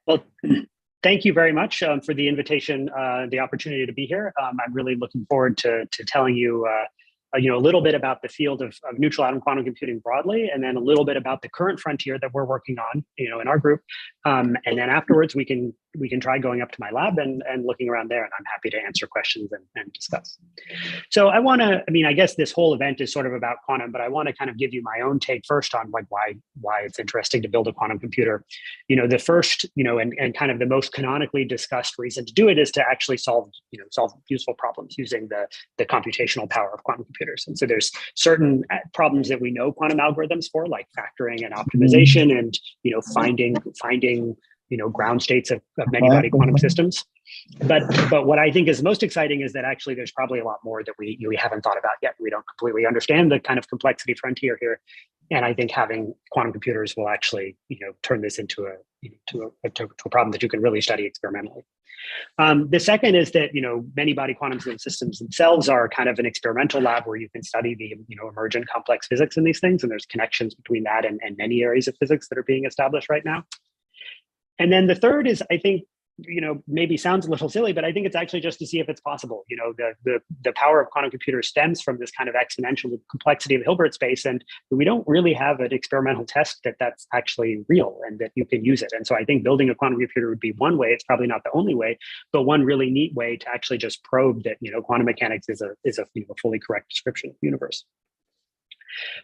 Well, thank you very much for the invitation, the opportunity to be here. I'm really looking forward to telling you, a little bit about the field of neutral atom quantum computing broadly, and then a little bit about the current frontier that we're working on, in our group. And then afterwards, we can try going up to my lab and looking around there, and I'm happy to answer questions and discuss. So I guess this whole event is sort of about quantum, but I want to kind of give you my own take first on like why it's interesting to build a quantum computer. The first, and kind of the most canonically discussed reason to do it is to actually solve useful problems using the computational power of quantum computers. And so there's certain problems that we know quantum algorithms for, like factoring and optimization, and finding ground states of many-body quantum systems. But what I think is most exciting is that actually there's probably a lot more that we haven't thought about yet. We don't completely understand the kind of complexity frontier here, and I think having quantum computers will actually turn this into a problem that you can really study experimentally. The second is that many-body quantum systems themselves are kind of an experimental lab where you can study the emergent complex physics in these things, and there's connections between that and many areas of physics that are being established right now. And then the third is, I think, maybe sounds a little silly, but I think it's actually just to see if it's possible. The power of quantum computers stems from this kind of exponential complexity of Hilbert space, and we don't really have an experimental test that's actually real and that you can use it. And so I think building a quantum computer would be one way. It's probably not the only way, but one really neat way to actually just probe that quantum mechanics is a fully correct description of the universe.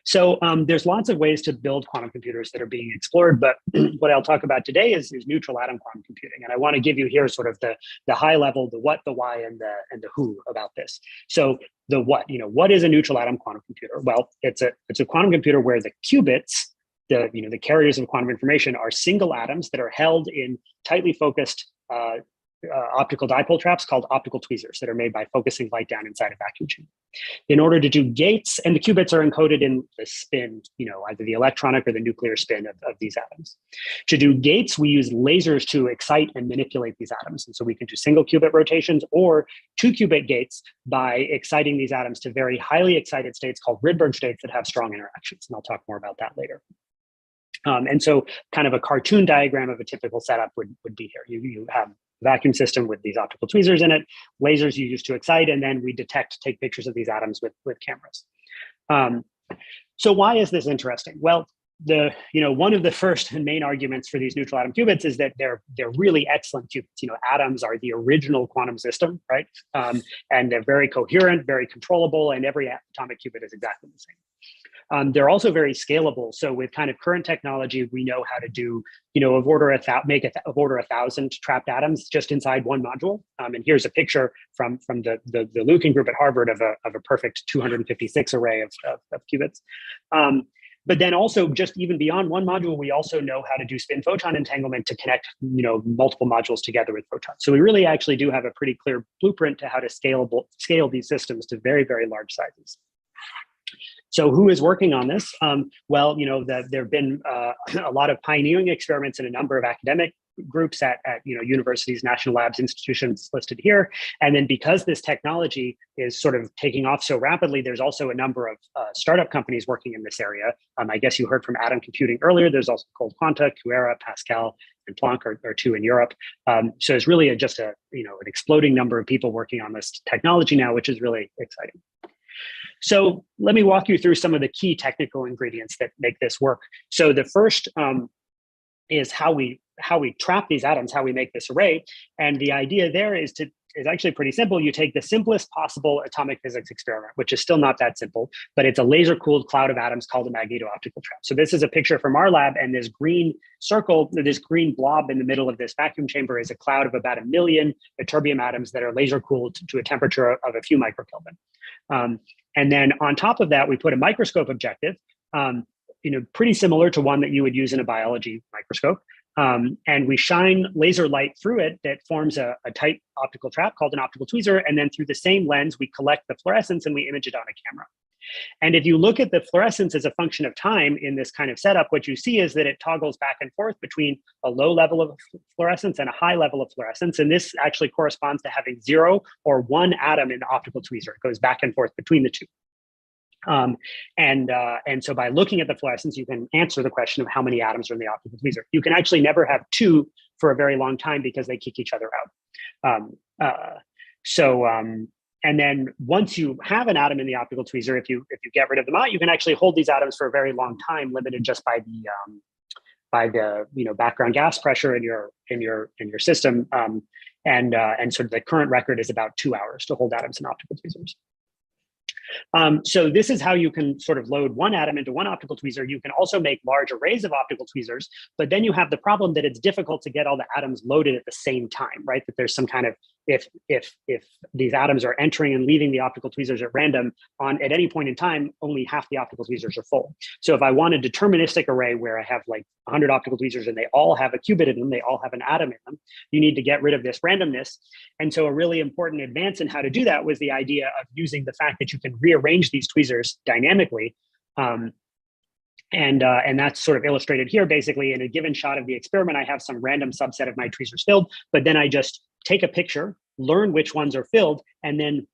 So there's lots of ways to build quantum computers that are being explored, but what I'll talk about today is neutral atom quantum computing. And I want to give you here sort of the high level, the what, the why, and the who about this. So the what, what is a neutral atom quantum computer? Well, it's a quantum computer where the qubits, the carriers of quantum information, are single atoms that are held in tightly focused optical dipole traps called optical tweezers that are made by focusing light down inside a vacuum chamber. In order to do gates, and the qubits are encoded in the spin, either the electronic or the nuclear spin of these atoms. To do gates, we use lasers to excite and manipulate these atoms. And so we can do single qubit rotations or 2-qubit gates by exciting these atoms to very highly excited states called Rydberg states that have strong interactions. And I'll talk more about that later. And so kind of a cartoon diagram of a typical setup would be here. You have vacuum system with these optical tweezers in it, lasers you use to excite, and then we take pictures of these atoms with cameras. So why is this interesting? Well, one of the first and main arguments for these neutral atom qubits is that they're really excellent qubits. Atoms are the original quantum system, right? And they're very coherent, very controllable, and every atomic qubit is exactly the same. They're also very scalable. So with kind of current technology, we know how to do, of order 1,000 trapped atoms just inside one module. And here's a picture from the Lukin group at Harvard of a perfect 256 array of qubits. But then also just even beyond one module, we also know how to do spin photon entanglement to connect, multiple modules together with photons. So we really actually do have a pretty clear blueprint to how to scale these systems to very, very large sizes. So who is working on this? Well, there have been a lot of pioneering experiments in a number of academic groups at universities, national labs, institutions listed here. And then because this technology is sort of taking off so rapidly, there's also a number of startup companies working in this area. I guess you heard from atom computing earlier. There's also Cold Quanta, QERA, Pascal, and Planck are two in Europe. So it's really just an exploding number of people working on this technology now, which is really exciting. So let me walk you through some of the key technical ingredients that make this work. So the first is how we trap these atoms, how we make this array. And the idea there is actually pretty simple. You take the simplest possible atomic physics experiment, which is still not that simple, but it's a laser-cooled cloud of atoms called a magneto-optical trap. So this is a picture from our lab, and this green circle, this green blob in the middle of this vacuum chamber is a cloud of about 1 million ytterbium atoms that are laser-cooled to a temperature of a few microkelvin. And then on top of that, we put a microscope objective, pretty similar to one that you would use in a biology microscope. And we shine laser light through it that forms a tight optical trap called an optical tweezer. And then through the same lens, we collect the fluorescence and we image it on a camera. And if you look at the fluorescence as a function of time in this kind of setup, what you see is that it toggles back and forth between a low level of fluorescence and a high level of fluorescence. And this actually corresponds to having 0 or 1 atom in the optical tweezer. It goes back and forth between the two. And so by looking at the fluorescence, you can answer the question of how many atoms are in the optical tweezer. You can actually never have 2 for a very long time because they kick each other out. And then once you have an atom in the optical tweezer, if you get rid of them out, you can actually hold these atoms for a very long time, limited just by the background gas pressure in your system. And sort of the current record is about 2 hours to hold atoms in optical tweezers. So this is how you can sort of load one atom into one optical tweezer. You can also make large arrays of optical tweezers, but then you have the problem that it's difficult to get all the atoms loaded at the same time, right? That there's some kind of, if these atoms are entering and leaving the optical tweezers at random at any point in time, only half the optical tweezers are full. So if I want a deterministic array where I have like 100 optical tweezers and they all have a qubit in them, they all have an atom in them, you need to get rid of this randomness. And so a really important advance in how to do that was the idea of using the fact that you can rearrange these tweezers dynamically. And that's sort of illustrated here. Basically, in a given shot of the experiment, I have some random subset of my tweezers filled, but then I just take a picture, learn which ones are filled, and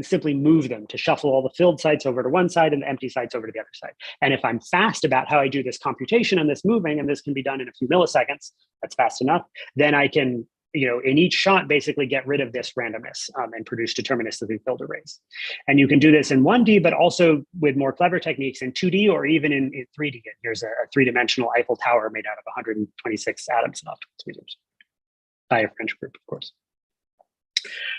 simply move them to shuffle all the filled sites over to one side and the empty sites over to the other side. And if I'm fast about how I do this computation and this moving, and this can be done in a few milliseconds, that's fast enough, then I can, in each shot, basically get rid of this randomness and produce deterministically filled arrays. And you can do this in 1D, but also with more clever techniques in 2D or even in 3D. Here's a three-dimensional Eiffel Tower made out of 126 atoms and optical tweezers by a French group, of course.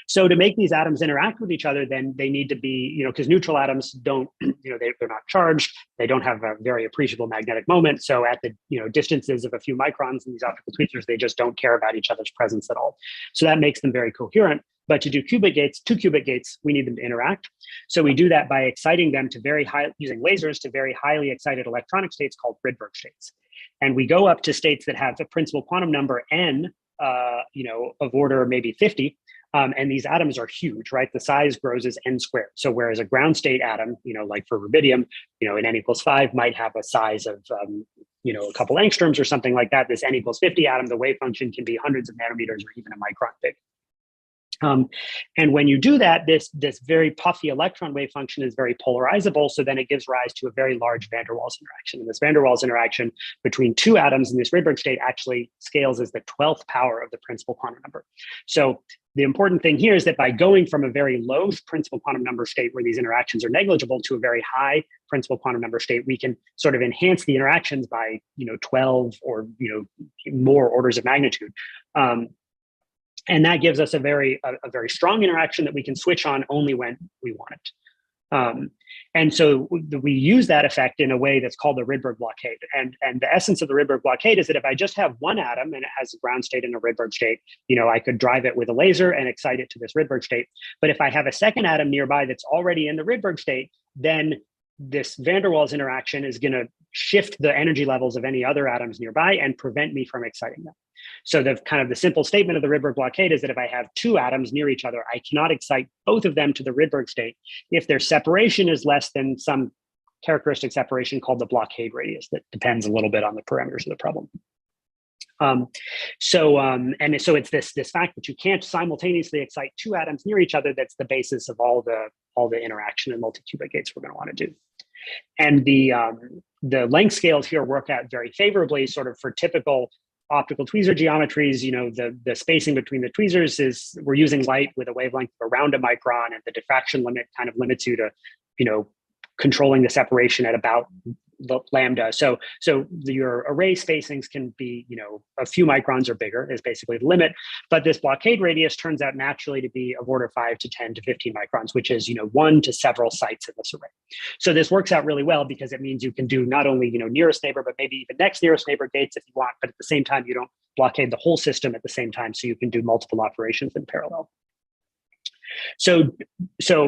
So to make these atoms interact with each other, then they need to be, because neutral atoms don't, they're not charged. They don't have a very appreciable magnetic moment. So at the, distances of a few microns in these optical tweezers, they just don't care about each other's presence at all. So that makes them very coherent. But to do two qubit gates, we need them to interact. So we do that by exciting them to using lasers to very highly excited electronic states called Rydberg states. And we go up to states that have a principal quantum number n, of order maybe 50. And these atoms are huge, right? The size grows as n squared. So whereas a ground state atom, like for rubidium, an n equals 5 might have a size of, a couple angstroms or something like that. This n equals 50 atom, the wave function can be hundreds of nanometers or even a micron big. And when you do that, this very puffy electron wave function is very polarizable. So then it gives rise to a very large van der Waals interaction. And this van der Waals interaction between two atoms in this Rydberg state actually scales as the 12th power of the principal quantum number. So the important thing here is that by going from a very low principal quantum number state where these interactions are negligible to a very high principal quantum number state, we can sort of enhance the interactions by 12 or more orders of magnitude. And that gives us a very strong interaction that we can switch on only when we want it. And so we use that effect in a way that's called the Rydberg blockade. And the essence of the Rydberg blockade is that if I just have one atom and it has a ground state and a Rydberg state, I could drive it with a laser and excite it to this Rydberg state. But if I have a second atom nearby that's already in the Rydberg state, then this van der Waals interaction is going to shift the energy levels of any other atoms nearby and prevent me from exciting them. So the simple statement of the Rydberg blockade is that if I have two atoms near each other, I cannot excite both of them to the Rydberg state if their separation is less than some characteristic separation called the blockade radius that depends a little bit on the parameters of the problem. So it's this fact that you can't simultaneously excite two atoms near each other that's the basis of all the interaction and multi-qubit gates we're going to want to do. And the length scales here work out very favorably, sort of for typical optical tweezer geometries. The spacing between the tweezers is, we're using light with a wavelength of around a micron, and the diffraction limit kind of limits you to, controlling the separation at about the lambda. So your array spacings can be, a few microns or bigger is basically the limit. But this blockade radius turns out naturally to be of order 5 to 10 to 15 microns, which is, 1 to several sites in this array. So this works out really well because it means you can do not only, nearest neighbor, but maybe even next nearest neighbor gates if you want, but at the same time, you don't blockade the whole system at the same time. So you can do multiple operations in parallel. So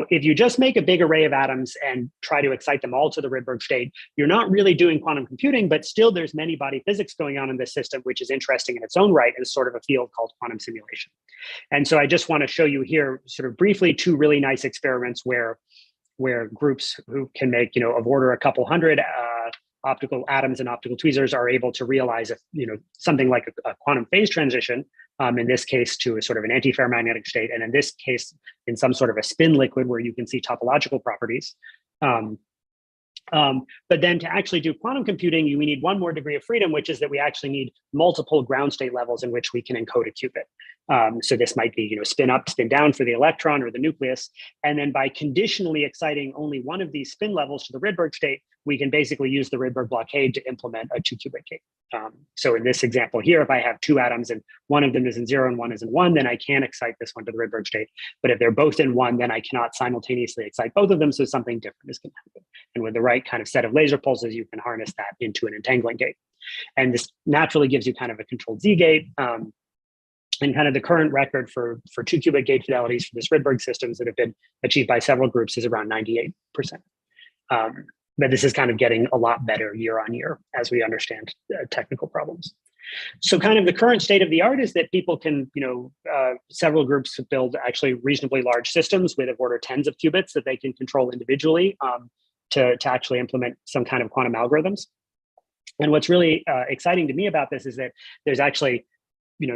if you just make a big array of atoms and try to excite them all to the Rydberg state, you're not really doing quantum computing, but still there's many body physics going on in this system, which is interesting in its own right as sort of a field called quantum simulation. And so I just want to show you here sort of briefly two really nice experiments where groups who can make, of order a couple hundred optical atoms and optical tweezers are able to realize something like a quantum phase transition, in this case to a sort of an antiferromagnetic state, and in this case in some sort of a spin liquid where you can see topological properties. But then to actually do quantum computing, we need one more degree of freedom, which is that we actually need multiple ground state levels in which we can encode a qubit. So this might be, spin up, spin down for the electron or the nucleus. And then by conditionally exciting only one of these spin levels to the Rydberg state, we can basically use the Rydberg blockade to implement a 2-qubit gate. So in this example here, if I have two atoms and one of them is in 0 and one is in 1, then I can excite this one to the Rydberg state. But if they're both in 1, then I cannot simultaneously excite both of them, so something different is going to happen. And with the right kind of set of laser pulses, you can harness that into an entangling gate. And this naturally gives you kind of a controlled Z gate. And kind of the current record for 2-qubit gate fidelities for this Rydberg systems that have been achieved by several groups is around 98%. But this is kind of getting a lot better year on year as we understand technical problems. So kind of the current state of the art is that people can, several groups build actually reasonably large systems with of order tens of qubits that they can control individually to actually implement some kind of quantum algorithms. And what's really exciting to me about this is that there's actually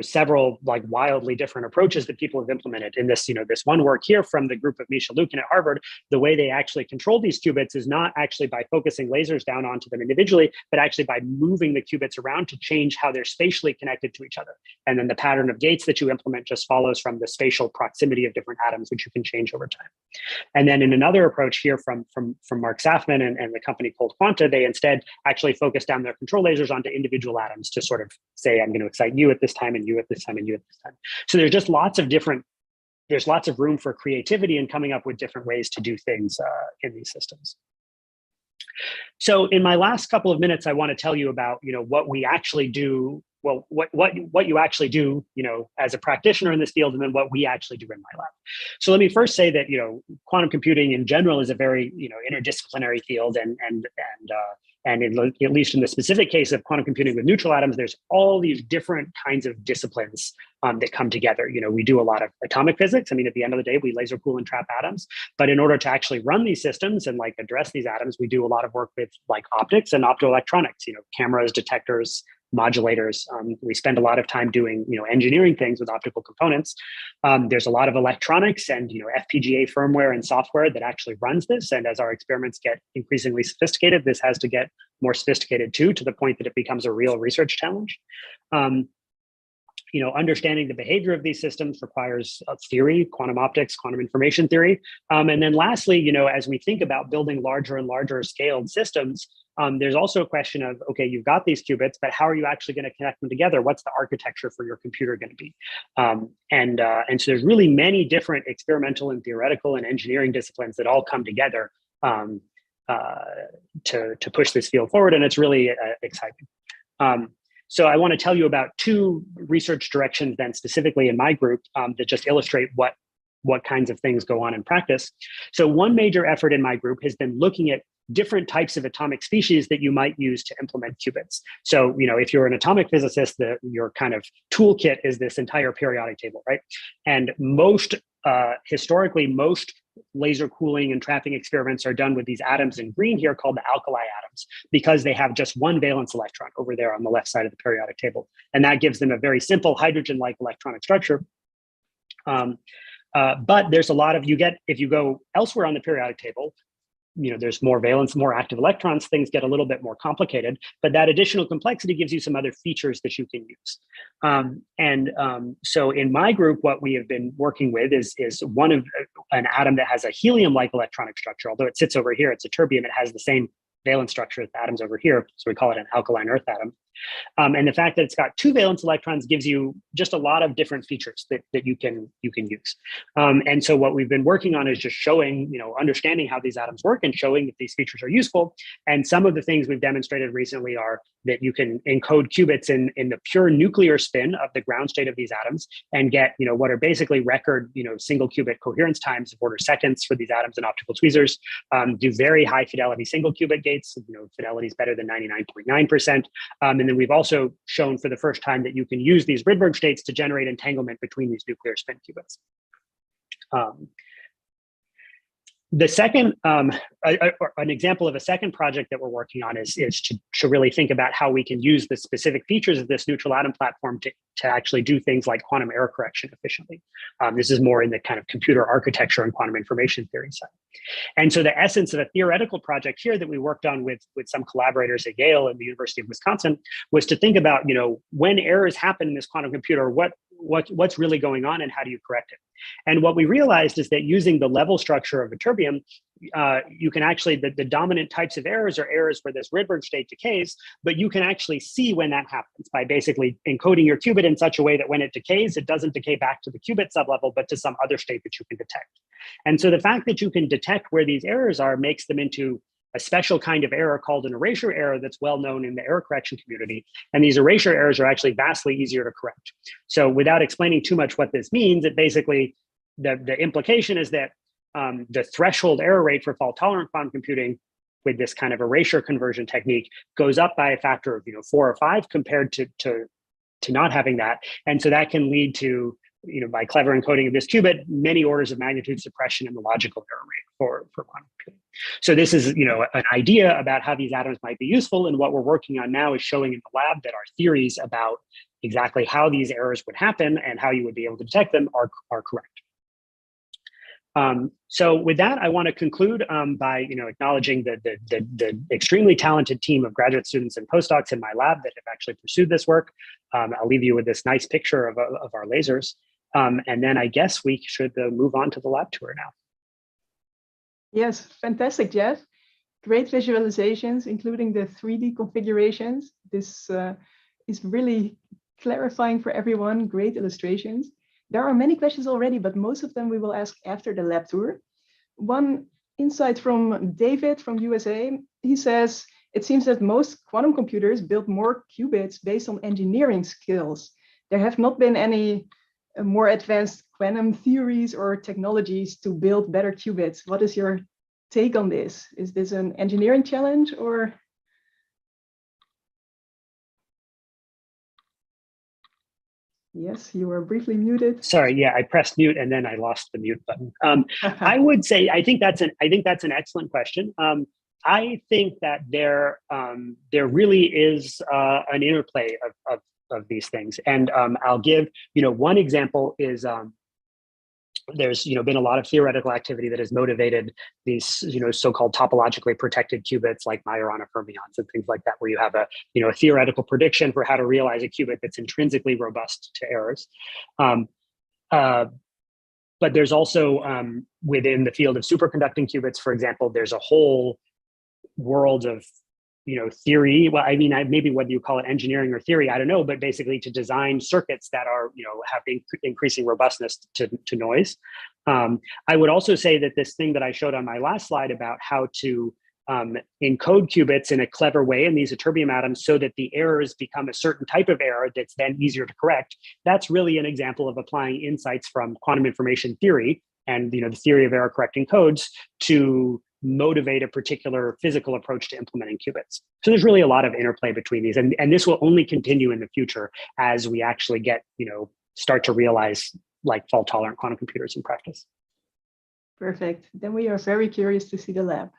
several like wildly different approaches that people have implemented in this, this one work here from the group of Misha Lukin at Harvard. The way they actually control these qubits is not actually by focusing lasers down onto them individually, but actually by moving the qubits around to change how they're spatially connected to each other. And then the pattern of gates that you implement just follows from the spatial proximity of different atoms, which you can change over time. And then in another approach here from Mark Safman and the company called Quanta, they instead actually focus down their control lasers onto individual atoms to sort of say, I'm going to excite you at this time and you at this time and you at this time. So there's just lots of room for creativity and coming up with different ways to do things in these systems. So in my last couple of minutes, I want to tell you about, what we actually do, well, what you actually do, as a practitioner in this field, and then what we actually do in my lab. So let me first say that, quantum computing in general is a very, interdisciplinary field, and at least in the specific case of quantum computing with neutral atoms, there's all these different kinds of disciplines that come together. We do a lot of atomic physics. I mean, at the end of the day, we laser cool and trap atoms. But in order to actually run these systems and like address these atoms, we do a lot of work with like optics and optoelectronics, cameras, detectors, modulators. We spend a lot of time doing, engineering things with optical components. There's a lot of electronics and, FPGA firmware and software that actually runs this. And as our experiments get increasingly sophisticated, this has to get more sophisticated too, to the point that it becomes a real research challenge. Understanding the behavior of these systems requires theory, quantum optics, quantum information theory. And then lastly, as we think about building larger and larger scaled systems, there's also a question of, okay, you've got these qubits, but how are you actually going to connect them together? What's the architecture for your computer going to be? And so there's really many different experimental and theoretical and engineering disciplines that all come together to push this field forward. And it's really exciting. So I want to tell you about two research directions then specifically in my group that just illustrate what kinds of things go on in practice. So one major effort in my group has been looking at different types of atomic species that you might use to implement qubits. So, if you're an atomic physicist, your kind of toolkit is this entire periodic table, right? And historically, most laser cooling and trapping experiments are done with these atoms in green here called the alkali atoms, because they have just one valence electron over there on the left side of the periodic table. And that gives them a very simple hydrogen-like electronic structure. But there's a lot of, if you go elsewhere on the periodic table, there's more valence, more active electrons, things get a little bit more complicated, but that additional complexity gives you some other features that you can use. So in my group, what we have been working with is an atom that has a helium-like electronic structure. Although it sits over here, it's a terbium, it has the same valence structure as the atoms over here. So we call it an alkaline earth atom. And the fact that it's got two valence electrons gives you just a lot of different features that you can use. And so what we've been working on is just showing, understanding how these atoms work and showing that these features are useful. And some of the things we've demonstrated recently are that you can encode qubits in the pure nuclear spin of the ground state of these atoms and get, what are basically record, single qubit coherence times of order seconds for these atoms in optical tweezers, do very high fidelity single qubit gates, fidelity is better than 99.9%. And then we've also shown for the first time that you can use these Rydberg states to generate entanglement between these nuclear spin qubits. The second, an example of a second project that we're working on is to really think about how we can use the specific features of this neutral atom platform to actually do things like quantum error correction efficiently. This is more in the kind of computer architecture and quantum information theory side. And so the essence of a theoretical project here that we worked on with some collaborators at Yale and the University of Wisconsin was to think about, when errors happen in this quantum computer, what's really going on and how do you correct it? And what we realized is that using the level structure of ytterbium, you can actually, the dominant types of errors are errors where this Rydberg state decays, but you can actually see when that happens by basically encoding your qubit in such a way that when it decays, it doesn't decay back to the qubit sublevel, but to some other state that you can detect. And so the fact that you can detect where these errors are makes them into a special kind of error called an erasure error that's well known in the error correction community. And these erasure errors are actually vastly easier to correct. So without explaining too much what this means, it basically, the implication is that the threshold error rate for fault-tolerant quantum computing with this kind of erasure conversion technique goes up by a factor of 4 or 5 compared to not having that. And so that can lead to, by clever encoding of this qubit, many orders of magnitude suppression in the logical error rate for quantum computing. So this is, an idea about how these atoms might be useful. And what we're working on now is showing in the lab that our theories about exactly how these errors would happen and how you would be able to detect them are correct. So with that, I want to conclude by acknowledging the extremely talented team of graduate students and postdocs in my lab that have actually pursued this work. I'll leave you with this nice picture of our lasers. And then I guess we should move on to the lab tour now. Yes, fantastic, Jeff. Great visualizations, including the 3D configurations. This is really clarifying for everyone. Great illustrations. There are many questions already, but most of them we will ask after the lab tour. One insight from David from USA, he says, it seems that most quantum computers build more qubits based on engineering skills. There have not been any more advanced quantum theories or technologies to build better qubits. What is your take on this? Is this an engineering challenge or? Yes, you were briefly muted. Sorry, yeah, I pressed mute and then I lost the mute button. I would say I think that's an excellent question. I think that there really is an interplay of these things, and I'll give one example is there's been a lot of theoretical activity that has motivated these so-called topologically protected qubits like Majorana fermions and things like that, where you have a theoretical prediction for how to realize a qubit that's intrinsically robust to errors. But there's also within the field of superconducting qubits, for example, there's a whole world of theory. Well, I mean, maybe whether you call it engineering or theory, I don't know, but basically to design circuits that are, have increasing robustness to noise. I would also say that this thing that I showed on my last slide about how to encode qubits in a clever way in these ytterbium atoms so that the errors become a certain type of error that's then easier to correct, that's really an example of applying insights from quantum information theory and the theory of error correcting codes to motivate a particular physical approach to implementing qubits. So there's really a lot of interplay between these, and this will only continue in the future as we actually get, start to realize like fault-tolerant quantum computers in practice. Perfect. Then we are very curious to see the lab.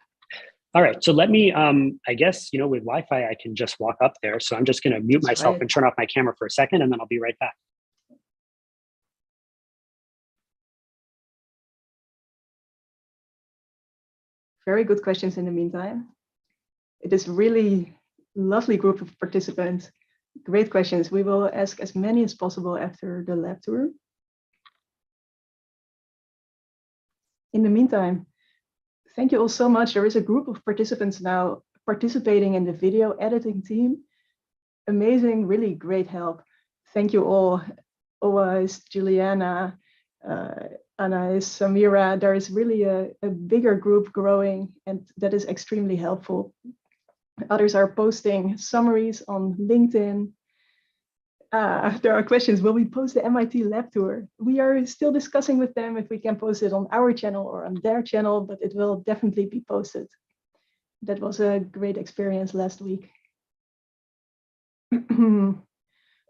All right, so let me, I guess, with Wi-Fi, I can just walk up there. So I'm just going to mute myself and turn off my camera for a second, and then I'll be right back. Very good questions in the meantime. It is really lovely group of participants. Great questions. We will ask as many as possible after the lab tour. In the meantime, thank you all so much. There is a group of participants now participating in the video editing team. Amazing, really great help. Thank you all. Oais, Juliana, Anais, Samira. There is really a bigger group growing, and that is extremely helpful. Others are posting summaries on LinkedIn. There are questions. Will we post the MIT lab tour? We are still discussing with them if we can post it on our channel or on their channel, but it will definitely be posted. That was a great experience last week.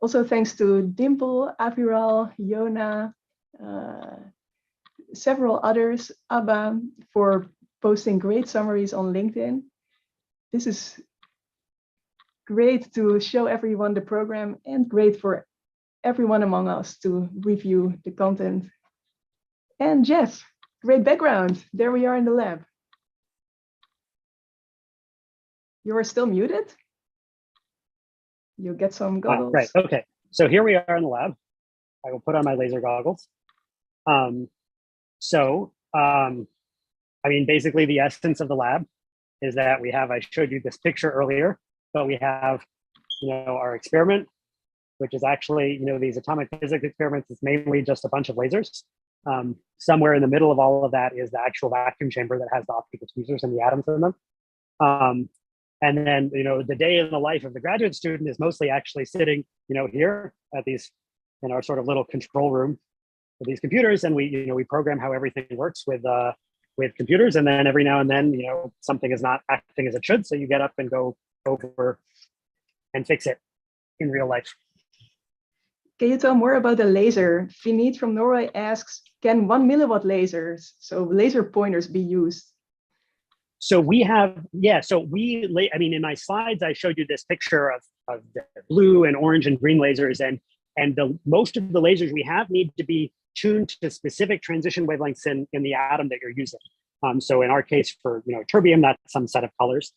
Also, thanks to Dimple, Aviral, Yona, several others, ABBA, for posting great summaries on LinkedIn. This is great to show everyone the program and great for everyone among us to review the content. And Jeff, great background. There we are in the lab. You are still muted. You'll get some goggles. Right, okay. So here we are in the lab. I will put on my laser goggles. I mean, basically the essence of the lab is that we have, I showed you this picture earlier, but we have, our experiment, which is actually, these atomic physics experiments is mainly just a bunch of lasers. Somewhere in the middle of all of that is the actual vacuum chamber that has the optical tweezers and the atoms in them. And then, the day in the life of the graduate student is mostly actually sitting, here at these, in our sort of little control room with these computers, and we program how everything works with computers. And then every now and then, something is not acting as it should, so you get up and go over and fix it in real life. Can you tell more about the laser? Vineet from Norway asks, can 1 milliwatt lasers, so laser pointers, be used? So we have, I mean, in my slides, I showed you this picture of the blue and orange and green lasers, and most of the lasers we have need to be tuned to specific transition wavelengths in the atom that you're using. So in our case for, terbium, that's some set of colors.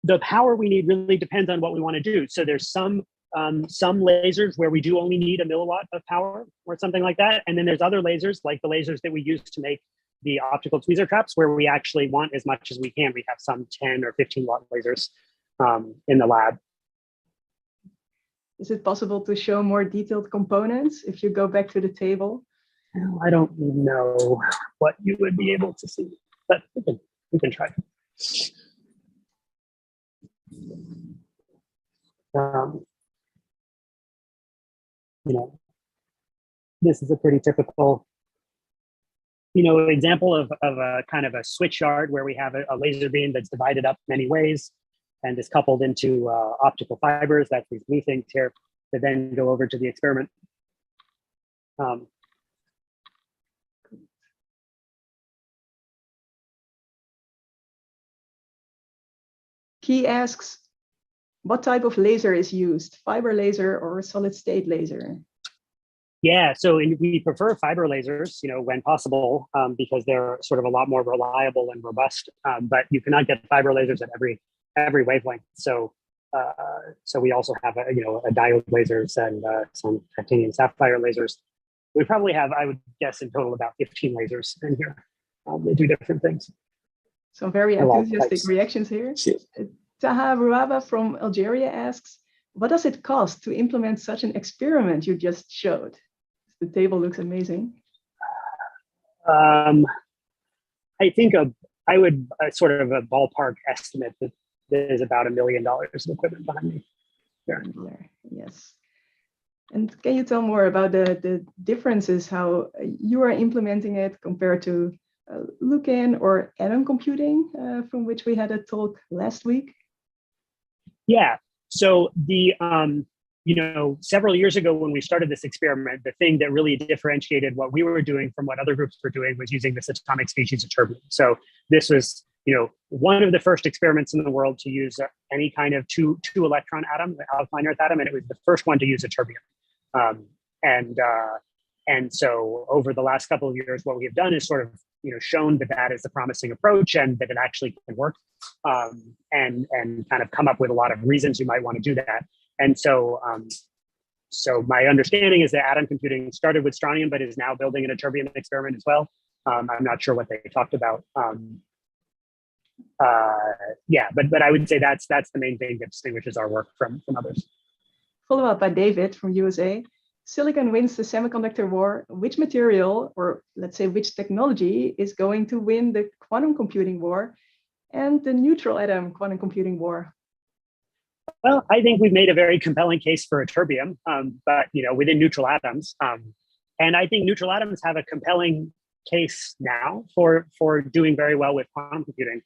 The power we need really depends on what we want to do. So there's some lasers where we do only need 1 milliwatt of power or something like that. And then there's other lasers, like the lasers that we use to make the optical tweezer traps, where we actually want as much as we can. We have some 10 or 15 watt lasers in the lab. Is it possible to show more detailed components if you go back to the table? I don't know what you would be able to see, but we can try. This is a pretty typical, example of a kind of a switch yard where we have a laser beam that's divided up many ways and is coupled into optical fibers. That's these blue things here that then go over to the experiment. He asks, what type of laser is used, fiber laser or solid state laser? Yeah, so we prefer fiber lasers, when possible, because they're sort of a lot more reliable and robust. But you cannot get fiber lasers at every wavelength. So we also have a diode lasers and some titanium sapphire lasers. We probably have, I would guess, in total about 15 lasers in here. They do different things. Some very enthusiastic reactions here. Taha Rouaba from Algeria asks, what does it cost to implement such an experiment you just showed? The table looks amazing. I think I would sort of a ballpark estimate that there's about $1 million of equipment behind me. There. Yes. And can you tell more about the differences, how you are implementing it compared to look-in or atom computing, from which we had a talk last week? Yeah. So the several years ago when we started this experiment, the thing that really differentiated what we were doing from what other groups were doing was using this atomic species of terbium. So this was, one of the first experiments in the world to use any kind of two electron atom, the alkaline earth atom, and it was the first one to use a terbium. And so over the last couple of years, what we have done is sort of, shown that is a promising approach and that it actually can work, and kind of come up with a lot of reasons you might want to do that. And so, so my understanding is that atom computing started with strontium, but is now building in a terbium experiment as well. I'm not sure what they talked about. Yeah, but I would say that's the main thing that distinguishes our work from others. Follow up by David from USA. Silicon wins the semiconductor war. Which material, or let's say which technology, is going to win the quantum computing war and the neutral atom quantum computing war? Well, I think we've made a very compelling case for a terbium, but within neutral atoms, and I think neutral atoms have a compelling case now for doing very well with quantum computing.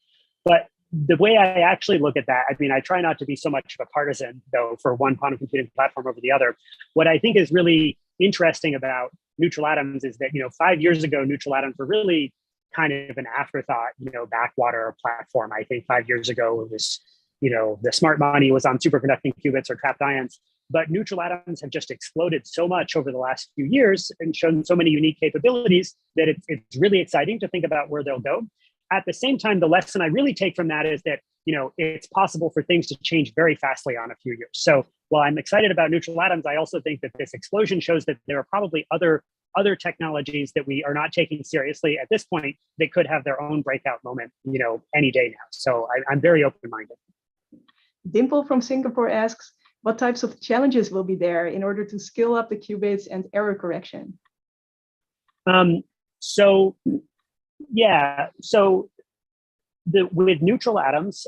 But the way I actually look at that, I mean, I try not to be so much of a partisan, though, for one quantum computing platform over the other. What I think is really, interesting about neutral atoms is that, 5 years ago, neutral atoms were really kind of an afterthought, backwater platform. I think 5 years ago, it was, the smart money was on superconducting qubits or trapped ions. But neutral atoms have just exploded so much over the last few years and shown so many unique capabilities that it's really exciting to think about where they'll go. At the same time, the lesson I really take from that is that, it's possible for things to change very fastly on a few years. So while I'm excited about neutral atoms, I also think that this explosion shows that there are probably other technologies that we are not taking seriously at this point that could have their own breakout moment, any day now. So I'm very open-minded. Dimple from Singapore asks, what types of challenges will be there in order to scale up the qubits and error correction? With neutral atoms,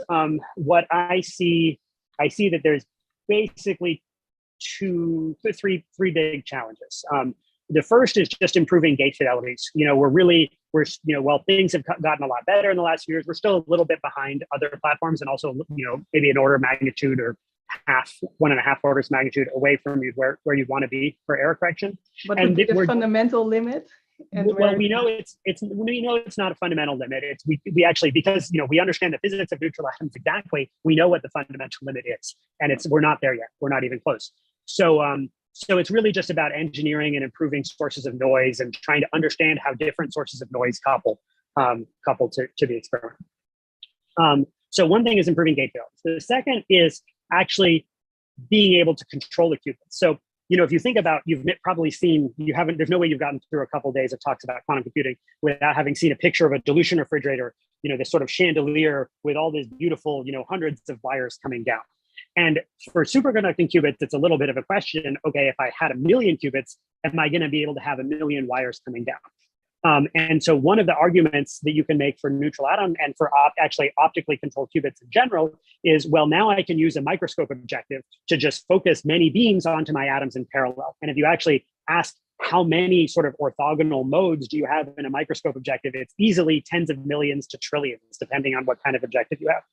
what I see that there's basically three big challenges. The first is just improving gate fidelities. While things have gotten a lot better in the last few years, we're still a little bit behind other platforms, and also, maybe an order of magnitude or 1.5 orders of magnitude away from where you'd want to be for error correction. What would be the fundamental limit? We know it's not a fundamental limit. We actually, because we understand the physics of neutral atoms exactly, we know what the fundamental limit is, and we're not there yet. We're not even close. So it's really just about engineering and improving sources of noise and trying to understand how different sources of noise couple to the experiment. So one thing is improving gate fidelities. The second is actually being able to control the qubits. So, if you think about, you've probably seen, there's no way you've gotten through a couple of days of talks about quantum computing without having seen a picture of a dilution refrigerator, this sort of chandelier with all these beautiful, hundreds of wires coming down. And for superconducting qubits, it's a little bit of a question. Okay, if I had 1 million qubits, am I going to be able to have 1 million wires coming down? And so one of the arguments that you can make for neutral atom and for actually optically controlled qubits in general is, well, now I can use a microscope objective to just focus many beams onto my atoms in parallel. And if you actually ask how many sort of orthogonal modes do you have in a microscope objective, it's easily tens of millions to trillions, depending on what kind of objective you have.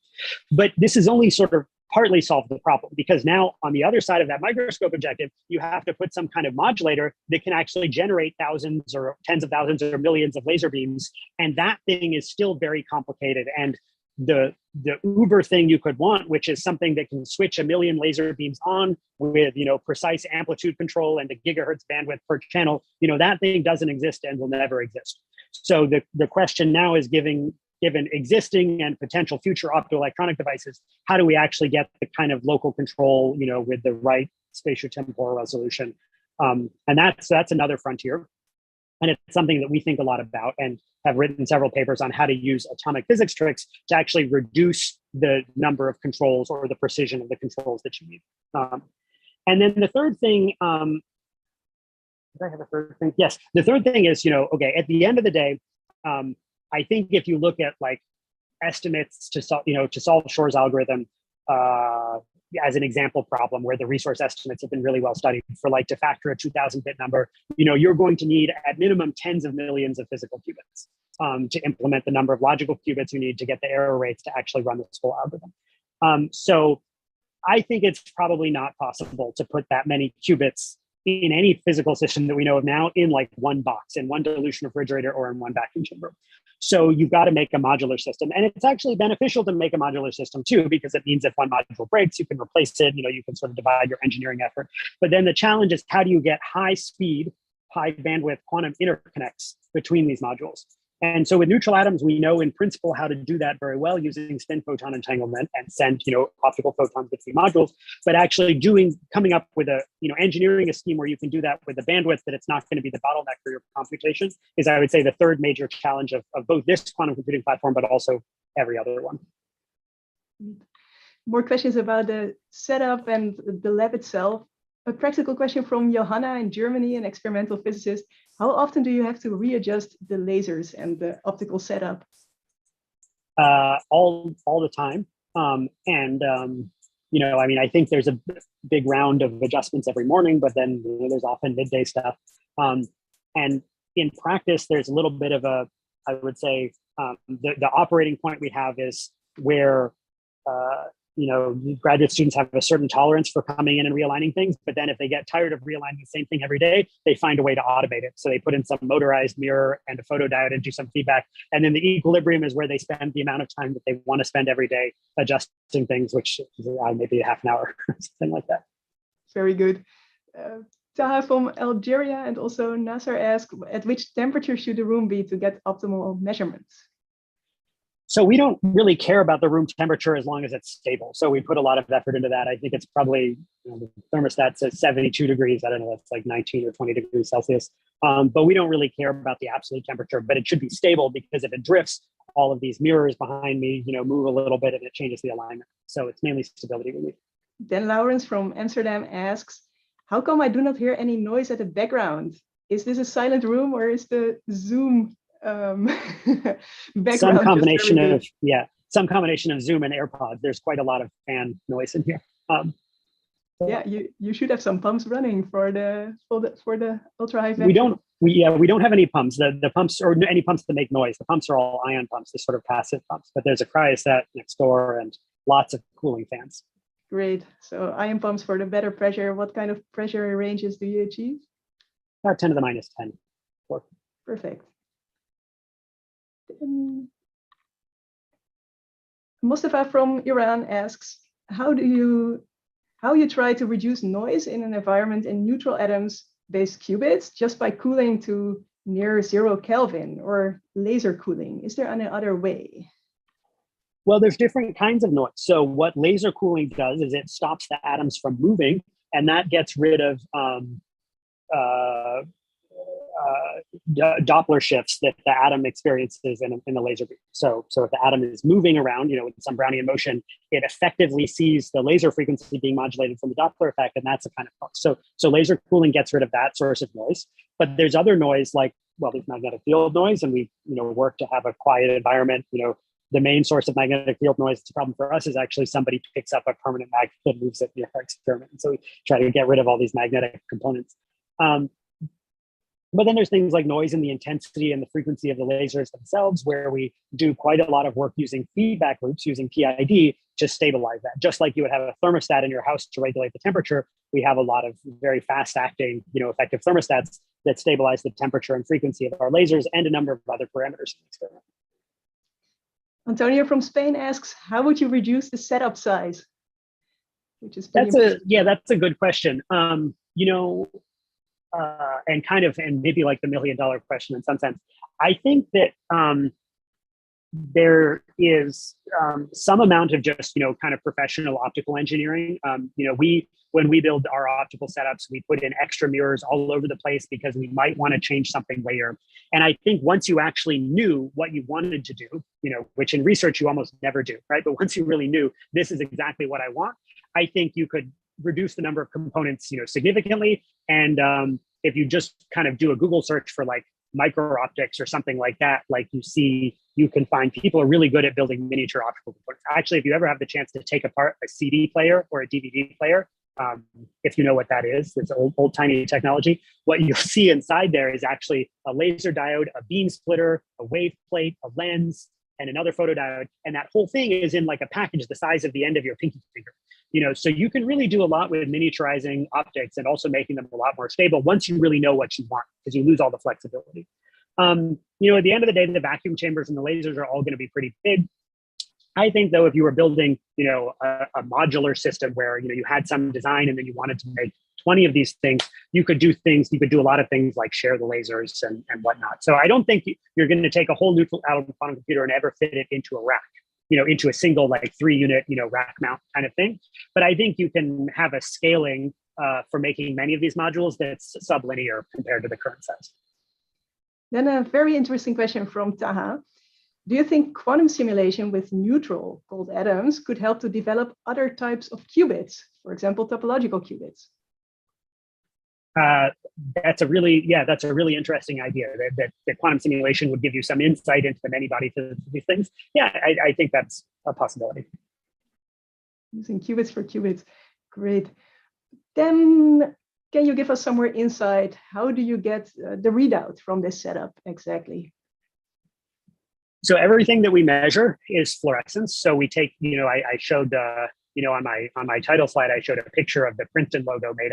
But this is only sort of partly solve the problem, because now on the other side of that microscope objective, you have to put some kind of modulator that can actually generate thousands or tens of thousands or millions of laser beams. And that thing is still very complicated. And the uber thing you could want, which is something that can switch 1 million laser beams on with, precise amplitude control and a gigahertz bandwidth per channel, that thing doesn't exist and will never exist. So the question now is, given existing and potential future optoelectronic devices, how do we actually get the kind of local control, with the right spatiotemporal resolution? And that's another frontier. And it's something that we think a lot about and have written several papers on how to use atomic physics tricks to actually reduce the number of controls or the precision of the controls that you need. And then the third thing, did I have a third thing? Yes, the third thing is, okay, at the end of the day, I think if you look at like estimates to solve Shor's algorithm as an example problem where the resource estimates have been really well studied for to factor a 2000-bit number, you're going to need at minimum tens of millions of physical qubits to implement the number of logical qubits you need to get the error rates to actually run this full algorithm. So I think it's probably not possible to put that many qubits in any physical system that we know of now in one box, in one dilution refrigerator or in one vacuum chamber. So you've got to make a modular system. And it's actually beneficial to make a modular system too, because it means if one module breaks, you can replace it, you can sort of divide your engineering effort. But then the challenge is, how do you get high speed, high bandwidth quantum interconnects between these modules? And so with neutral atoms, we know in principle how to do that very well using spin photon entanglement and send, optical photons between modules. But actually coming up with engineering a scheme where you can do that with the bandwidth that it's not going to be the bottleneck for your computation is, I would say, the third major challenge of both this quantum computing platform, but also every other one. More questions about the setup and the lab itself. A practical question from Johanna in Germany, an experimental physicist. How often do you have to readjust the lasers and the optical setup? All the time. I think there's a big round of adjustments every morning, but then there's often midday stuff. And in practice, there's a little bit of I would say, the operating point we have is where graduate students have a certain tolerance for coming in and realigning things, but then if they get tired of realigning the same thing every day, they find a way to automate it. So they put in some motorized mirror and a photodiode and do some feedback. And then the equilibrium is where they spend the amount of time that they want to spend every day adjusting things, which is maybe a half an hour, something like that. Very good. Taha from Algeria and also Nasser asked, at which temperature should the room be to get optimal measurements? So we don't really care about the room temperature as long as it's stable. So we put a lot of effort into that. I think it's probably, the thermostat says 72 degrees. I don't know, that's like 19 or 20 degrees Celsius. But we don't really care about the absolute temperature, but it should be stable, because if it drifts, all of these mirrors behind me, move a little bit and it changes the alignment. So it's mainly stability we need. Then Lawrence from Amsterdam asks, how come I do not hear any noise at the background? Is this a silent room, or is the Zoom background some combination of Zoom and AirPods? There's quite a lot of fan noise in here. Yeah, you should have some pumps running for the ultra high vacuum. We don't have any pumps. The pumps, or any pumps that make noise. The pumps are all ion pumps, they're sort of passive pumps. But there's a cryostat next door and lots of cooling fans. Great. So ion pumps for the better pressure. What kind of pressure ranges do you achieve? About 10 to the minus 10. Perfect. Mustafa from Iran asks, how you try to reduce noise in an environment in neutral atoms based qubits just by cooling to near 0 Kelvin or laser cooling? Is there any other way? Well, there's different kinds of noise. So what laser cooling does is it stops the atoms from moving, and that gets rid of Doppler shifts that the atom experiences in the laser beam. So if the atom is moving around, with some Brownian motion, it effectively sees the laser frequency being modulated from the Doppler effect, and that's a kind of noise. So laser cooling gets rid of that source of noise. But there's other noise, like, there's magnetic field noise, and we work to have a quiet environment. The main source of magnetic field noise, it's a problem for us, is actually somebody picks up a permanent magnet that moves it near our experiment. And so we try to get rid of all these magnetic components. But then there's things like noise in the intensity and the frequency of the lasers themselves, where we do quite a lot of work using feedback loops, using PID to stabilize that. Just like you would have a thermostat in your house to regulate the temperature, we have a lot of very fast acting, effective thermostats that stabilize the temperature and frequency of our lasers and a number of other parameters in the experiment. Antonio from Spain asks, how would you reduce the setup size? Which is that's a good question. And maybe like the $1 million question in some sense. I think that there is some amount of just, kind of professional optical engineering. When we build our optical setups, we put in extra mirrors all over the place because we might want to change something later. And I think once you actually knew what you wanted to do, which in research you almost never do, right? But once you really knew this is exactly what I want, I think you could reduce the number of components, significantly. And if you just kind of do a Google search for like micro optics or something like that, like you can find people are really good at building miniature optical components. Actually, if you ever have the chance to take apart a CD player or a DVD player, if you know what that is, it's old tiny technology. What you'll see inside there is actually a laser diode, a beam splitter, a wave plate, a lens, and another photodiode. And that whole thing is in like a package the size of the end of your pinky finger. So you can really do a lot with miniaturizing optics and also making them a lot more stable once you really know what you want, because you lose all the flexibility. At the end of the day, the vacuum chambers and the lasers are all going to be pretty big. I think, though, if you were building, a modular system where, you had some design and then you wanted to make 20 of these things, you could do a lot of things like share the lasers and whatnot. So I don't think you're going to take a whole neutral atom quantum computer and ever fit it into a rack, into a single like 3-unit, rack mount kind of thing. But I think you can have a scaling for making many of these modules that's sublinear compared to the current size. Then a very interesting question from Taha. Do you think quantum simulation with neutral cold atoms could help to develop other types of qubits, for example, topological qubits? That's a really interesting idea that quantum simulation would give you some insight into the many-body physics of these things. Yeah, I think that's a possibility. Using qubits for qubits, great. Then can you give us some more insight? How do you get the readout from this setup exactly? So everything that we measure is fluorescence. So we take, I showed on my title slide, I showed a picture of the Princeton logo made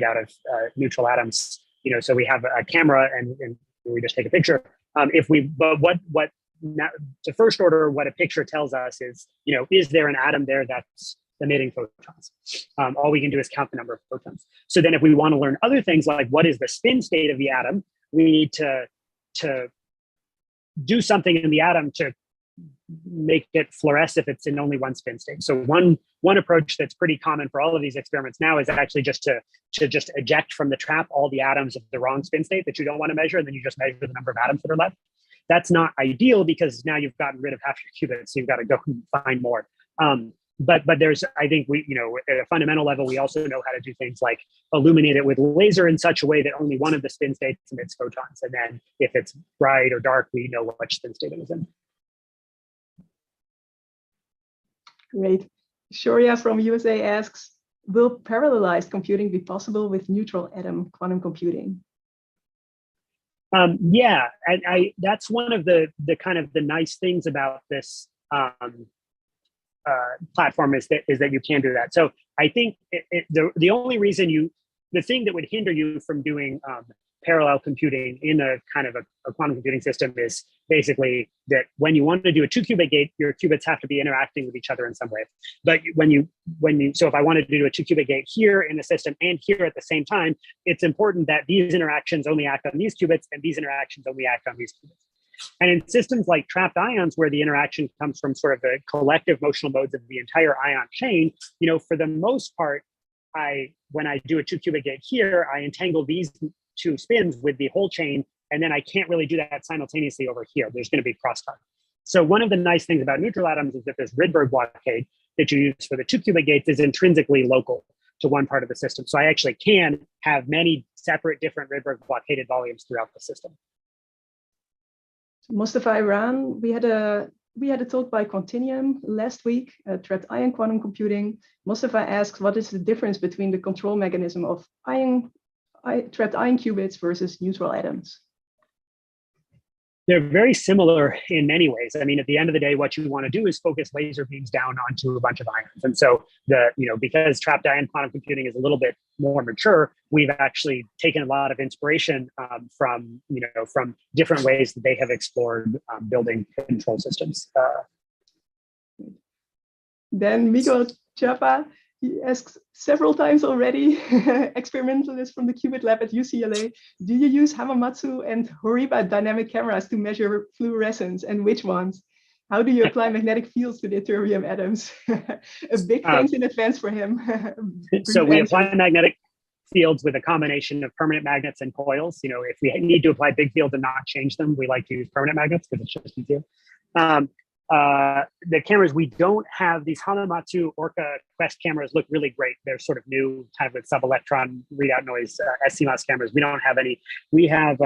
out of neutral atoms. So we have a camera and we just take a picture. But what now, to first order, what a picture tells us is, is there an atom there that's emitting photons? All we can do is count the number of photons. So then if we want to learn other things like what is the spin state of the atom, we need to do something in the atom to make it fluoresce if it's in only one spin state. So one approach that's pretty common for all of these experiments now is actually just to just eject from the trap all the atoms of the wrong spin state that you don't want to measure, and then you just measure the number of atoms that are left. That's not ideal because now you've gotten rid of half your qubits, so you've got to go find more. But there's, I think at a fundamental level, we also know how to do things like illuminate it with laser in such a way that only one of the spin states emits photons. And then if it's bright or dark, we know which spin state it was in. Great. Shoria from USA asks, will parallelized computing be possible with neutral atom quantum computing? Yeah, that's one of the kind of the nice things about this platform is that you can do that. So I think the only reason the thing that would hinder you from doing parallel computing in a kind of a quantum computing system is basically that when you want to do a 2-qubit gate, your qubits have to be interacting with each other in some way. But so if I wanted to do a 2-qubit gate here in the system and here at the same time, it's important that these interactions only act on these qubits and these interactions only act on these qubits. And in systems like trapped ions, where the interaction comes from sort of the collective motional modes of the entire ion chain, for the most part, when I do a 2-qubit gate here, I entangle these two spins with the whole chain, and then I can't really do that simultaneously over here. There's going to be crosstalk. So one of the nice things about neutral atoms is that this Rydberg blockade that you use for the 2-qubit gates is intrinsically local to one part of the system. So I actually can have many separate different Rydberg blockaded volumes throughout the system. Mustafa Iran, we had a talk by Continuum last week, trapped ion quantum computing. Mustafa asks, what is the difference between the control mechanism of trapped ion qubits versus neutral atoms? They're very similar in many ways. I mean, at the end of the day, what you want to do is focus laser beams down onto a bunch of ions. And so because trapped ion quantum computing is a little bit more mature, we've actually taken a lot of inspiration from different ways that they have explored building control systems. Then Miguel Chapa, he asks several times already, experimentalists from the Qubit lab at UCLA, do you use Hamamatsu and Horiba dynamic cameras to measure fluorescence, and which ones? How do you apply magnetic fields to the yttrium atoms? A big thanks in advance for him. So we apply magnetic fields with a combination of permanent magnets and coils. If we need to apply big fields and not change them, we like to use permanent magnets because it's just easier. The cameras, we don't have these Hamamatsu Orca Quest cameras look really great. They're sort of new, kind of with sub-electron readout noise SCMOS cameras. We don't have any. We have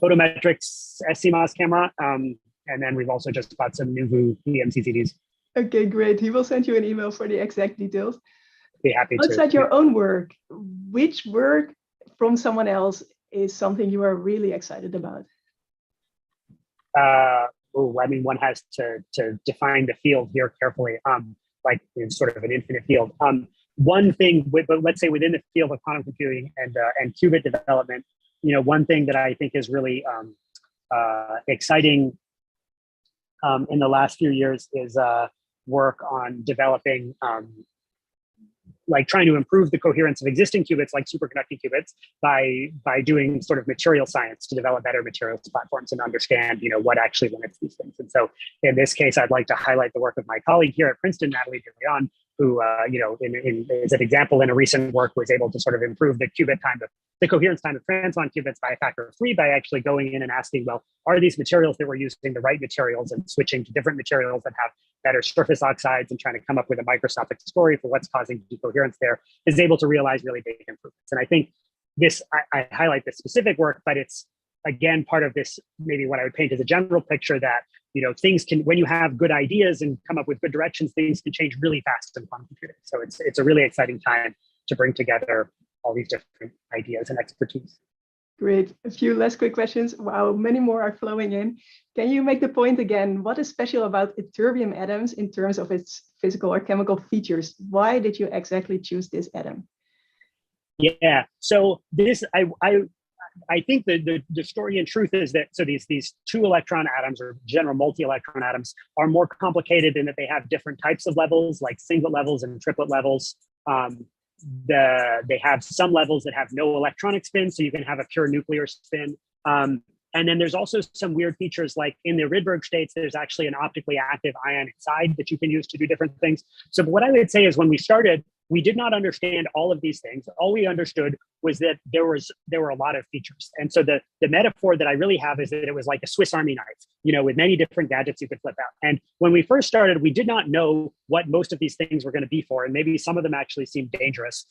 photometrics SCMOS camera, and then we've also just bought some Nuvu EMCCDs. Okay, great. He will send you an email for the exact details. Be happy to. Outside your own work, which work from someone else is something you are really excited about? One has to define the field here carefully, like in sort of an infinite field. One thing, but let's say within the field of quantum computing and qubit development, one thing that I think is really exciting in the last few years is work on developing trying to improve the coherence of existing qubits, like superconducting qubits, by doing sort of material science to develop better materials platforms and understand, what actually limits these things. And so in this case, I'd like to highlight the work of my colleague here at Princeton, Natalie de Leon, who, as an example, in a recent work was able to sort of improve the coherence time of translon qubits by a factor of 3 by actually going in and asking, well, are these materials that we're using the right materials, and switching to different materials that have better surface oxides and trying to come up with a microscopic story for what's causing decoherence there, is able to realize really big improvements. And I think I highlight this specific work, but it's, again, part of this, maybe what I would paint as a general picture that, things can, when you have good ideas and come up with good directions, things can change really fast in quantum computing. So it's a really exciting time to bring together all these different ideas and expertise. Great. A few last quick questions. Wow, many more are flowing in. Can you make the point again? What is special about ytterbium atoms in terms of its physical or chemical features? Why did you exactly choose this atom? Yeah, so this, I think the story in truth is that, so these two electron atoms, or general multi-electron atoms, are more complicated in that they have different types of levels, like singlet levels and triplet levels. They have some levels that have no electronic spin, so you can have a pure nuclear spin. And then there's also some weird features, like in the Rydberg states, there's actually an optically active ion inside that you can use to do different things. So what I would say is, when we started, we did not understand all of these things. All we understood was that there were a lot of features. And so the metaphor that I really have is that it was like a Swiss Army knife, with many different gadgets you could flip out. And when we first started, we did not know what most of these things were going to be for. And maybe some of them actually seemed dangerous.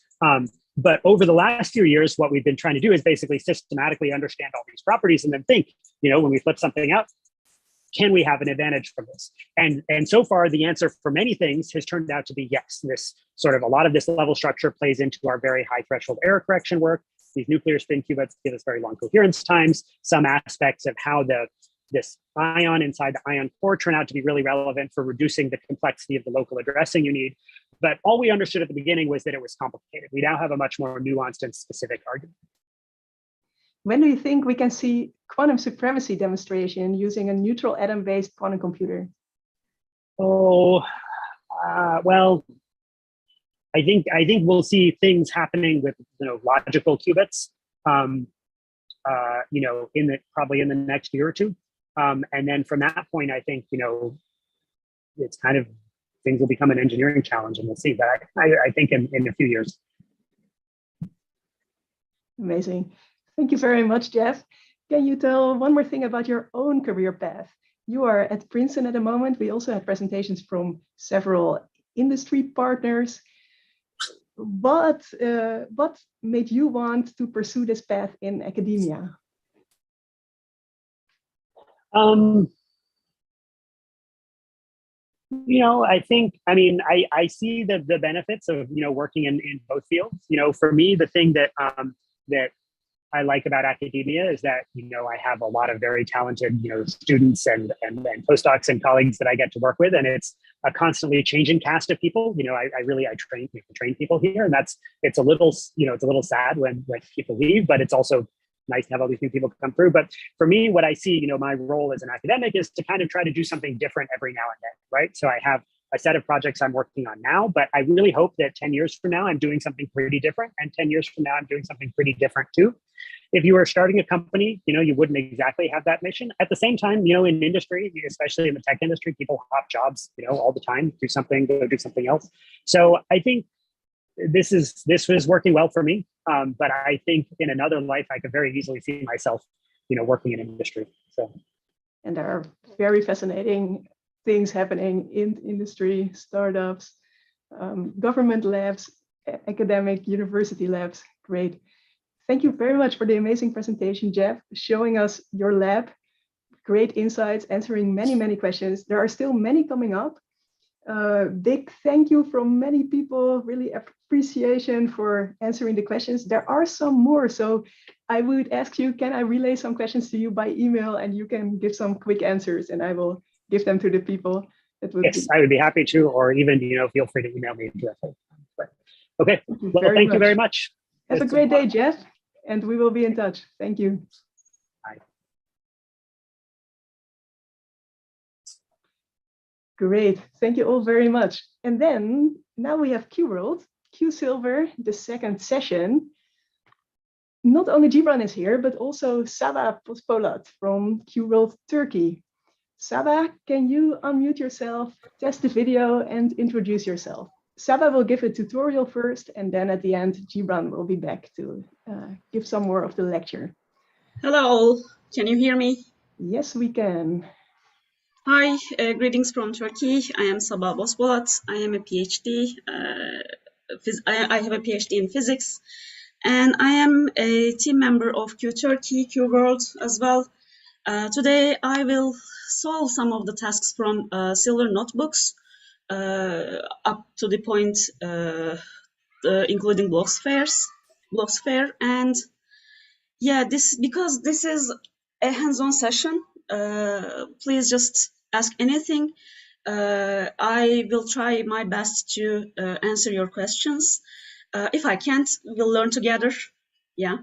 But over the last few years, what we've been trying to do is basically systematically understand all these properties and then think, when we flip something out, can we have an advantage from this? And so far, the answer for many things has turned out to be yes. This sort of, a lot of this level structure plays into our very high threshold error correction work. These nuclear spin qubits give us very long coherence times. Some aspects of how this ion inside the ion core turn out to be really relevant for reducing the complexity of the local addressing you need. But all we understood at the beginning was that it was complicated. We now have a much more nuanced and specific argument. When do you think we can see quantum supremacy demonstration using a neutral atom-based quantum computer? Well, I think we'll see things happening with logical qubits, probably in the next year or two, and then from that point, I think it's kind of, things will become an engineering challenge, and we'll see. But I think in a few years. Amazing. Thank you very much, Jeff. Can you tell one more thing about your own career path? You are at Princeton at the moment. We also have presentations from several industry partners. What made you want to pursue this path in academia? I see the benefits of working in both fields. For me, the thing that I like about academia is that I have a lot of very talented students and postdocs and colleagues that I get to work with, and it's a constantly changing cast of people. I train people here, and it's a little sad when people leave, but it's also nice to have all these new people come through. But for me, what I see, my role as an academic is to kind of try to do something different every now and then, right? So I have a set of projects I'm working on now, but I really hope that 10 years from now, I'm doing something pretty different. And 10 years from now, I'm doing something pretty different too. If you were starting a company, you wouldn't exactly have that mission. At the same time, in industry, especially in the tech industry, people hop jobs, all the time, do something, go do something else. So I think this was working well for me. But I think in another life, I could very easily see myself, working in industry. So, and there are very fascinating things happening in industry, startups, government labs, academic university labs. Great. Thank you very much for the amazing presentation, Jeff, showing us your lab. Great insights, answering many, many questions. There are still many coming up. Big thank you from many people, really appreciation for answering the questions. There are some more, so I would ask you, can I relay some questions to you by email, and you can give some quick answers, and I will give them to the people. Yes, I would be happy to, or even, feel free to email me directly. Okay, well, thank you very much. Have a great day, Jeff, and we will be in touch. Thank you. Bye. Great, thank you all very much. And then now we have QWorld, QSilver, the second session. Not only JIBRAN is here, but also SABA BOZPOLAT from QWorld Turkey. SABA, can you unmute yourself, test the video, and introduce yourself? SABA will give a tutorial first, and then at the end, JIBRAN will be back to give some more of the lecture. Hello all, can you hear me? Yes, we can. Hi, greetings from Turkey. I am SABA BOZPOLAT. I am a PhD. I have a PhD in physics, and I am a team member of QTurkey, QWorld as well. Today, I will solve some of the tasks from Silver notebooks up to the point including Bloch sphere, and Yeah, because this is a hands-on session. Please just ask anything. I will try my best to answer your questions. If I can't, we'll learn together. Yeah.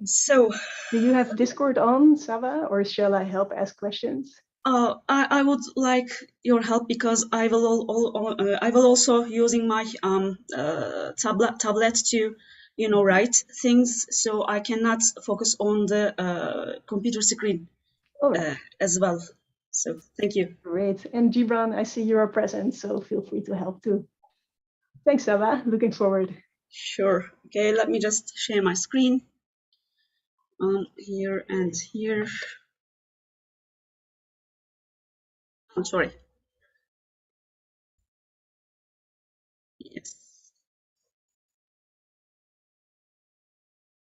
So, do you have Discord on, Saba, or shall I help ask questions? I would like your help because I will also using my tablet to write things, so I cannot focus on the computer screen as well. So thank you. Great. And JIBRAN, I see you are present, so feel free to help too. Thanks, Saba. Looking forward. Sure. Okay, let me just share my screen here and here. I'm sorry. Yes.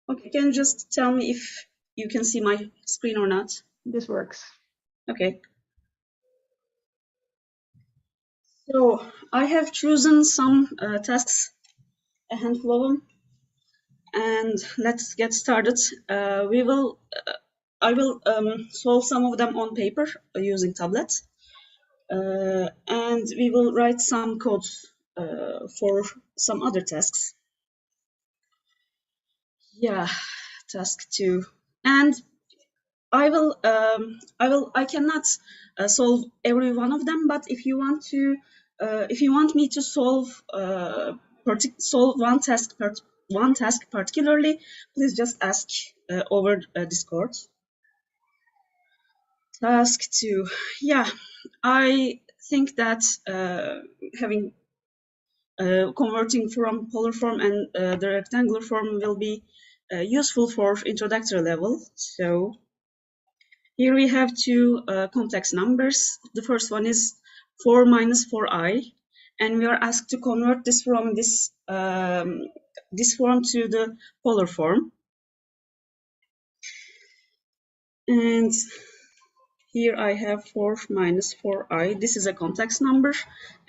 Okay, can you just tell me if you can see my screen or not? This works. Okay. So I have chosen some tasks, a handful of them, and let's get started. I will solve some of them on paper using tablets, and we will write some codes for some other tasks. Yeah, task 2, and I cannot solve every one of them, but if you want me to solve one task particularly, please just ask over Discord. Task 2, yeah, I think that converting from polar form and the rectangular form will be useful for introductory level. So here we have two complex numbers. The first one is 4 minus 4i, and we are asked to convert this from this form to the polar form. And here I have 4 minus 4i. This is a complex number,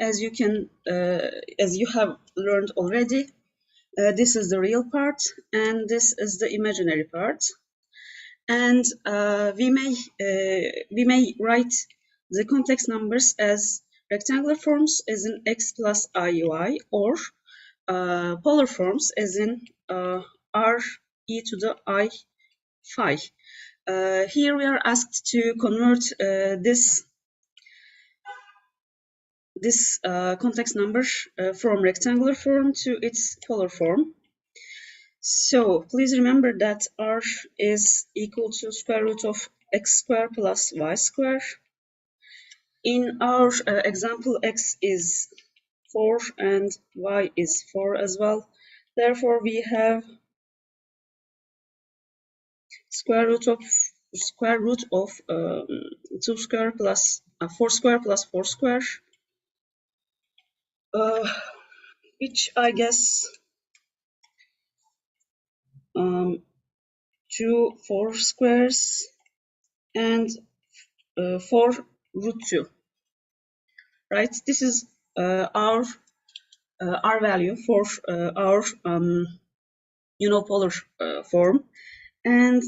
as you have learned already. This is the real part, and this is the imaginary part. And we may write the complex numbers as rectangular forms as in x plus iui, or polar forms as in r e to the I phi. Here we are asked to convert this complex number from rectangular form to its polar form. So please remember that r is equal to square root of x squared plus y squared. In our example, x is 4 and y is 4 as well. Therefore, we have square root of 2 square plus 4 square plus 4 square, which I guess 2 4 squares and 4 root 2. Right? This is our value for our unipolar form. And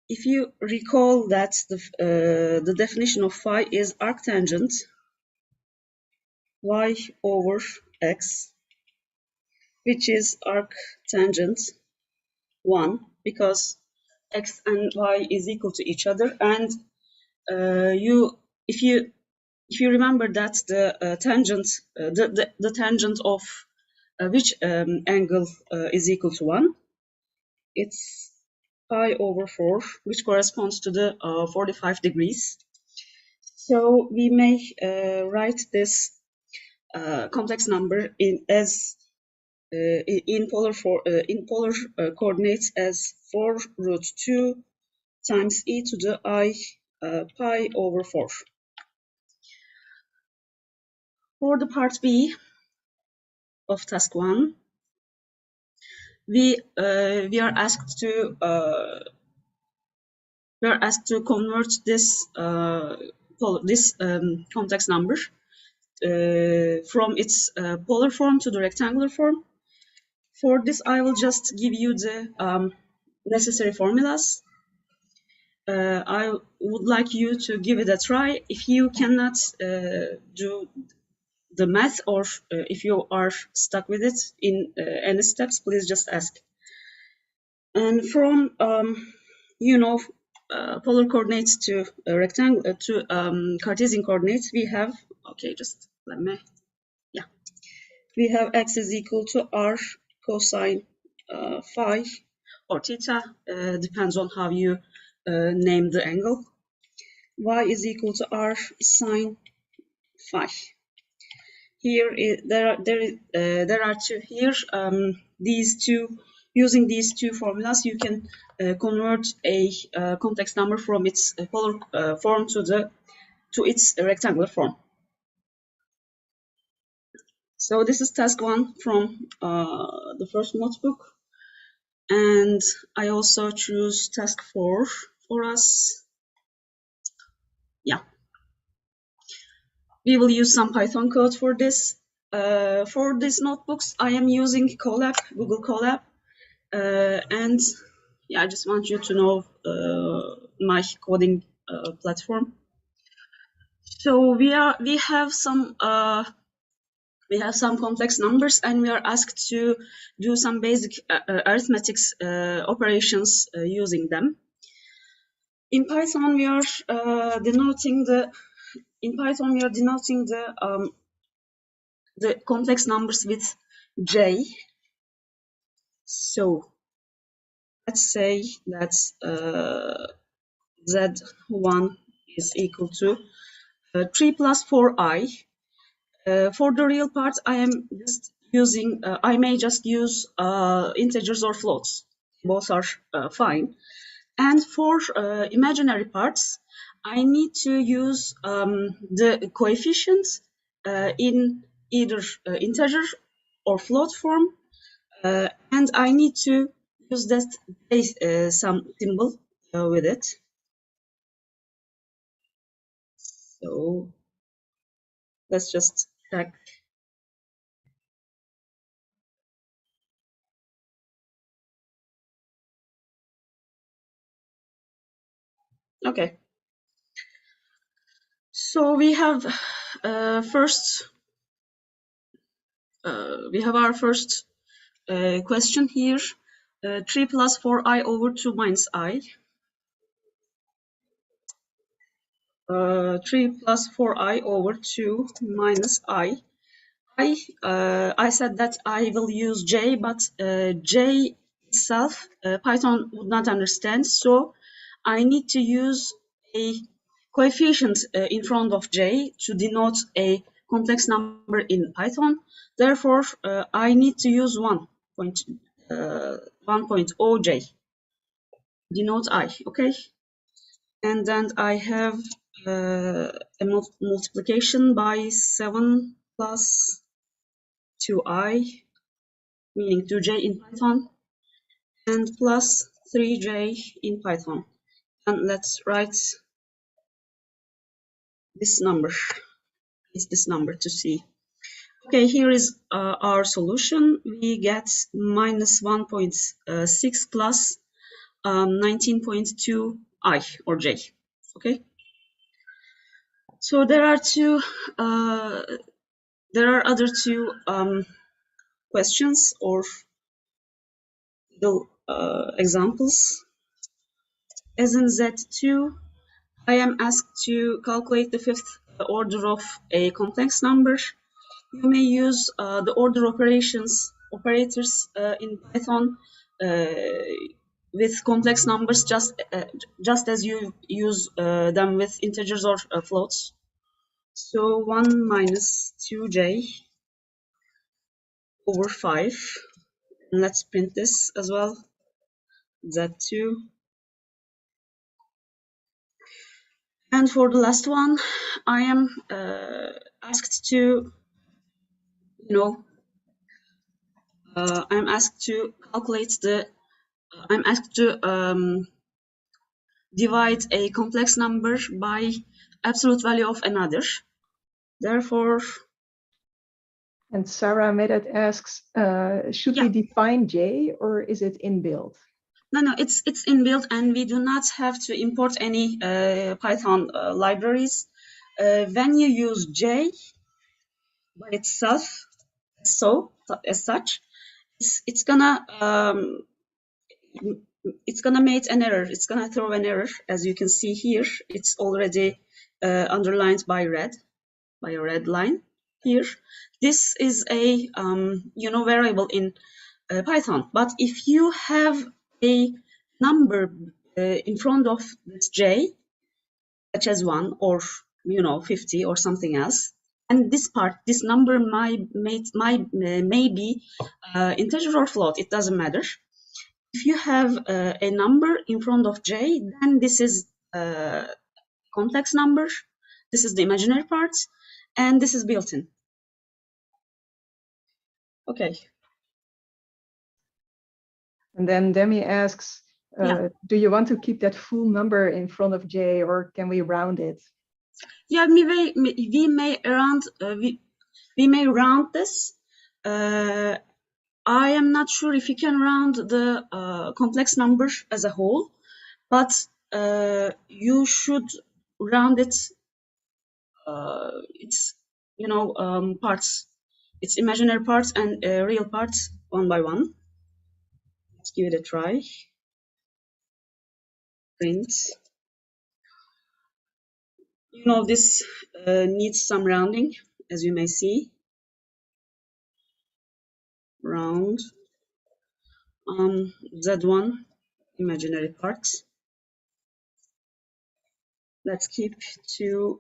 if you recall that the definition of phi is arctangent y over x, which is arctangent 1 because x and y is equal to each other. And if you remember that the tangent the tangent of which angle is equal to 1, it's pi over 4, which corresponds to the 45 degrees. So we may write this complex number in polar coordinates as 4 root 2 times e to the I pi over 4. For the part B of task 1, we are asked to convert this complex number from its polar form to the rectangular form. For this, I will just give you the necessary formulas. I would like you to give it a try. If you cannot do the math, or if you are stuck with it in any steps, please just ask. And from polar coordinates to rectangle to Cartesian coordinates, we have we have x is equal to r cosine phi or theta, depends on how you name the angle. Y is equal to r sine phi. Here there are two here. Using these two formulas, you can convert a complex number from its polar form to its rectangular form. So this is task 1 from the first notebook, and I also choose task 4 for us. Yeah, we will use some Python code for this. For these notebooks, I am using Colab, Google Colab, and yeah, I just want you to know my coding platform. So we have some complex numbers, and we are asked to do some basic arithmetic operations using them. In Python, we are denoting the complex numbers with j. So let's say that z1 is equal to 3 plus 4i. For the real part, I am just using. I may just use integers or floats. Both are fine. And for imaginary parts, I need to use the coefficients in either integer or float form, and I need to use that some symbol with it. So let's just check. Okay. So we have our first question here. 3 plus 4i over 2 minus I. 3 plus 4i over 2 minus I. I said that I will use j, but j itself Python would not understand, so I need to use a coefficient in front of j to denote a complex number in Python. Therefore, I need to use 1.0j denote I. Okay, and then I have a multiplication by 7 plus 2i, meaning 2j in Python, and plus 3j in Python. And let's write this number. It's this number to see. Okay, here is our solution. We get minus 1.6 plus 19.2i or j. Okay. So there are other two questions or the examples. As in Z2, I am asked to calculate the fifth order of a complex number. You may use the order operators in Python with complex numbers just as you use them with integers or floats. So 1 minus 2j over 5. And let's print this as well. Z2. And for the last one, I am asked to, I'm asked to calculate I'm asked to divide a complex number by absolute value of another. Therefore, and Sarah Medet asks, should we define j or is it inbuilt? No, it's inbuilt, and we do not have to import any Python libraries. When you use J by itself, as such, it's gonna make an error. It's gonna throw an error, as you can see here. It's already underlined by a red line here. This is a variable in Python. But if you have a number in front of this J, such as 1 or 50 or something else, and this number may be integer or float, it doesn't matter. If you have a number in front of J, then this is a complex number, this is the imaginary part, and this is built-in. Okay. And then Demi asks, do you want to keep that full number in front of J, or can we round it? Yeah, we may round this. I am not sure if you can round the complex number as a whole, but you should round it. It's parts. It's imaginary parts and real parts one by one. Let's give it a try. Print. This needs some rounding, as you may see. Round. Z1 imaginary parts. Let's keep to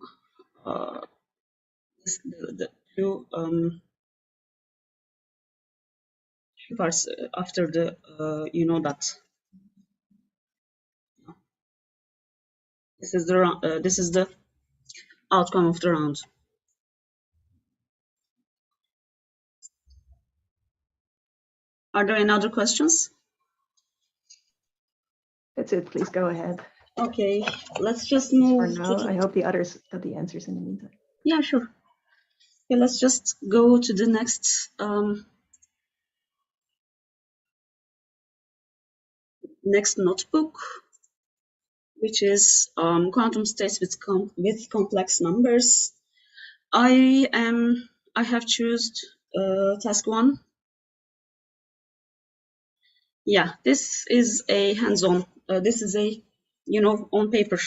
the two parts after the that. This is the outcome of the round. Are there any other questions? That's it. Please go ahead. Okay, let's just move. For now, I hope the others got the answers in the meantime. Yeah, sure. Okay, let's just go to the next notebook, which is quantum states with complex numbers. I have chosen task 1. Yeah, this is a hands-on. This is a on paper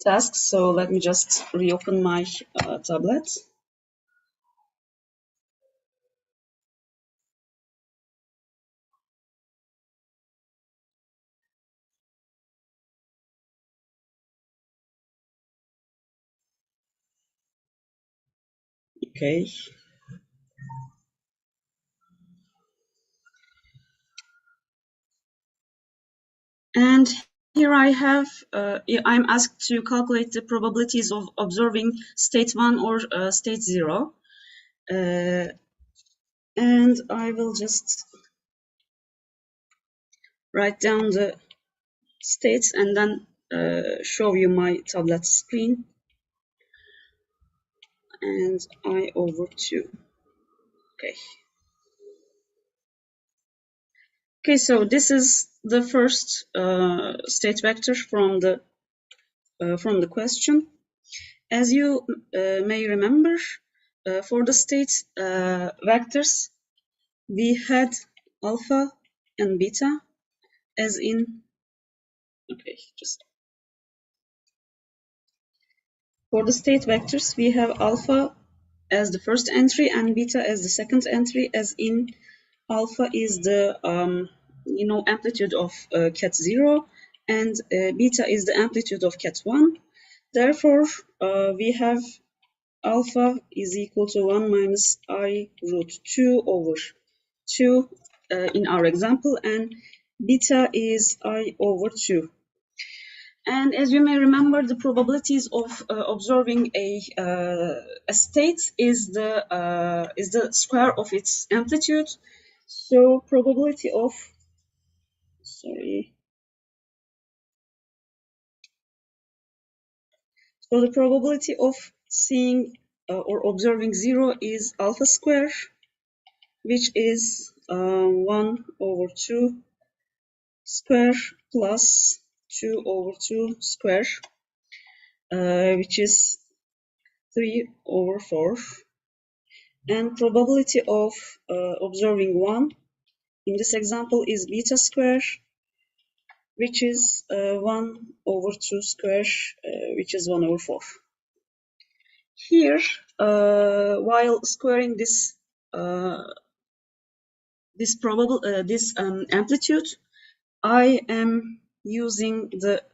task. So let me just reopen my tablet. Okay. And here I have, I'm asked to calculate the probabilities of observing state 1 or state 0. And I will just write down the states and then show you my tablet screen. And I over 2. Okay. Okay, so this is the first state vector from the question. As you may remember, for the state vectors, we had alpha and beta as in. Okay, just for the state vectors, we have alpha as the first entry and beta as the second entry, as in alpha is the amplitude of cat 0 and beta is the amplitude of cat 1. Therefore, we have alpha is equal to 1 minus I root 2 over 2 in our example, and beta is I over 2. And as you may remember, the probabilities of observing a state is the square of its amplitude. So probability of So the probability of seeing or observing 0 is alpha square, which is 1/2 square plus 2/2 square, which is 3/4. And probability of observing 1 in this example is beta square, which is 1/2 square, which is 1/4. Here, while squaring this amplitude, I am using the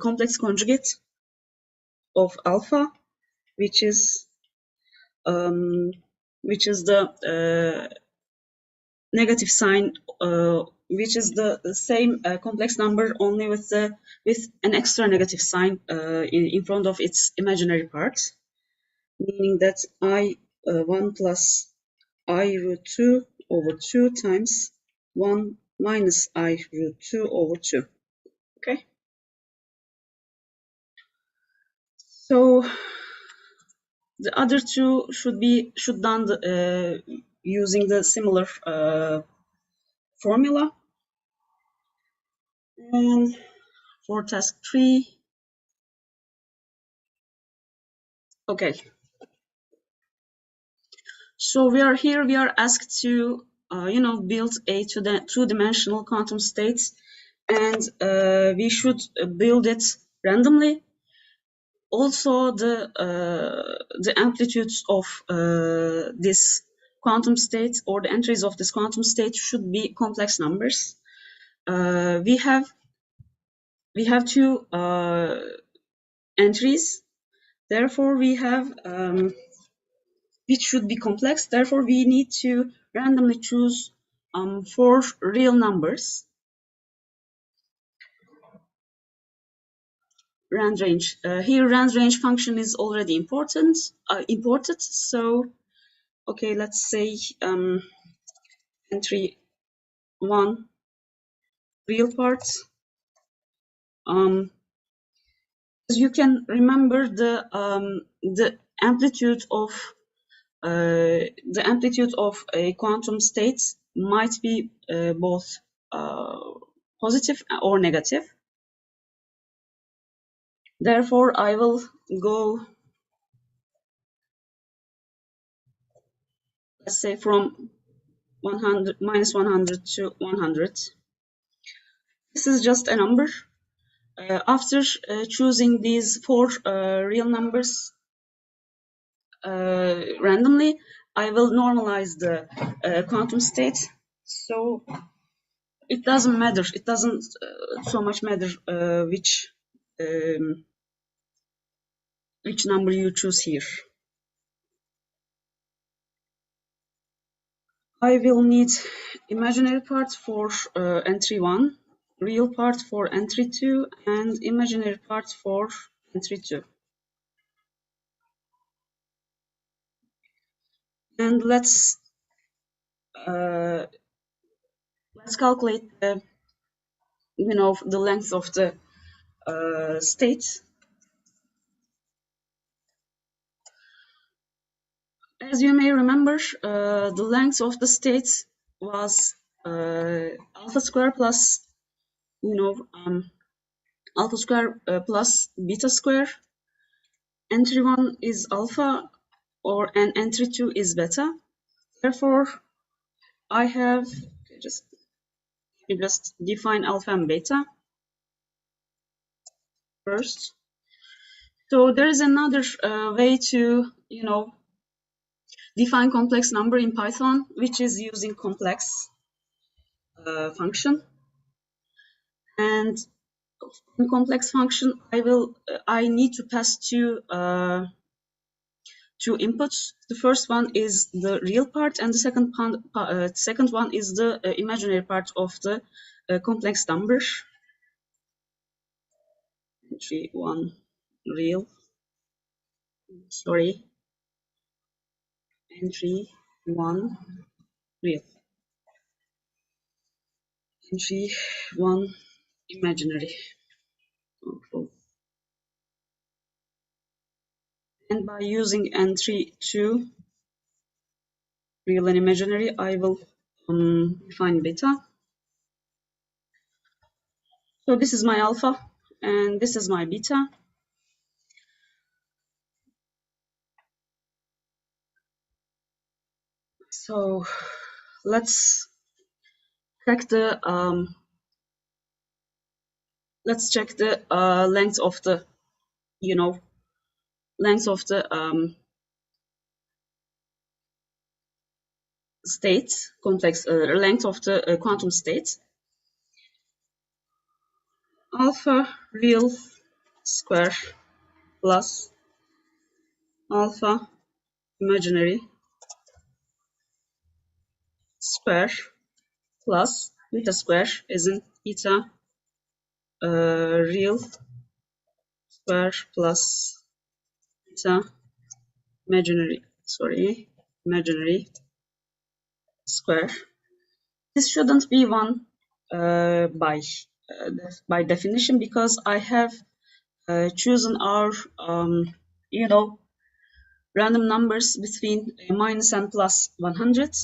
complex conjugate of alpha, which is the negative sign, which is the same complex number, only with an extra negative sign in front of its imaginary part, meaning that I1 plus I√2/2 times 1 minus I√2/2. Okay. So the other two should done using the similar formula. And for task 3, okay. So we are asked to build a two-dimensional quantum state, and we should build it randomly. Also, the amplitudes of this quantum state, or the entries of this quantum state, should be complex numbers. We have two entries, therefore we have which should be complex. Therefore, we need to randomly choose 4 real numbers. Rand range. Here, rand range function is already imported. So, okay, let's say entry 1 real part. As you can remember, the amplitude of a quantum state might be both positive or negative. Therefore, I will go, let's say, from -100 to 100. This is just a number. After choosing these 4 real numbers randomly, I will normalize the quantum state. So it doesn't matter. It doesn't so much matter which number you choose here. I will need imaginary part for entry 1, real part for entry 2, and imaginary part for entry 2. And let's calculate the length of the state. As you may remember, the length of the state was alpha square plus alpha square plus beta square. Entry 1 is alpha, and entry 2 is beta. Therefore, I have just define alpha and beta first. So there is another way to define complex number in Python, which is using complex function. And in complex function, I need to pass two inputs. The first one is the real part, and the second one is the imaginary part of the complex number. Entry 1 real. Sorry. Entry 1 real. Entry 1 imaginary. Okay. And by using entry 2, real and imaginary, I will define beta. So this is my alpha, and this is my beta. So let's check the length of the length of the state complex length of the quantum state. Alpha real square plus alpha imaginary square plus beta square isn't beta real square plus beta imaginary square. This shouldn't be one by definition, because I have chosen our random numbers between minus and plus 100.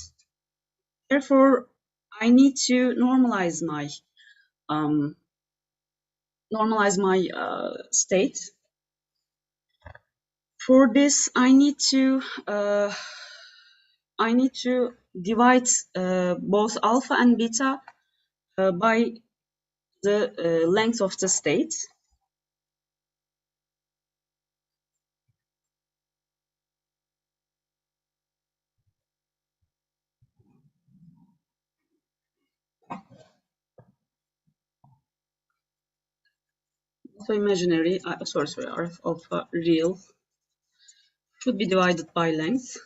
Therefore, I need to normalize my state. For this, I need to divide both alpha and beta by the length of the state. So imaginary, alpha real should be divided by length.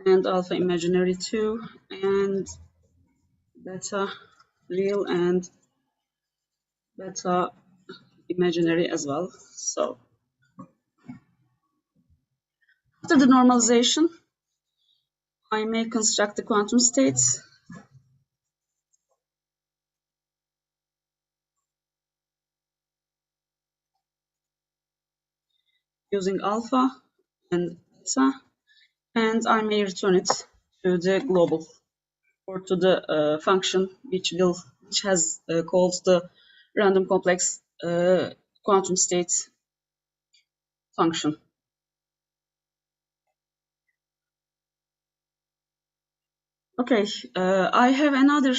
And alpha imaginary 2, and beta real and beta imaginary as well. So after the normalization, I may construct the quantum states. Using alpha and beta, and I may return it to the global, or to the function which has called the random complex quantum state function. Okay, I have another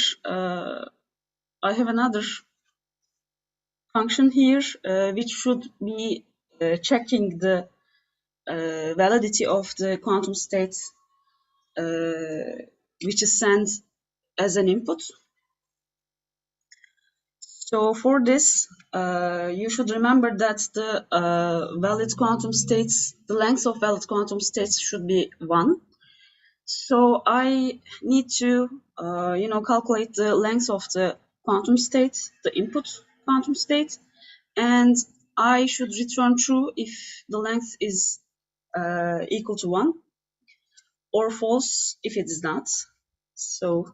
function here which should be checking the validity of the quantum state which is sent as an input. So for this, you should remember that the valid quantum states, the length of valid quantum states should be 1. So I need to, calculate the length of the quantum state, the input quantum state, and I should return true if the length is equal to 1, or false if it is not. So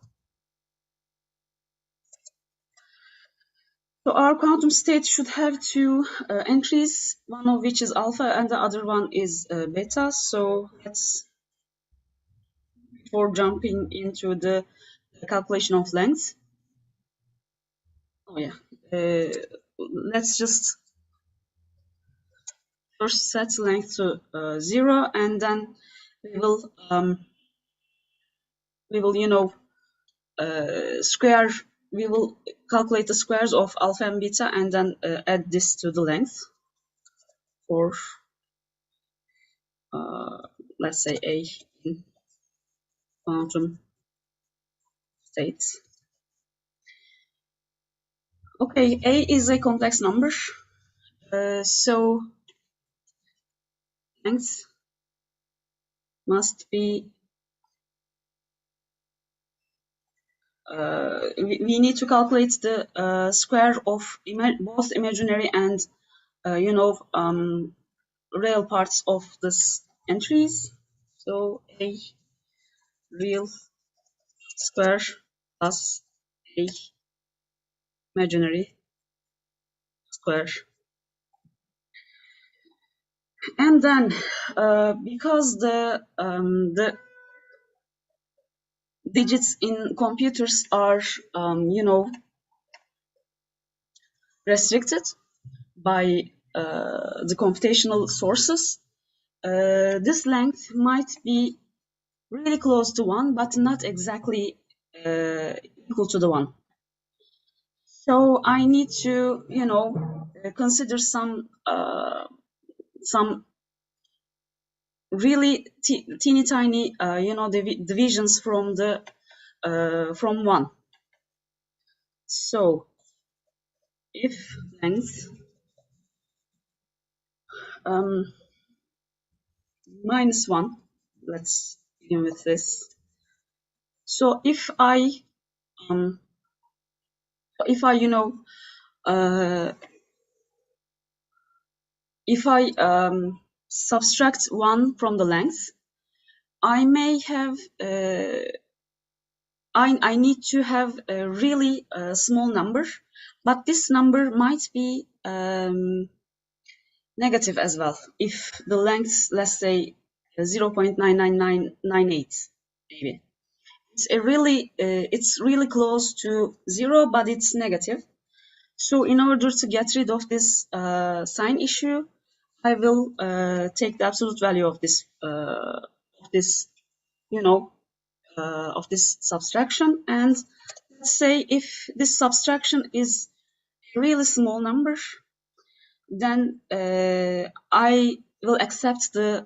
our quantum state should have two entries, one of which is alpha and the other one is beta. So let's, before jumping into the calculation of length, let's just first set length to 0, and then we will we will calculate the squares of alpha and beta, and then add this to the length for let's say A in quantum states. Okay, A is a complex number, so length must be we need to calculate the square of both imaginary and real parts of this entries. So A real square plus A imaginary square And then, because the digits in computers are, you know, restricted by the computational sources, this length might be really close to 1, but not exactly equal to the 1. So I need to, you know, consider some really teeny tiny, you know, divisions from the from 1. So if length -1, let's begin with this. So if I you know, if I subtract 1 from the length, I may have I need to have a really small number, but this number might be negative as well. If the length, let's say 0.99998, maybe it's really close to 0, but it's negative. So in order to get rid of this sign issue, I will take the absolute value of this you know, of this subtraction, and let's say if this subtraction is a really small number, then I will accept the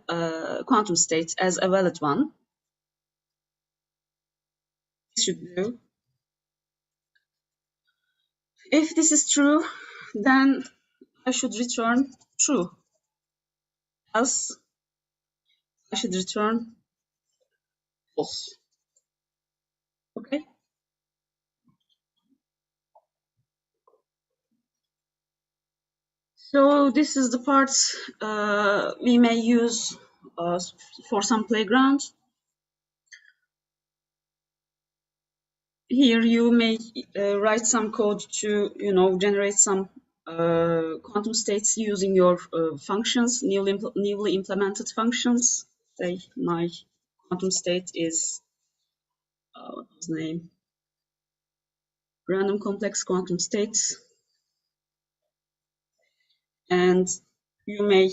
quantum state as a valid one. This should do. If this is true, then I should return true. Else, I should return false. Okay. So this is the part we may use for some playground. Here you may write some code to, you know, generate some quantum states using your functions, newly implemented functions. Say my quantum state is what was the name? Random complex quantum states, and you may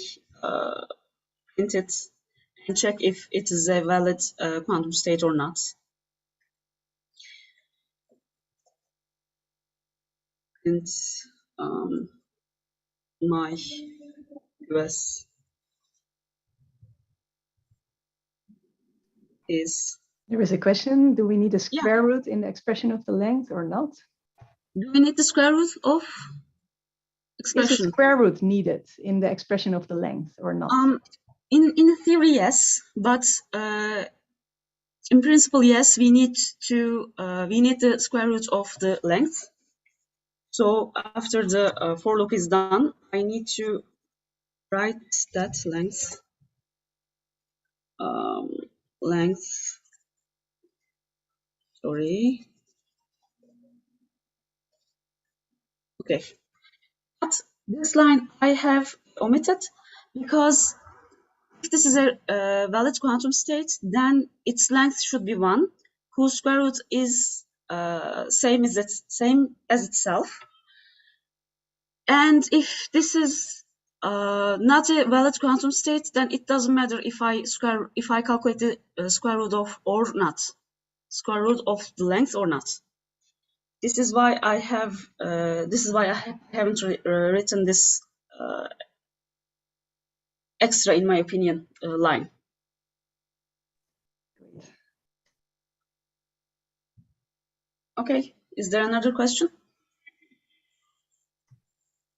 print it and check if it is a valid quantum state or not. And my US is. There is a question. Do we need a square root in the expression of the length or not? Do we need the square root of expression? Is a square root needed in the expression of the length or not? In theory, yes, but in principle, yes. We need the square root of the length. So after the for loop is done, I need to write that length. Length. Sorry. Okay. But this line I have omitted because if this is a valid quantum state, then its length should be 1, whose square root is same as itself. And if this is not a valid quantum state, then it doesn't matter if I calculate the square root of or not, square root of the length or not. This is why I have haven't written this extra, in my opinion, line. Okay, is there another question?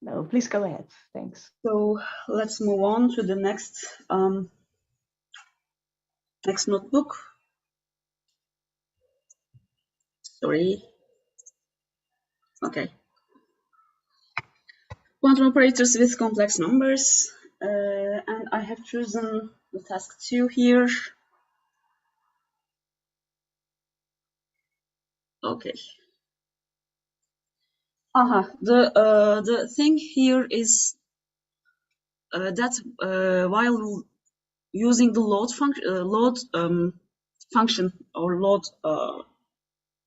No, please go ahead. Thanks. So let's move on to the next next notebook. Sorry. Okay. Quantum operators with complex numbers, and I have chosen the task 2 here. Okay. The thing here is while using the load function or load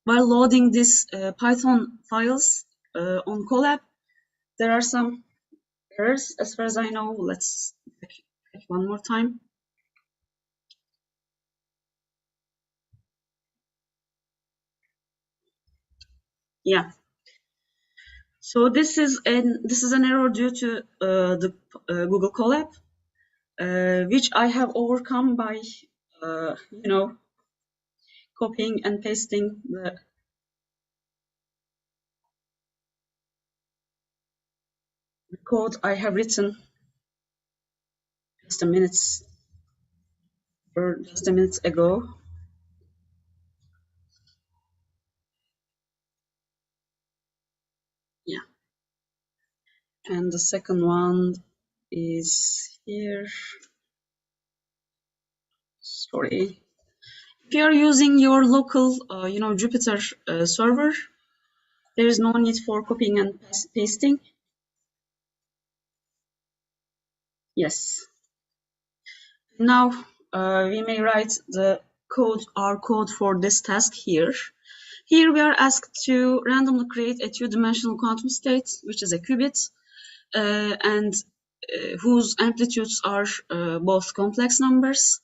while loading this Python files on Colab, there are some errors as far as I know. Let's check one more time. Yeah. So this is an error due to the Google Colab, which I have overcome by copying and pasting the code I have written just a minute ago. Yeah. And the second one is here. Sorry. If you are using your local, Jupyter server, there is no need for copying and pasting. Yes. Now we may write our code for this task here. Here we are asked to randomly create a two-dimensional quantum state, which is a qubit, and whose amplitudes are both complex numbers,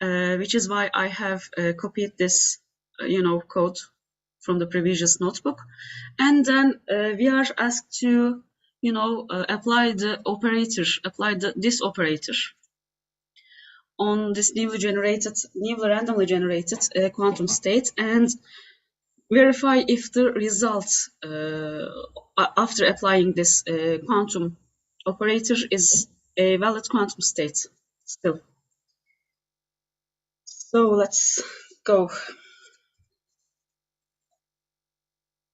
which is why I have copied this, code from the previous notebook. And then we are asked to, apply this operator on this newly randomly generated quantum state and verify if the result after applying this quantum operator is a valid quantum state still. So let's go.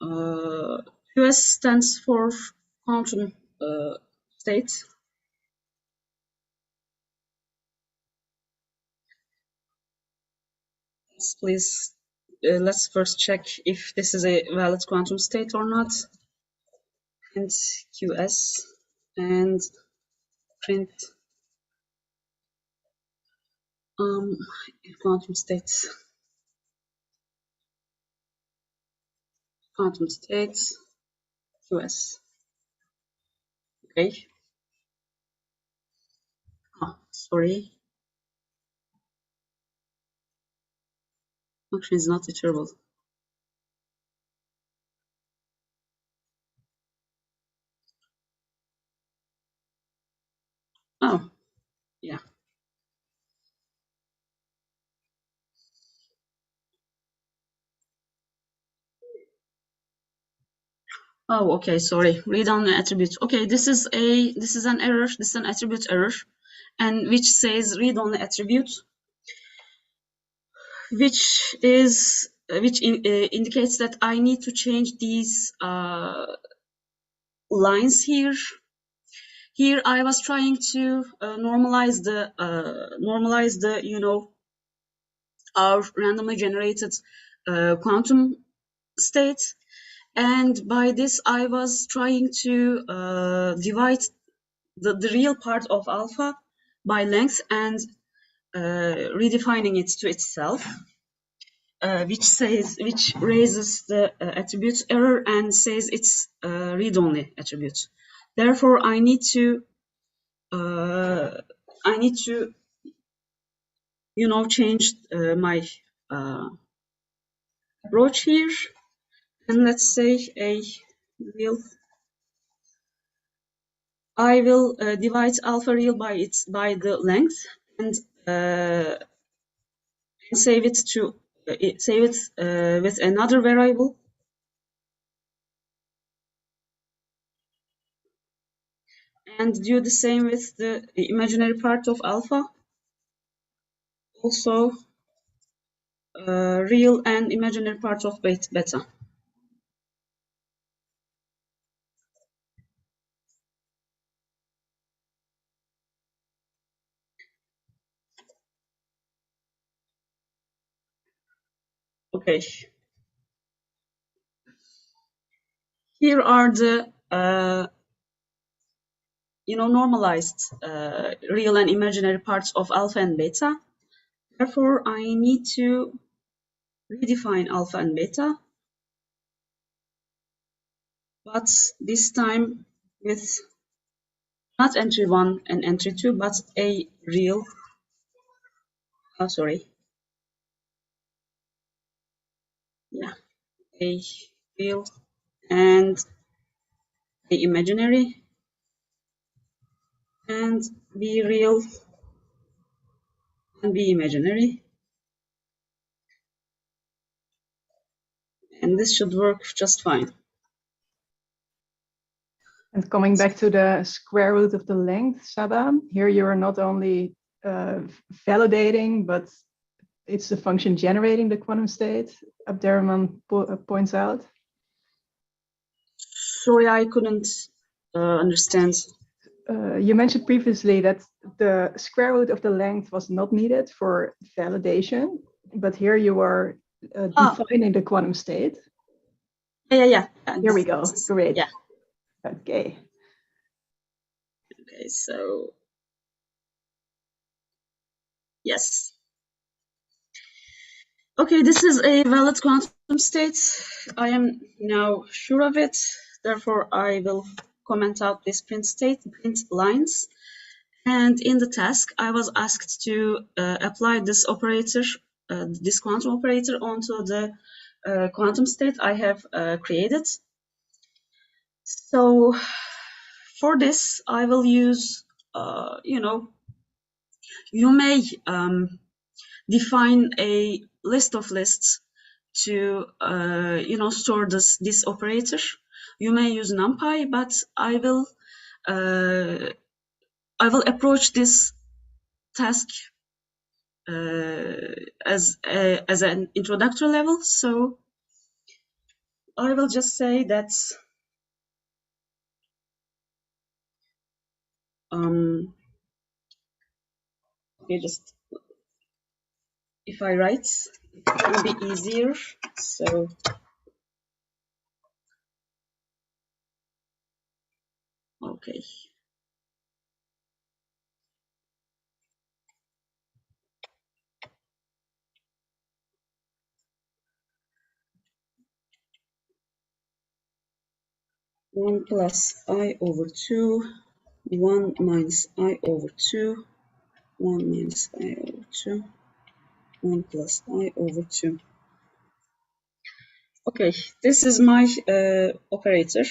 QS stands for quantum state. Please, let's first check if this is a valid quantum state or not. And QS and print quantum states. Quantum states QS. Okay. Oh, sorry. Function is not iterable. Oh, yeah. Oh, okay, sorry. Read-only attribute. Okay, this is an error. This is an attribute error, and which says read-only attribute, which indicates that I need to change these lines here. Here I was trying to normalize the our randomly generated quantum state. And by this, I was trying to divide the real part of alpha by length and redefining it to itself, which raises the attribute error and says it's read-only attribute. Therefore, I need to change my approach here. And let's say I will divide alpha real by the length and save it with another variable. And do the same with the imaginary part of alpha. Also real and imaginary part of beta. Okay. Here are the normalized real and imaginary parts of alpha and beta. Therefore, I need to redefine alpha and beta, but this time with not entry 1 and entry 2, but a real, a real and a imaginary, and B real and B imaginary. And this should work just fine. And coming back to the square root of the length, SABA, here you are not only validating, but it's the function generating the quantum state, Abderrahman points out. Sorry, I couldn't understand. You mentioned previously that the square root of the length was not needed for validation, but here you are defining the quantum state. Yeah. Here we go. Great. Yeah. Okay. Okay, so yes. Okay, this is a valid quantum state. I am now sure of it. Therefore, I will comment out this print lines. And in the task, I was asked to apply this operator, this quantum operator, onto the quantum state I have created. So for this, I will use, you may define a list of lists to, store this operator. You may use NumPy, but I will approach this task as an introductory level. So I will just say that okay, just if I write, it will be easier. So okay. One plus I over 2, 1 minus I over 2, 1 minus I over 2, 1 plus I over 2. Okay, this is my operator.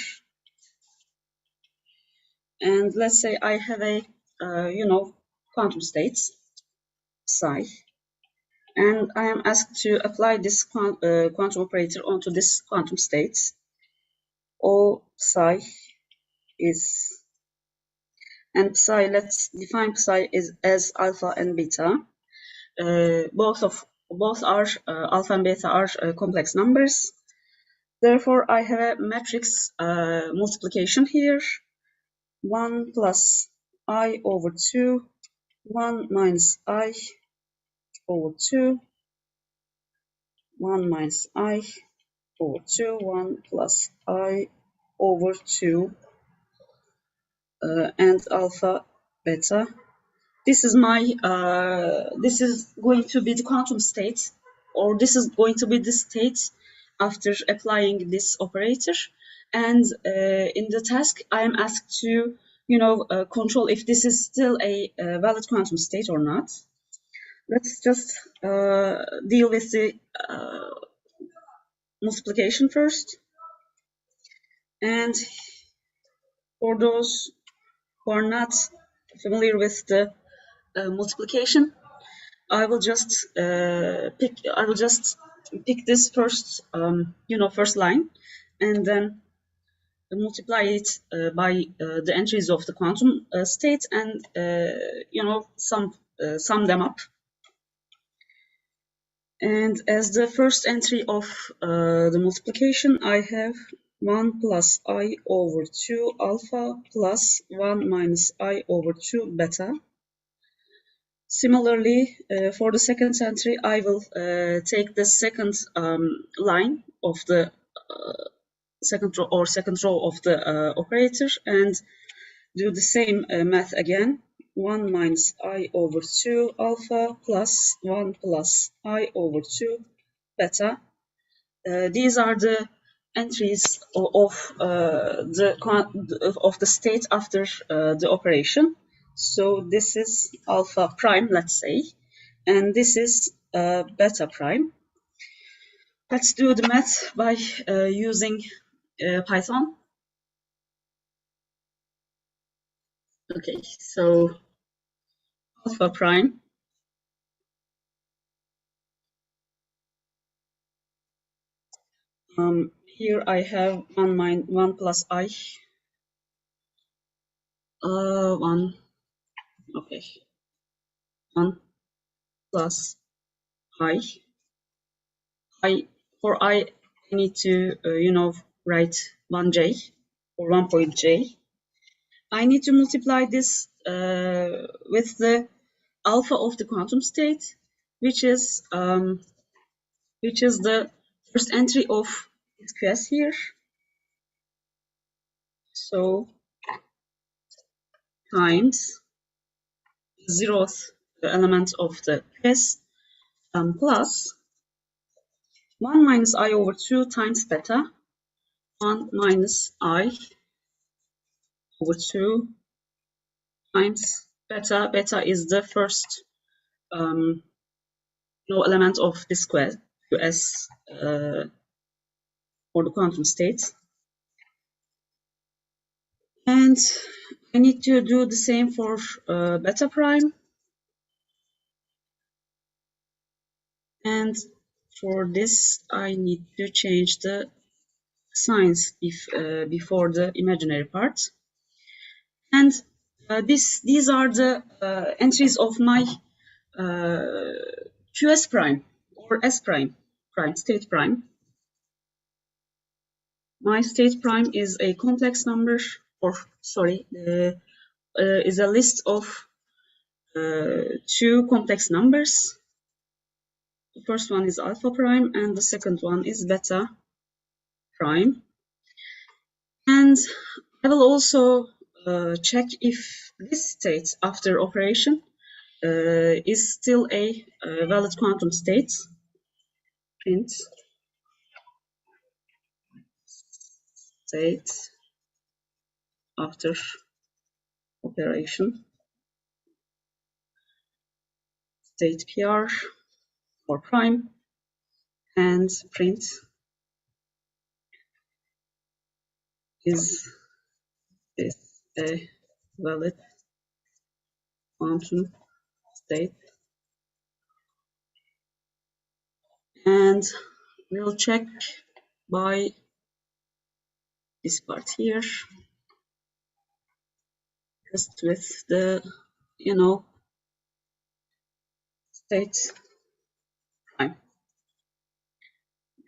And let's say I have a, quantum state, psi. And I am asked to apply this quantum operator onto this quantum state. O psi is, and psi, let's define psi as alpha and beta. Both are alpha and beta are complex numbers. Therefore, I have a matrix multiplication here. 1 plus I over 2, 1 minus I over 2, 1 minus I over 2, 1 plus I over 2, and alpha beta. This is my, this is going to be the quantum state, or this is going to be the state after applying this operator. And in the task, I am asked to, control if this is still a valid quantum state or not. Let's just deal with the multiplication first. And for those who are not familiar with the multiplication, I will just pick this first, first line, and then multiply it by the entries of the quantum state, and sum them up. And as the first entry of the multiplication, I have 1 plus I over 2 alpha plus 1 minus I over 2 beta. Similarly, for the second entry, I will take the second line of the second row of the operator and do the same math again. 1 minus I over 2 alpha plus 1 plus I over 2 beta. These are the entries of the state after the operation. So this is alpha prime, let's say, and this is beta prime. Let's do the math by using Python. Okay, so alpha prime here I have 1 plus I 1 okay 1 plus I for I need to write 1j or 1.j. I need to multiply this with the alpha of the quantum state, which is the first entry of this QS here. So times 0th element of the QS plus 1 minus I over 2 times beta, 1 minus I over 2 times beta. Beta is the first element of this QS for the quantum state. And I need to do the same for beta prime. And for this, I need to change the signs before the imaginary part. And these are the entries of my QS prime or S prime, state prime. My state prime is a complex number, or sorry, is a list of 2 complex numbers. The first one is alpha prime and the second one is beta prime. And I will also check if this state after operation is still a valid quantum state. Print state after operation, state PR or prime, and print is this a valid quantum state. And we'll check by this part here, just with the state prime.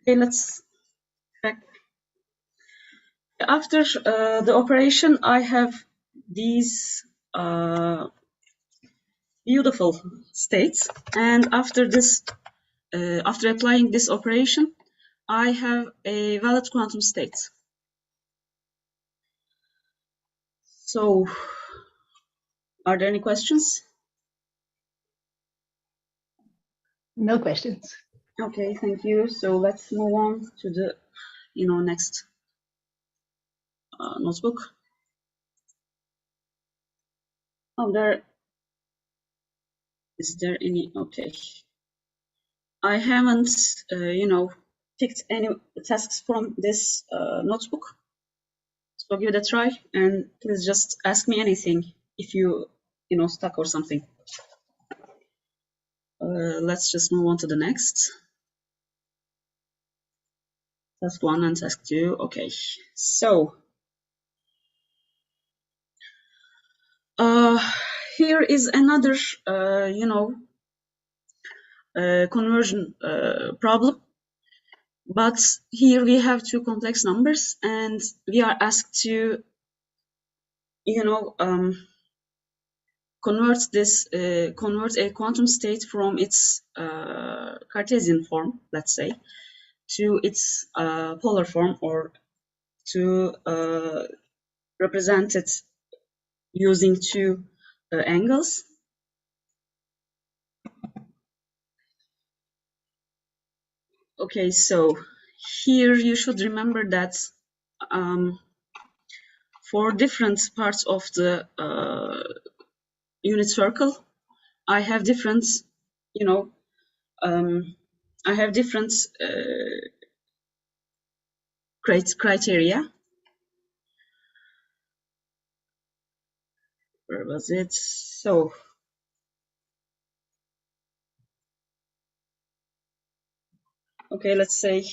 Okay, let's check. After the operation, I have these beautiful states, and after this, after applying this operation, I have a valid quantum state. So, are there any questions? No questions. Okay, thank you. So let's move on to the next notebook. Oh, is there any? Okay, I haven't picked any tasks from this notebook, so give it a try and please just ask me anything if you stuck or something. Let's just move on to the next. Task 1 and task 2. Okay, so here is another conversion problem, but here we have 2 complex numbers and we are asked to convert a quantum state from its Cartesian form, let's say, to its polar form, or to represent it using two angles. Okay, so here you should remember that for different parts of the unit circle, I have different, you know, I have different criteria. Where was it? So, okay, let's say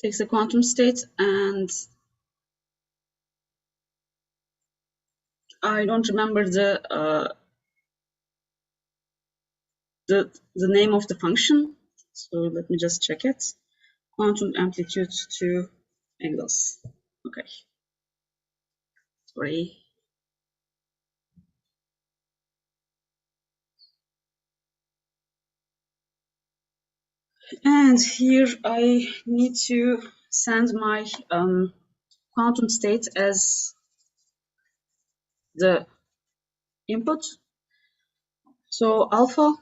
takes a quantum state, and I don't remember the name of the function. So let me just check it. Quantum amplitude to angles. Okay. Sorry. And here I need to send my quantum state as the input. So alpha,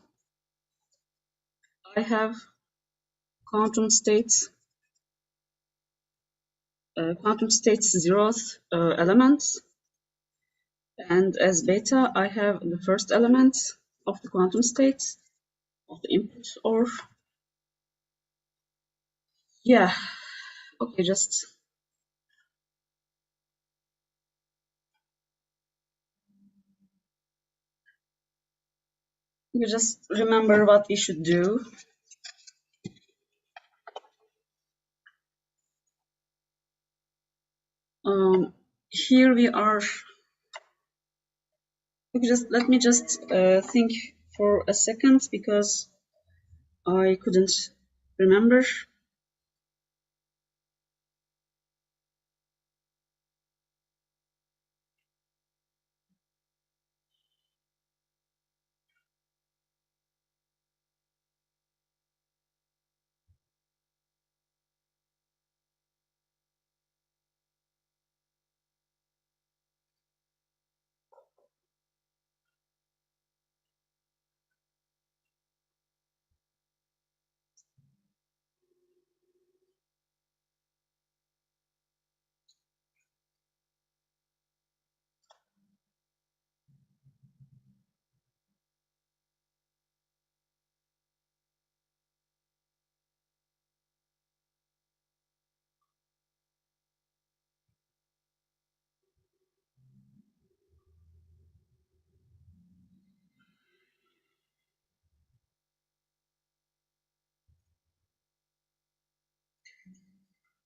I have quantum states zeroth element, and as beta I have the first element of the quantum state of the input, or yeah, okay, just you just remember what we should do. Here we are. Just let me just think for a second, because I couldn't remember.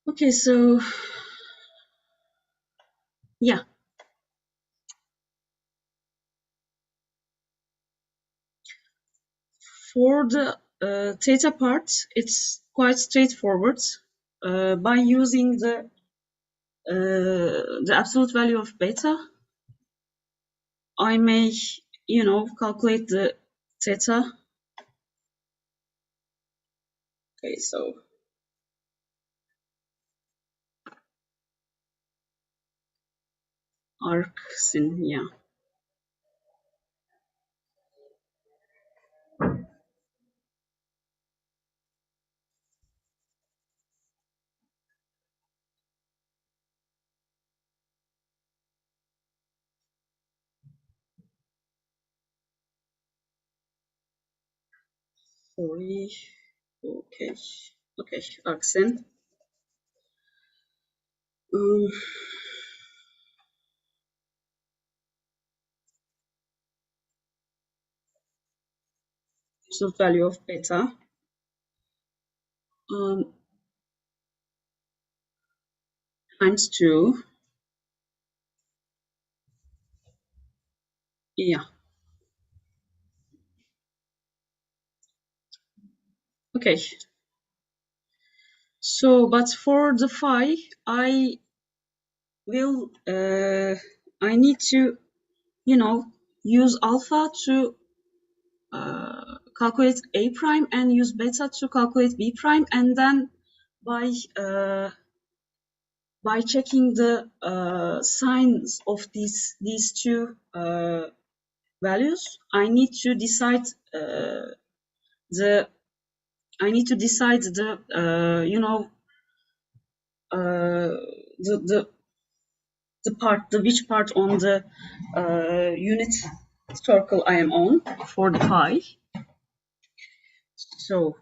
Okay, so yeah. For the theta part, it's quite straightforward. By using the absolute value of beta, I may, you know, calculate the theta. Okay, so arc sin, yeah. Sorry. Okay. Okay, arc sin. Absolute value of beta. Times 2. Yeah. Okay. So, but for the phi, I will, I need to, you know, use alpha to calculate A prime and use beta to calculate B prime, and then by checking the signs of these two values, I need to decide the you know, which part on the unit circle I am on for the pi. So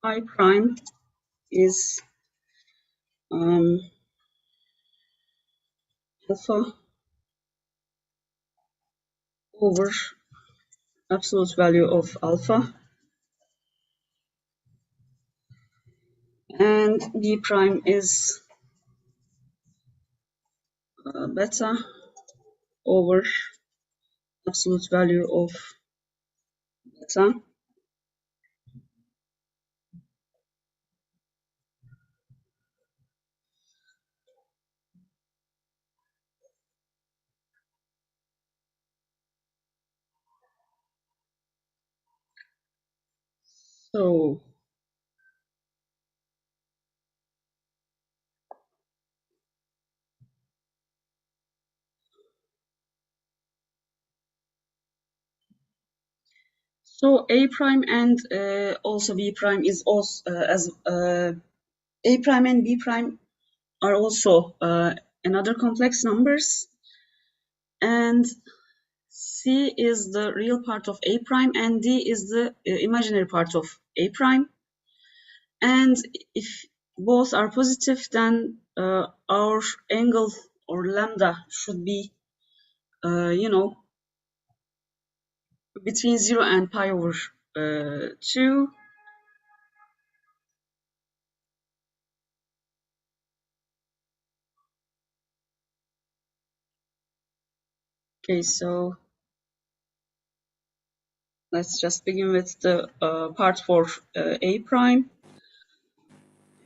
I prime is alpha over absolute value of alpha, and B prime is beta over absolute value of beta. So A prime and also B prime is also A prime and B prime are also another complex numbers, and C is the real part of A prime and D is the imaginary part of A prime. And if both are positive, then our angle or lambda should be, you know, between 0 and pi over 2. Okay, so let's just begin with the part for A prime.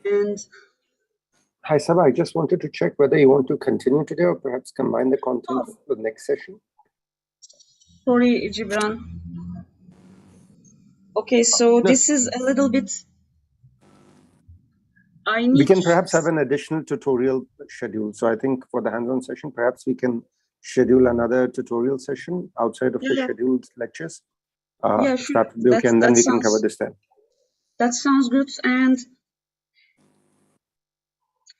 And hi, Saba, I just wanted to check whether you want to continue today or perhaps combine the content for the next session. Sorry, JIBRAN. Okay, so No. this is a little bit. We can perhaps have an additional tutorial schedule. So I think for the hands-on session, perhaps we can schedule another tutorial session outside of the scheduled lectures. Yeah, sure. That would be okay, and then we can cover this then. That sounds good. And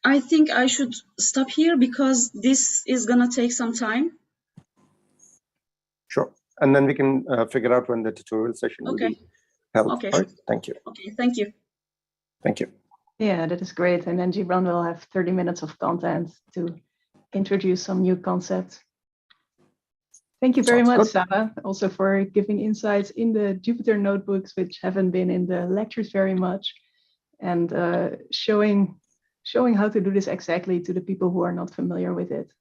I think I should stop here because this is gonna take some time. Sure. And then we can figure out when the tutorial session will be held. Okay, all right. Thank you. Okay, thank you. Thank you. Yeah, that is great. And then JIBRAN will have 30 minutes of content to introduce some new concepts. Thank you very much, Saba, also for giving insights in the Jupyter notebooks, which haven't been in the lectures very much, and showing how to do this exactly to the people who are not familiar with it.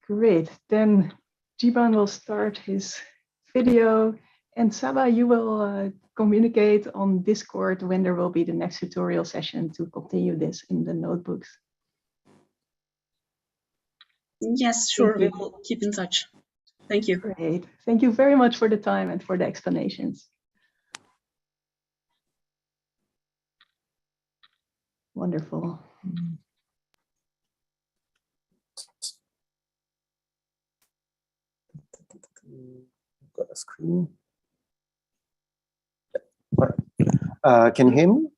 Great. Then JIBRAN will start his video, and Saba, you will communicate on Discord when there will be the next tutorial session to continue this in the notebooks. Yes, sure. We will keep in touch. Thank you. Great. Thank you very much for the time and for the explanations. Wonderful. Got a screen. All right. Can you hear me?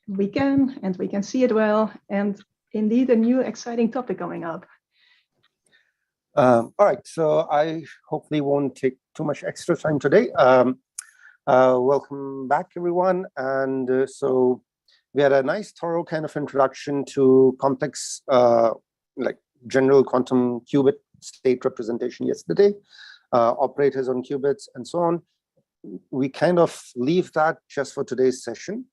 We can, and we can see it well. And indeed, a new exciting topic coming up. All right, so I hopefully won't take too much extra time today. Welcome back, everyone. And so we had a nice, thorough kind of introduction to complex, like general quantum qubit state representation yesterday, operators on qubits, and so on. We kind of leave that just for today's session.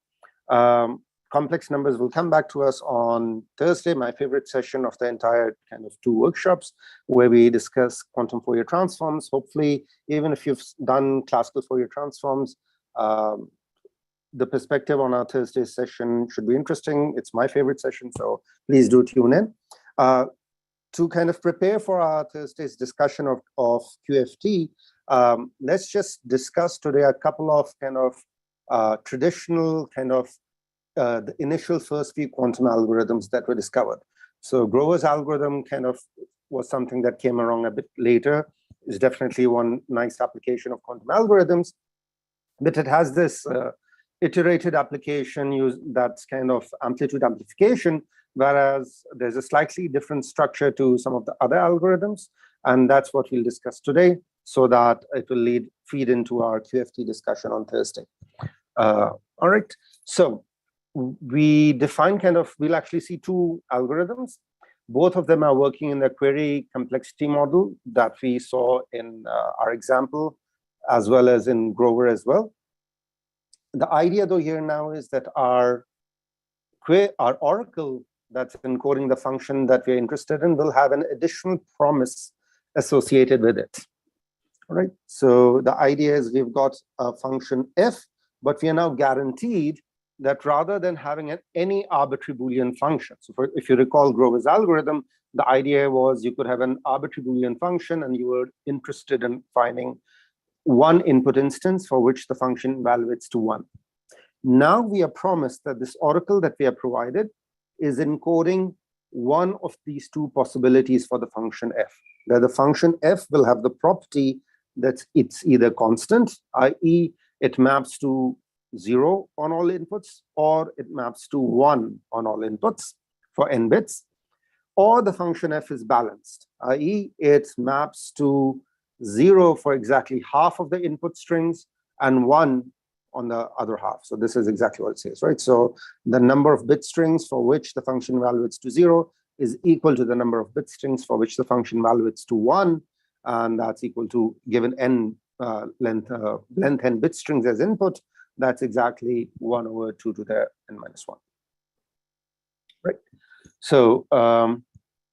Complex numbers will come back to us on Thursday, my favorite session of the entire kind of 2 workshops, where we discuss quantum Fourier transforms. Hopefully, even if you've done classical Fourier transforms, the perspective on our Thursday session should be interesting. It's my favorite session, so please do tune in. To kind of prepare for our Thursday's discussion of QFT, let's just discuss today a couple of kind of traditional kind of the initial first few quantum algorithms that were discovered. So Grover's algorithm kind of was something that came along a bit later. It's definitely one nice application of quantum algorithms, but it has this iterated application that's kind of amplitude amplification, whereas there's a slightly different structure to some of the other algorithms. And that's what we'll discuss today, so that it will feed into our QFT discussion on Thursday. All right, so we define we'll actually see two algorithms. Both of them are working in the query complexity model that we saw in our example, as well as in Grover as well. The idea though here now is that our oracle that's encoding the function that we're interested in will have an additional promise associated with it. All right, so the idea is we've got a function f, but we are now guaranteed that rather than having any arbitrary Boolean function. So if you recall Grover's algorithm, the idea was you could have an arbitrary Boolean function and you were interested in finding one input instance for which the function evaluates to 1. Now we are promised that this oracle that we are provided is encoding one of these two possibilities for the function f. That the function f will have the property that it's either constant, i.e. it maps to 0 on all inputs, or it maps to 1 on all inputs for n bits, or the function f is balanced, i.e. it maps to 0 for exactly half of the input strings and 1 on the other half. So this is exactly what it says, right? So the number of bit strings for which the function evaluates to 0 is equal to the number of bit strings for which the function evaluates to 1, and that's equal to, given n length n bit strings as input, that's exactly 1 over 2 to the n minus 1, right? So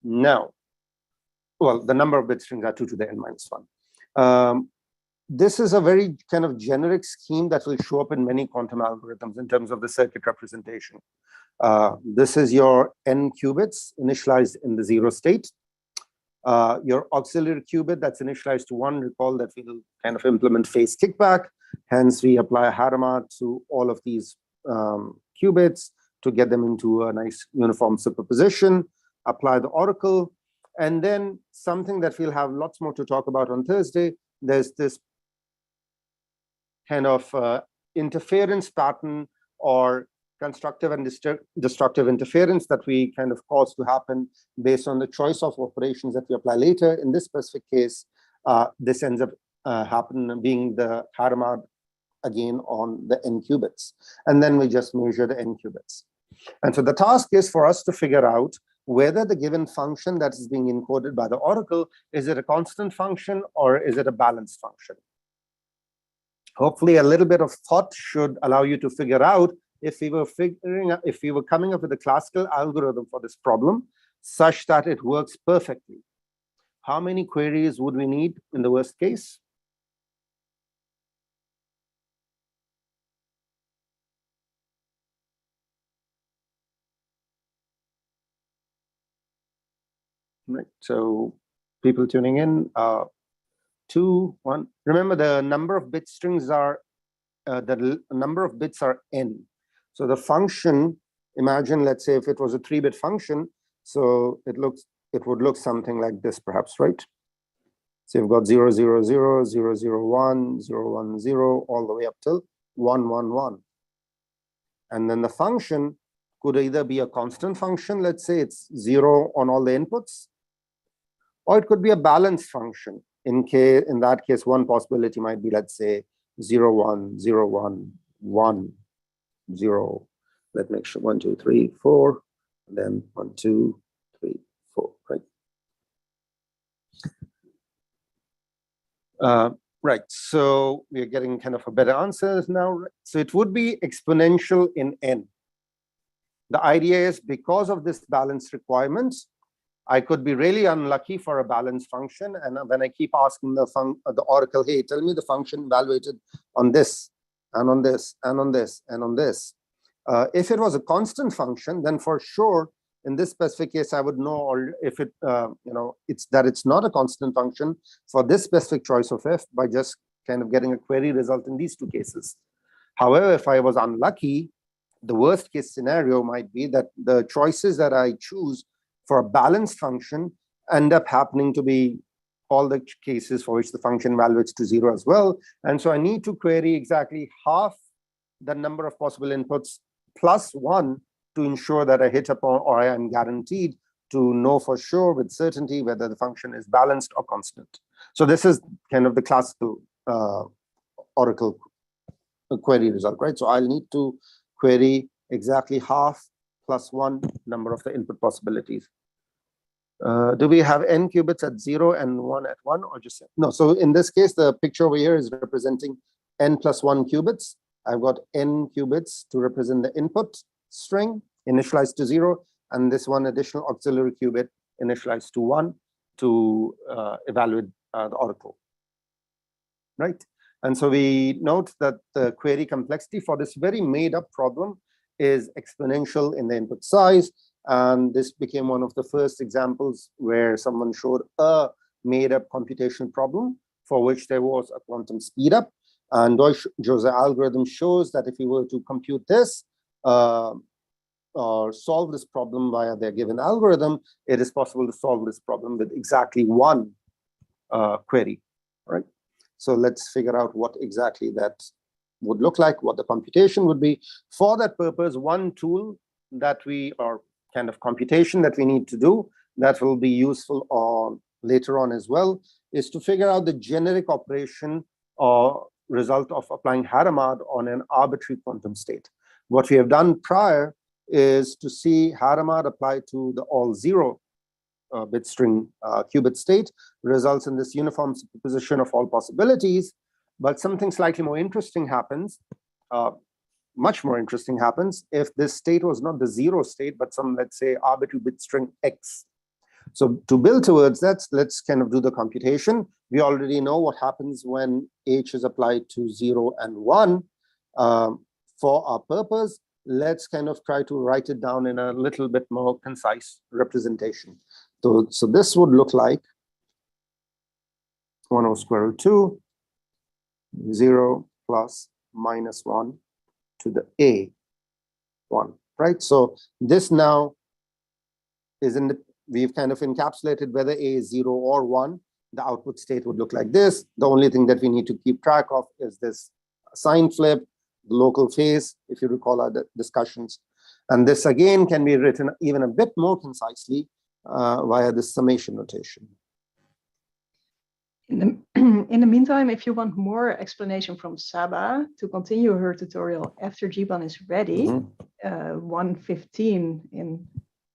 now, well, the number of bit strings are 2 to the n minus 1. This is a very kind of generic scheme that will show up in many quantum algorithms in terms of the circuit representation. This is your n qubits initialized in the 0 state. Your auxiliary qubit that's initialized to 1, recall that we'll kind of implement phase kickback. Hence, we apply a Hadamard to all of these qubits to get them into a nice uniform superposition, apply the oracle, and then something that we'll have lots more to talk about on Thursday, there's this kind of interference pattern or constructive and destructive interference that we kind of cause to happen based on the choice of operations that we apply later. In this specific case, this ends up being the Hadamard again on the n qubits. And then we just measure the n qubits. And so the task is for us to figure out whether the given function that is being encoded by the oracle, is it a constant function or is it a balanced function? Hopefully a little bit of thought should allow you to figure out if we were coming up with a classical algorithm for this problem such that it works perfectly. How many queries would we need in the worst case? Right, so people tuning in, 2, 1. Remember, the number of bit strings are, the number of bits are n. So the function, imagine, let's say if it was a 3-bit function, so it would look something like this, perhaps, right? So you've got 0, 0, 0, 0, 0, 1, 0, 1, 0, all the way up till 1, 1, 1. And then the function could either be a constant function, let's say it's 0 on all the inputs, or it could be a balanced function. In that case, one possibility might be, let's say, 0, 1, 0, 1, 1, 0. Let's make sure 1, 2, 3, 4, and then 1, 2, 3, 4, right? Right, so we're getting kind of a better answer now. So it would be exponential in n. The idea is because of this balance requirement, I could be really unlucky for a balanced function, and when I keep asking the oracle, hey, tell me the function evaluated on this, and on this, and on this, and on this. If it was a constant function, then for sure, in this specific case, I would know, or if it, it's not a constant function for this specific choice of f by just kind of getting a query result in these two cases. However, if I was unlucky, the worst case scenario might be that the choices that I choose for a balanced function end up happening to be all the cases for which the function evaluates to 0 as well. And so I need to query exactly half the number of possible inputs plus 1 to ensure that I hit upon, or I am guaranteed to know for sure with certainty whether the function is balanced or constant. So this is kind of the classical Oracle query result, right? So I'll need to query exactly half plus 1 number of the input possibilities. Do we have n qubits at 0 and 1 at 1, or just no? So in this case, the picture over here is representing n plus 1 qubits. I've got n qubits to represent the input string initialized to 0, and this one additional auxiliary qubit initialized to 1 to evaluate the oracle, right? And so we note that the query complexity for this very made-up problem is exponential in the input size. And this became one of the first examples where someone showed a made-up computational problem for which there was a quantum speedup. And DEUTSCH algorithm shows that if you were to compute this or solve this problem via their given algorithm, it is possible to solve this problem with exactly 1 query, right? So let's figure out what exactly that would look like, what the computation would be. For that purpose, one tool that we, or kind of computation that we need to do that will be useful later on as well, is to figure out the generic operation or result of applying Hadamard on an arbitrary quantum state. What we have done prior is to see Hadamard applied to the all 0 bit string qubit state results in this uniform superposition of all possibilities. But something slightly more interesting happens, much more interesting happens if this state was not the 0 state, but some, let's say, arbitrary bit string x. So to build towards that, let's kind of do the computation. We already know what happens when h is applied to 0 and 1. For our purpose, let's kind of try to write it down in a little bit more concise representation. So this would look like 1 over square root 2, 0 plus minus 1 to the a 1, right? So this now is in the, we've kind of encapsulated whether a is 0 or 1. The output state would look like this. The only thing that we need to keep track of is this sign flip, the local phase, if you recall our discussions. And this again can be written even a bit more concisely via this summation notation. In the meantime, if you want more explanation from SABA to continue her tutorial after JIBRAN is ready, 1:15 in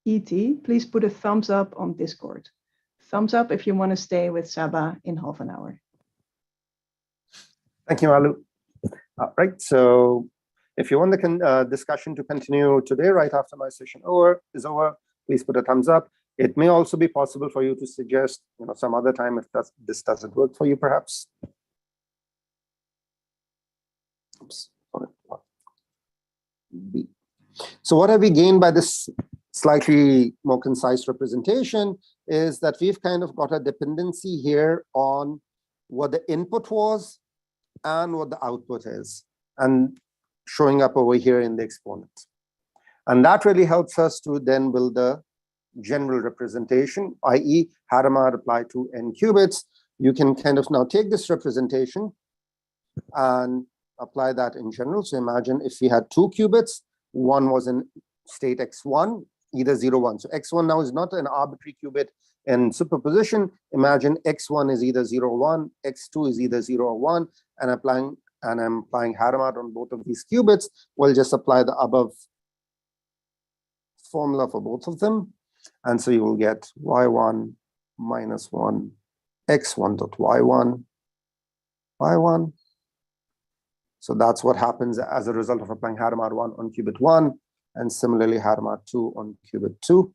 ET, please put a thumbs up on Discord. Thumbs up if you want to stay with SABA in half an hour. Thank you, Malu. Right, so if you want the discussion to continue today, right after my session is over, please put a thumbs up. It may also be possible for you to suggest, some other time if this doesn't work for you, perhaps. Oops. B. So what have we gained by this slightly more concise representation is that we've kind of got a dependency here on what the input was and what the output is, and showing up over here in the exponent. And that really helps us to then build the general representation, i.e. Hadamard applied to n qubits. You can kind of now take this representation and apply that in general. So imagine if we had 2 qubits, one was in state x1, either 0, 1. So x1 now is not an arbitrary qubit in superposition. Imagine x1 is either 0, 1, x2 is either 0 or 1, and I'm applying Hadamard on both of these qubits. We'll just apply the above formula for both of them. And so you will get y1 minus 1 x1 dot y1 y1. So that's what happens as a result of applying Hadamard 1 on qubit 1, and similarly Hadamard 2 on qubit 2.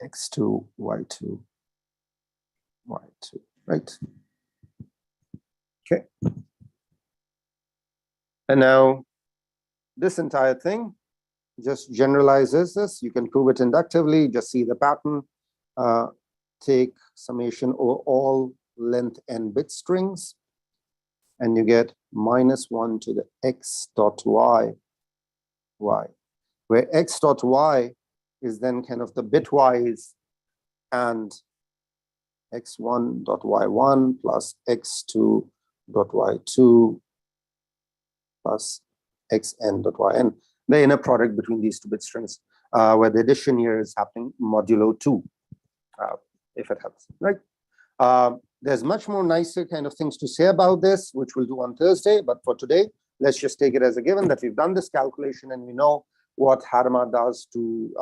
x2 y2 y2, right? Okay. And now this entire thing just generalizes this. You can prove it inductively, just see the pattern. Take summation over all length n bit strings, and you get -1 to the x dot y, where x dot y is then kind of the bitwise and x1 dot y1 plus x2 dot y2 plus xn dot yn, the inner product between these two bit strings, where the addition here is happening modulo 2, if it helps, right? There's much more nicer kind of things to say about this, which we'll do on Thursday, but for today, let's just take it as a given that we've done this calculation and we know what Hadamard does to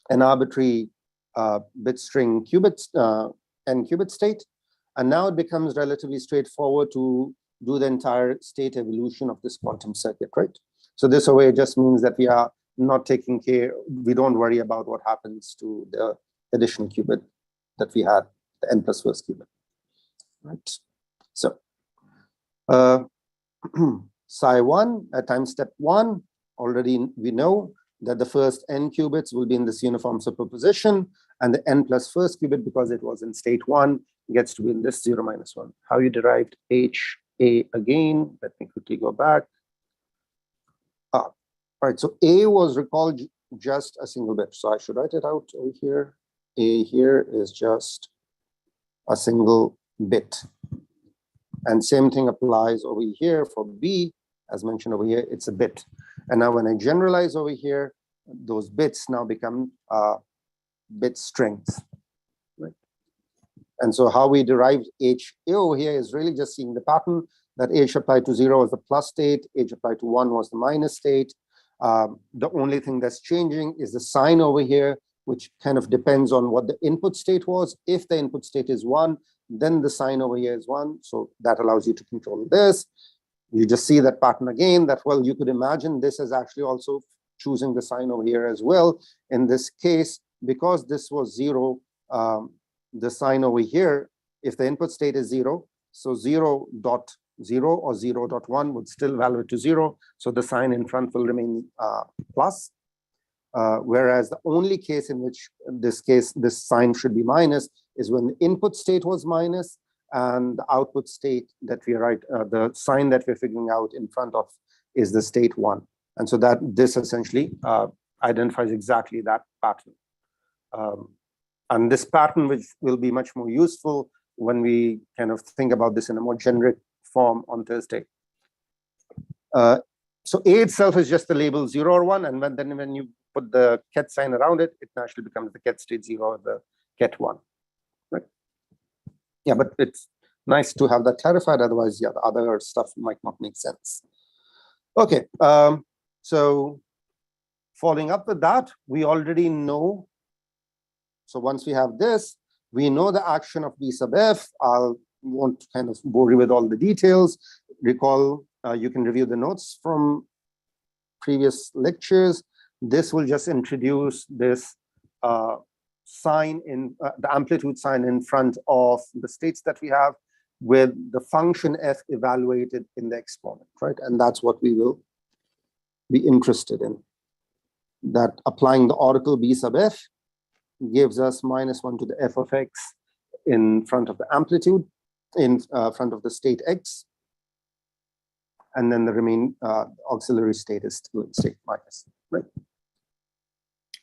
an arbitrary bit string qubit, n qubit state. And now it becomes relatively straightforward to do the entire state evolution of this quantum circuit, right? So this way just means that we are not taking care, we don't worry about what happens to the additional qubit that we had, the n plus first qubit, right? So psi1 at time step 1, already we know that the first n qubits will be in this uniform superposition, and the n plus first qubit, because it was in state 1, gets to be in this 0 minus 1. How you derived HA again, let me quickly go back. All right, so A was recalled just a single bit. So I should write it out over here. A here is just a single bit. And same thing applies over here for B, as mentioned over here, it's a bit. And now when I generalize over here, those bits now become bit strings, right? And so how we derived H over here is really just seeing the pattern that H applied to 0 was the plus state, H applied to 1 was the minus state. The only thing that's changing is the sign over here, which kind of depends on what the input state was. If the input state is 1, then the sign over here is 1. So that allows you to control this. You just see that pattern again, that, well, you could imagine this is actually also choosing the sign over here as well. In this case, because this was 0, the sign over here, if the input state is 0, so 0.0 or 0.1 would still value to 0. So the sign in front will remain plus. Whereas the only case in which this sign should be minus is when the input state was minus and the output state that we write, the sign that we're figuring out in front of is the state 1. And so that this essentially identifies exactly that pattern. And this pattern, which will be much more useful when we kind of think about this in a more generic form on Thursday. So A itself is just the label 0 or 1, and when you put the ket sign around it, it naturally becomes the ket state 0 or the ket 1. Right? Yeah, but it's nice to have that clarified. Otherwise, yeah, the other stuff might not make sense. Okay, so following up with that, we already know. So once we have this, we know the action of B sub F. I won't kind of bore you with all the details. Recall, you can review the notes from previous lectures. This will just introduce this sign in the amplitude sign in front of the states that we have with the function f evaluated in the exponent, right? And that's what we will be interested in. That applying the oracle B sub f gives us -1 to the f of x in front of the amplitude, in front of the state x. And then the remaining auxiliary state is still in state minus, right?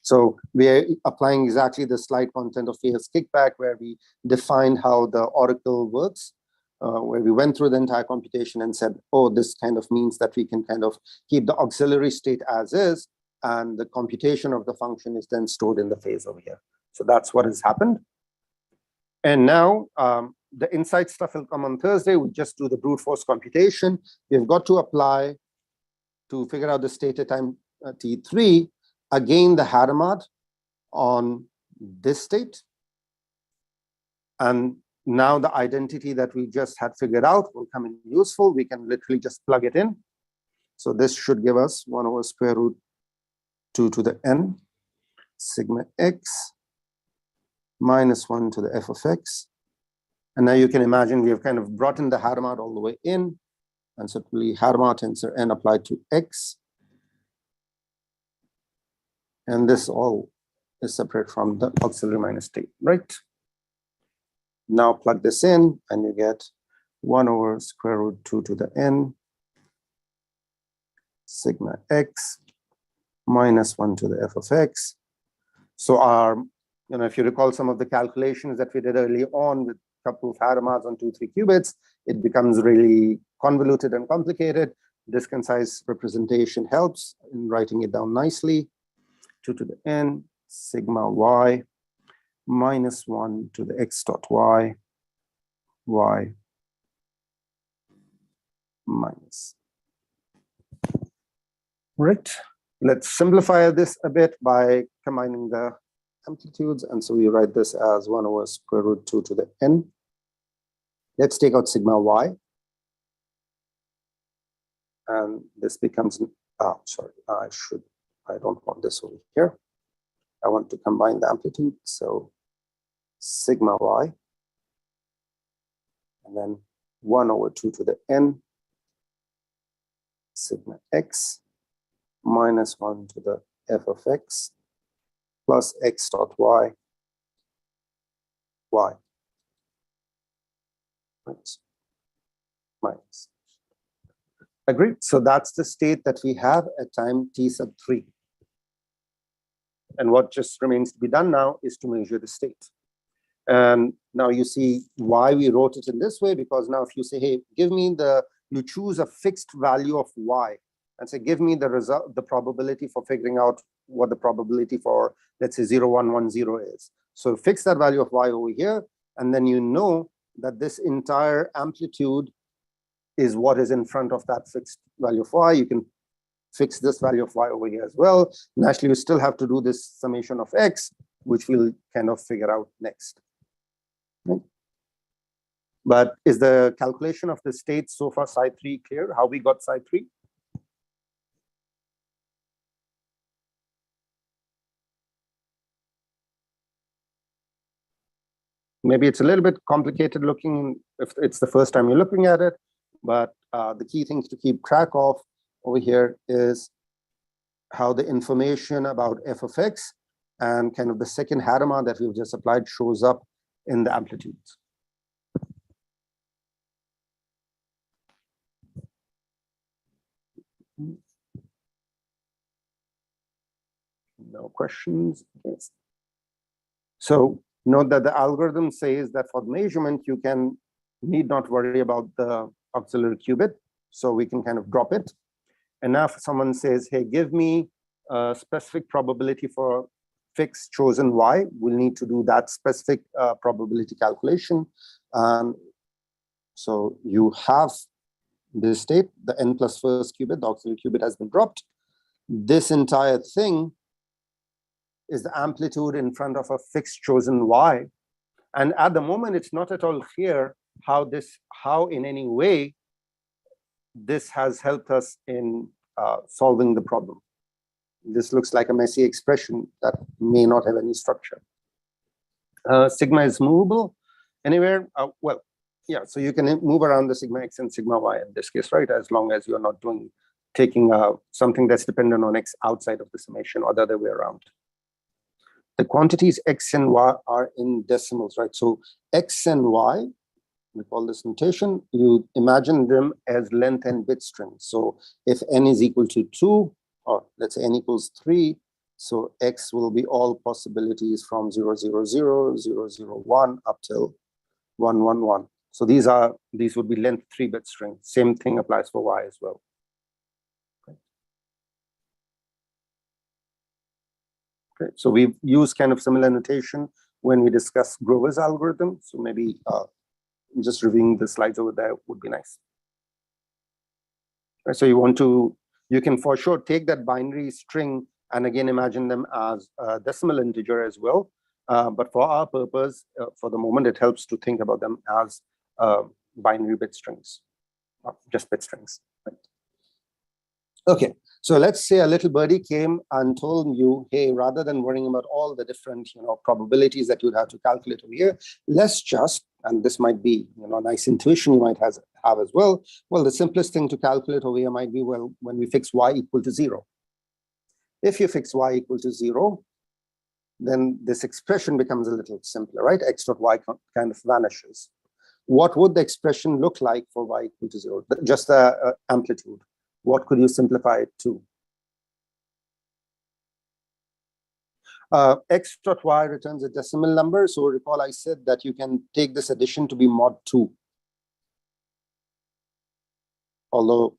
So we are applying exactly the slide content of Fayer's kickback, where we defined how the oracle works, where we went through the entire computation and said, oh, this kind of means that we can kind of keep the auxiliary state as is, and the computation of the function is then stored in the phase over here. So that's what has happened. And now the insight stuff will come on Thursday. We just do the brute force computation. We've got to apply to figure out the state at time t3, again, the Hadamard on this state. And now the identity that we just had figured out will come in useful. We can literally just plug it in. So this should give us 1 over square root 2 to the n sigma x -1 to the f of x And now you can imagine we have kind of brought in the Hadamard all the way in, and simply Hadamard tensor n applied to X. And this all is separate from the auxiliary minus state, right? Now plug this in, and you get 1 over square root 2 to the n sigma x minus 1 to the f of x. So our, if you recall some of the calculations that we did early on with a couple of Hadamards on 2, 3 qubits, it becomes really convoluted and complicated. This concise representation helps in writing it down nicely. 2 to the n sigma y minus 1 to the x dot y, y minus. Right. Let's simplify this a bit by combining the amplitudes. And so we write this as 1 over square root 2 to the n. Let's take out sigma y. And this becomes, sorry, I don't want this over here. I want to combine the amplitude. So sigma y, and then 1 over 2 to the n, sigma x, minus 1 to the f of x, plus x dot y, y, minus. Agreed? So that's the state that we have at time t sub 3. And what just remains to be done now is to measure the state. And now you see why we wrote it in this way, because now if you say, hey, give me you choose a fixed value of y and say, give me the result, the probability for figuring out what the probability for, let's say, 0, 1, 1, 0 is. So fix that value of y over here, and then you know that this entire amplitude is what is in front of that fixed value of y. You can fix this value of y over here as well. Naturally, you still have to do this summation of x, which we'll kind of figure out next. Right? But is the calculation of the state so far psi 3 clear? How we got psi 3? Maybe it's a little bit complicated looking if it's the first time you're looking at it, but the key things to keep track of over here is how the information about f of x and kind of the second Hadamard that we've just applied shows up in the amplitudes. No questions? Yes. So note that the algorithm says that for the measurement, you need not worry about the auxiliary qubit. So we can kind of drop it. And now if someone says, hey, give me a specific probability for fixed chosen y, we'll need to do that specific probability calculation. So you have this state, the n plus first qubit, the auxiliary qubit has been dropped. This entire thing is the amplitude in front of a fixed chosen y. And at the moment, it's not at all clear how in any way this has helped us in solving the problem. This looks like a messy expression that may not have any structure. Sigma is movable anywhere. Well, yeah, so you can move around the sigma x and sigma y in this case, right? As long as you're not taking something that's dependent on x outside of the summation or the other way around. The quantities x and y are in decimals, right? So x and y, we call this notation, you imagine them as length and bit strings. So if n is equal to 2, or let's say n equals 3, so x will be all possibilities from 0, 0, 0, 0, 0, 1 up till 1, 1, 1. So these would be length 3-bit strings. Same thing applies for y as well. Okay, so we've used kind of similar notation when we discuss Grover's algorithm. So maybe just reviewing the slides over there would be nice. Okay, so you can for sure take that binary string and again imagine them as a decimal integer as well. But for our purpose, for the moment, it helps to think about them as binary bit strings, not just bit strings. Right? Okay, So let's say a little birdie came and told you, hey, rather than worrying about all the different probabilities that you'd have to calculate over here, let's just, and this might be a nice intuition you might have as well. Well, the simplest thing to calculate over here might be, well, when we fix y equal to 0. If you fix y equal to 0, then this expression becomes a little simpler, right? X dot y kind of vanishes. What would the expression look like for y equal to 0? Just the amplitude. What could you simplify it to? X dot y returns a decimal number. So recall I said that you can take this addition to be mod 2. Although,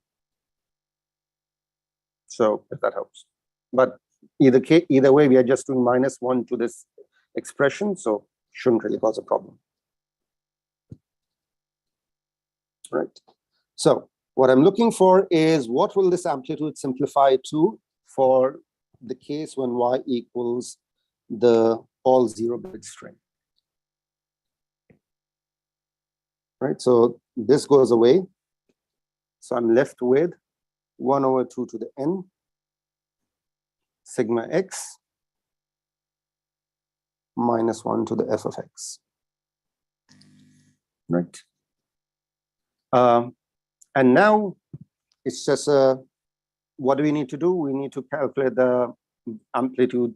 so if that helps. But either way, we are just doing -1 to this expression, so shouldn't really cause a problem. Right. So what I'm looking for is what will this amplitude simplify to for the case when y equals the all 0-bit string. Right. So this goes away. So I'm left with 1/2 to the n sigma x -1 to the f of x. Right. And now it's just what do we need to do? We need to calculate the amplitude,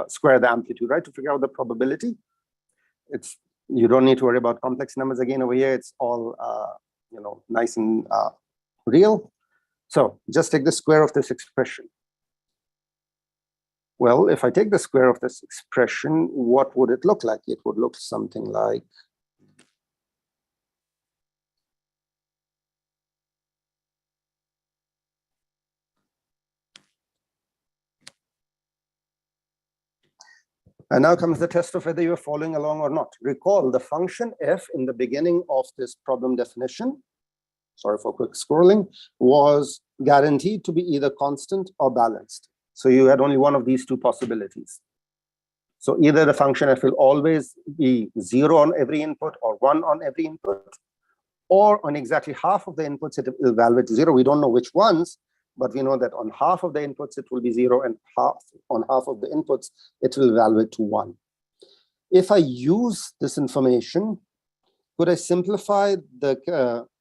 square the amplitude, right, to figure out the probability. You don't need to worry about complex numbers again over here. It's all nice and real. So just take the square of this expression. Well, if I take the square of this expression, what would it look like? It would look something like and now comes the test of whether you're following along or not. Recall the function f in the beginning of this problem definition, sorry for quick scrolling, was guaranteed to be either constant or balanced. So you had only one of these two possibilities. So either the function f will always be 0 on every input or 1 on every input, or on exactly half of the inputs it will evaluate to 0. We don't know which ones, but we know that on half of the inputs it will be 0, and on half of the inputs it will evaluate to 1. If I use this information, could I simplify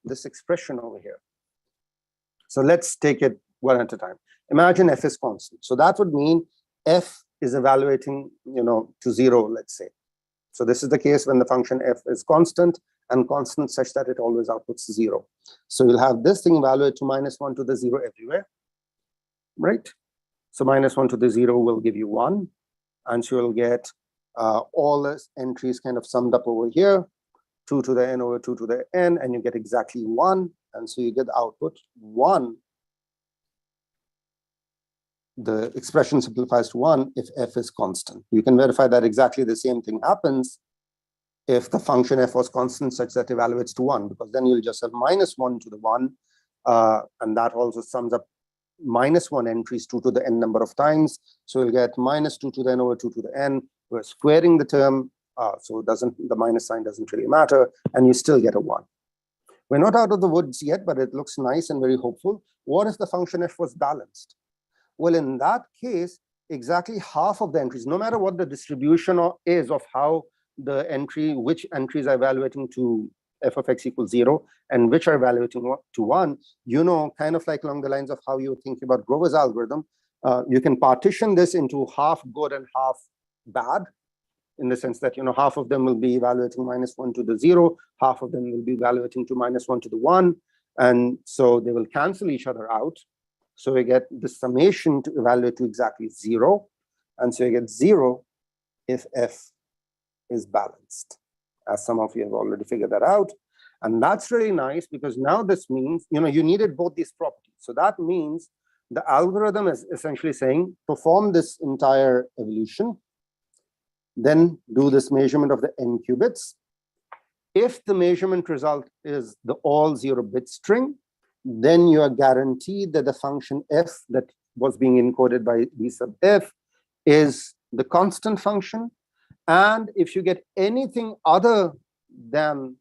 this expression over here? So let's take it one at a time. Imagine f is constant. So that would mean f is evaluating to 0, let's say. So this is the case when the function f is constant, and constant such that it always outputs 0. So you'll have this thing evaluate to -1 to the 0 everywhere, right? So -1 to the 0 will give you 1, and so you'll get all the entries kind of summed up over here, 2 to the n over 2 to the n, and you get exactly 1, and so you get the output 1. The expression simplifies to 1 if f is constant. You can verify that exactly the same thing happens if the function f was constant such that evaluates to 1, because then you'll just have -1 to the 1, and that also sums up -1 entries 2 to the n number of times. So you'll get -2 to the n over 2 to the n. We're squaring the term, so the minus sign doesn't really matter, and you still get a 1. We're not out of the woods yet, but it looks nice and very hopeful. What if the function f was balanced? Well, in that case, exactly half of the entries, no matter what the distribution is of how which entries are evaluating to f of x equals 0 and which are evaluating to 1, kind of like along the lines of how you think about Grover's algorithm, you can partition this into half good and half bad, in the sense that half of them will be evaluating -1 to the 0, half of them will be evaluating to -1 to the 1, and so they will cancel each other out. So we get the summation to evaluate to exactly 0, and so you get 0 if f is balanced, as some of you have already figured that out. And that's really nice, because now this means you needed both these properties. So that means the algorithm is essentially saying, perform this entire evolution, then do this measurement of the n qubits. If the measurement result is the all 0-bit string, then you are guaranteed that the function f that was being encoded by d sub f is the constant function. And if you get anything other than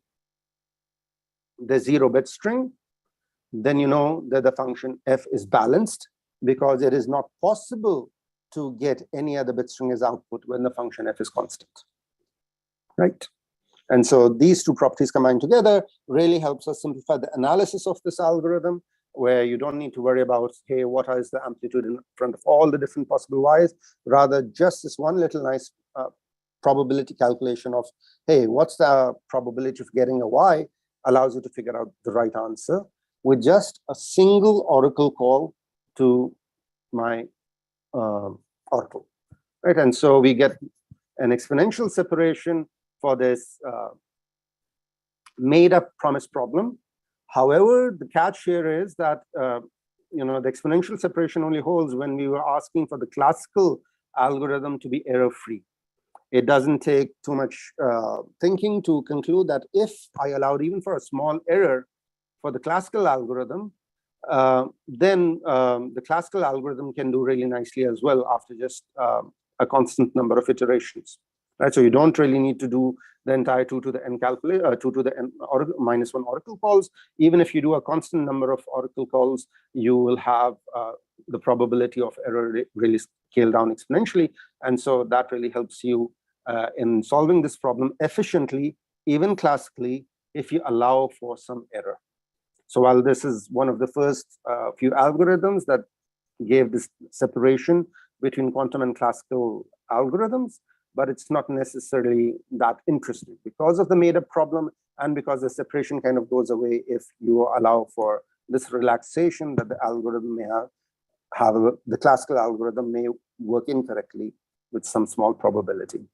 the 0-bit string, then you know that the function f is balanced. because it is not possible to get any other bit string as output when the function f is constant, right? And so these two properties combined together really helps us simplify the analysis of this algorithm, where you don't need to worry about, hey, what is the amplitude in front of all the different possible y's, rather just this one little nice probability calculation of, hey, what's the probability of getting a y, allows you to figure out the right answer with just a single oracle call to my oracle, right? And so we get an exponential separation for this made-up promise problem. However, the catch here is that the exponential separation only holds when we were asking for the classical algorithm to be error-free. It doesn't take too much thinking to conclude that if I allowed even for a small error for the classical algorithm, then the classical algorithm can do really nicely as well after just a constant number of iterations, right? So you don't really need to do the entire 2 to the n calculate 2 to the n oracle -1 oracle calls. Even if you do a constant number of oracle calls, you will have the probability of error really scale down exponentially, and so that really helps you in solving this problem efficiently, even classically, if you allow for some error. So while this is one of the first few algorithms that gave this separation between quantum and classical algorithms, but it's not necessarily that interesting because of the made-up problem and because the separation kind of goes away if you allow for this relaxation that the algorithm may have the classical algorithm may work incorrectly with some small probability.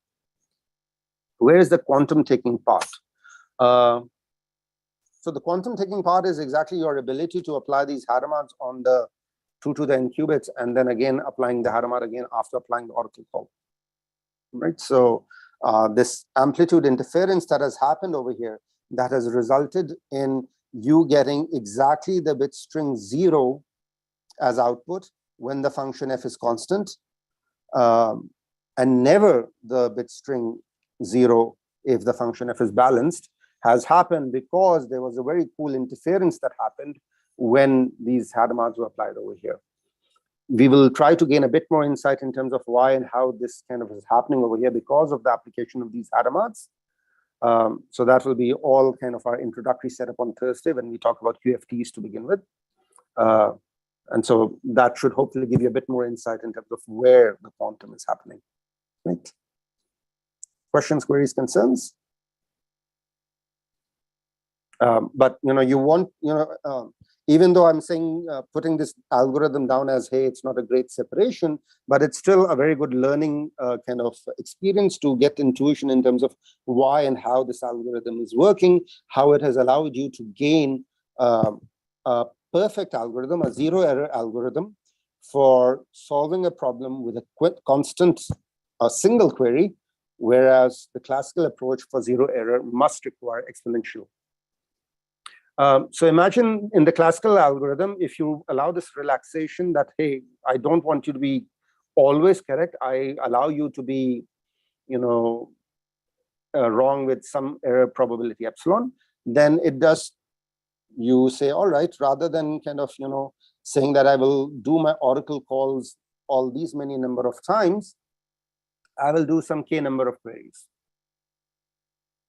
Where is the quantum taking part? So the quantum taking part is exactly your ability to apply these Hadamards on the 2 to the n qubits, and then again applying the Hadamard again after applying the oracle call, right? So this amplitude interference that has happened over here, that has resulted in you getting exactly the bit string 0 as output when the function f is constant, and never the bit string 0 if the function f is balanced, has happened because there was a very cool interference that happened when these Hadamards were applied over here. We will try to gain a bit more insight in terms of why and how this kind of is happening over here because of the application of these Hadamards. So that will be all kind of our introductory setup on Thursday when we talk about QFTs to begin with. And so that should hopefully give you a bit more insight in terms of where the quantum is happening. Right? Questions, queries, concerns? But you want, even though I'm saying putting this algorithm down as, hey, it's not a great separation, but it's still a very good learning kind of experience to get intuition in terms of why and how this algorithm is working, how it has allowed you to gain a perfect algorithm, a zero error algorithm for solving a problem with a constant single query, whereas the classical approach for zero error must require exponential. So imagine in the classical algorithm, if you allow this relaxation that, hey, I don't want you to be always correct, I allow you to be, wrong with some error probability epsilon, then it does, you say, all right, rather than kind of, saying that I will do my oracle calls all these many number of times, I will do some k number of queries.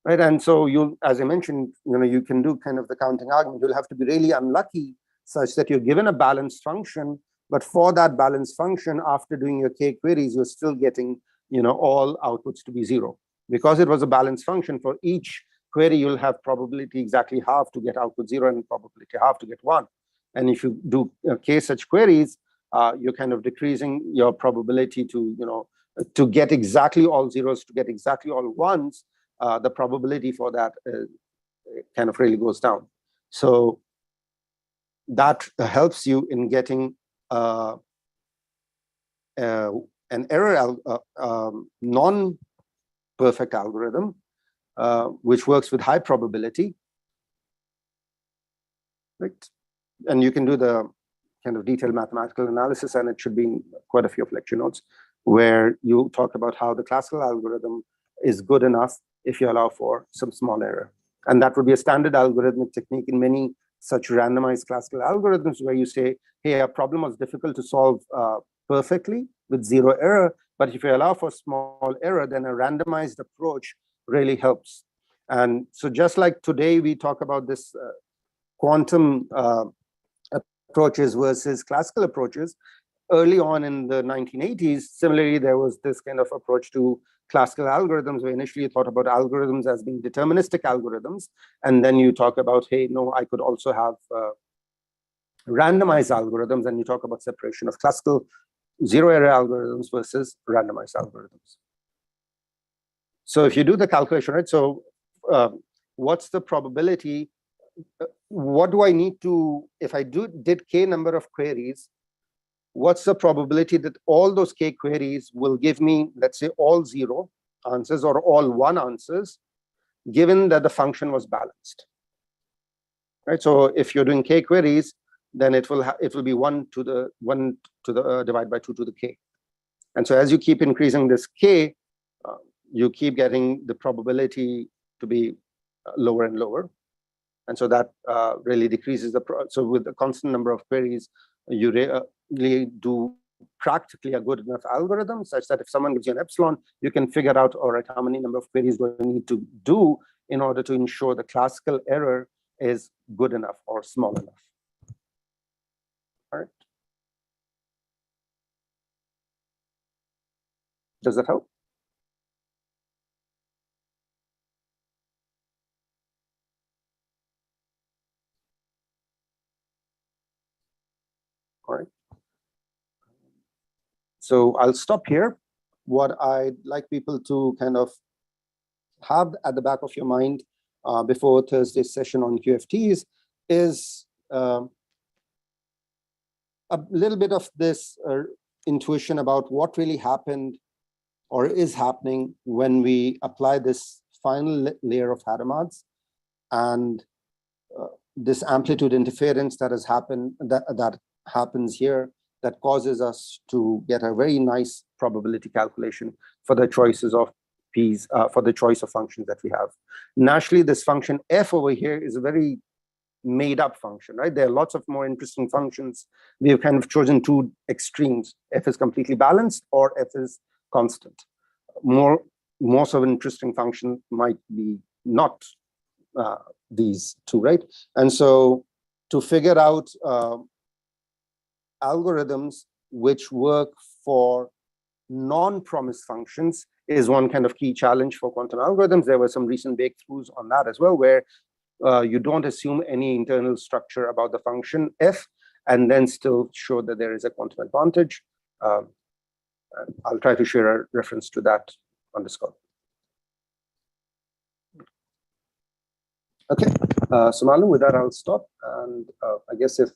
Right, and so you, as I mentioned, you can do kind of the counting argument. You'll have to be really unlucky such that you're given a balanced function, but for that balanced function, after doing your k queries, you're still getting, all outputs to be 0. Because it was a balanced function, for each query, you'll have probability exactly half to get output 0 and probability half to get 1. And if you do k such queries, you're kind of decreasing your probability to, to get exactly all zeros, to get exactly all ones. The probability for that kind of really goes down. So that helps you in getting an error non-perfect algorithm, which works with high probability. Right? And you can do the kind of detailed mathematical analysis, and it should be in quite a few of lecture notes, where you talk about how the classical algorithm is good enough if you allow for some small error. And that would be a standard algorithmic technique in many such randomized classical algorithms where you say, hey, a problem was difficult to solve perfectly with 0 error, but if you allow for small error, then a randomized approach really helps. And so just like today, we talk about this quantum approaches versus classical approaches, early on in the 1980s, similarly, there was this kind of approach to classical algorithms where initially you thought about algorithms as being deterministic algorithms. And then you talk about, hey, no, I could also have randomized algorithms, and you talk about separation of classical 0 error algorithms versus randomized algorithms. So if you do the calculation, right, so what's the probability? What do I need to, if I did k number of queries, what's the probability that all those k queries will give me, let's say, all 0 answers or all 1 answers, given that the function was balanced, right? So if you're doing k queries, then it will be 1 to the divide by 2 to the k. And so as you keep increasing this k, you keep getting the probability to be lower and lower. And so that really decreases so with the constant number of queries, you really do practically a good enough algorithm such that if someone gives you an epsilon, you can figure out, all right, how many number of queries do I need to do in order to ensure the classical error is good enough or small enough. All right. Does that help? All right. So I'll stop here. What I'd like people to kind of have at the back of your mind before Thursday's session on QFTs is a little bit of this intuition about what really happened or is happening when we apply this final layer of Hadamard's and this amplitude interference that has happened, that happens here, that causes us to get a very nice probability calculation for the choices of p's, for the choice of functions that we have. Naturally, this function f over here is a very made up function, right? There are lots of more interesting functions. We have kind of chosen 2 extremes. F is completely balanced or f is constant. Most of an interesting function might be not these 2, right? And so to figure out algorithms which work for non-promised functions is one kind of key challenge for quantum algorithms. There were some recent breakthroughs on that as well, where you don't assume any internal structure about the function f and then still show that there is a quantum advantage. I'll try to share a reference to that on Discord. Okay, so Malu, with that, I'll stop. And I guess if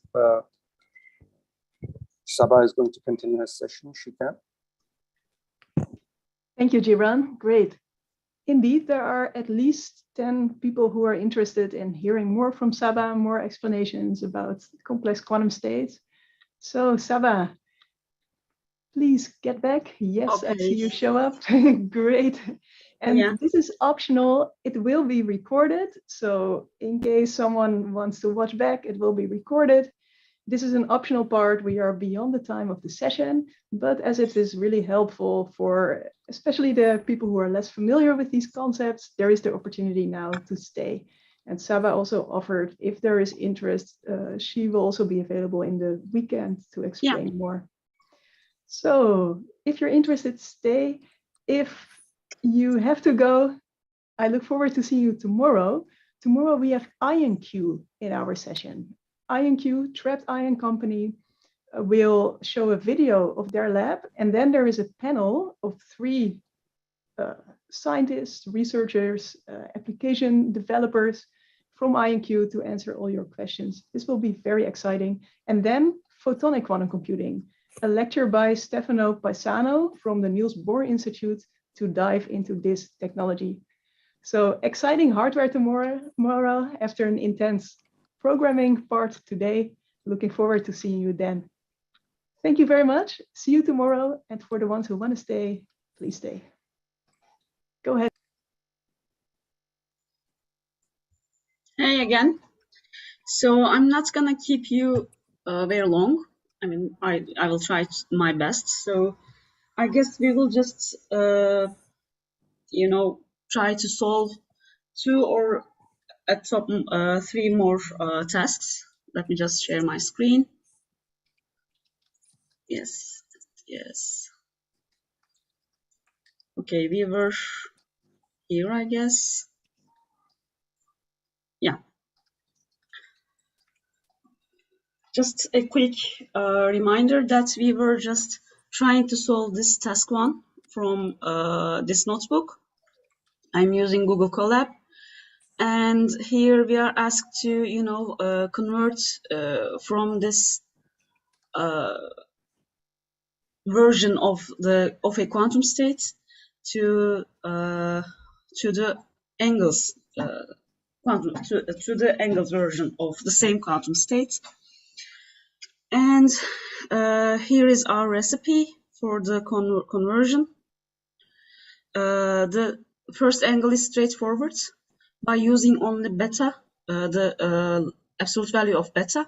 Saba is going to continue her session, she can. Thank you, Jibran. Great. Indeed, there are at least 10 people who are interested in hearing more from Saba, more explanations about complex quantum states. So Saba, please get back. Yes, okay. I see you show up. Great. And This is optional. It will be recorded. So in case someone wants to watch back, it will be recorded. This is an optional part. We are beyond the time of the session, but as it is really helpful for especially the people who are less familiar with these concepts, there is the opportunity now to stay. And Saba also offered, if there is interest, she will also be available in the weekend to explain more. So if you're interested, stay. If you have to go, I look forward to seeing you tomorrow. Tomorrow we have IonQ in our session. IonQ, Trapped Ion Company, will show a video of their lab, and then there is a panel of 3 scientists, researchers, application developers from IonQ to answer all your questions. This will be very exciting. And then photonic quantum computing, a lecture by Stefano Paisano from the Niels Bohr Institute to dive into this technology. So exciting hardware tomorrow after an intense programming part today. Looking forward to seeing you then. Thank you very much. See you tomorrow. And for the ones who want to stay, please stay. Go ahead. Hey again. So I'm not gonna keep you very long. I mean, I will try my best. So I guess we will just, you know, try to solve 2 or at top 3 more tasks. Let me just share my screen. Yes, yes. Okay, we were here, I guess. Yeah. Just a quick reminder that we were just trying to solve this task 1 from this notebook. I'm using Google Colab. And here we are asked to, you know, convert from this version of a quantum state to the angles to the angles version of the same quantum state. And here is our recipe for the conversion. The first angle is straightforward. By using only beta, the absolute value of beta,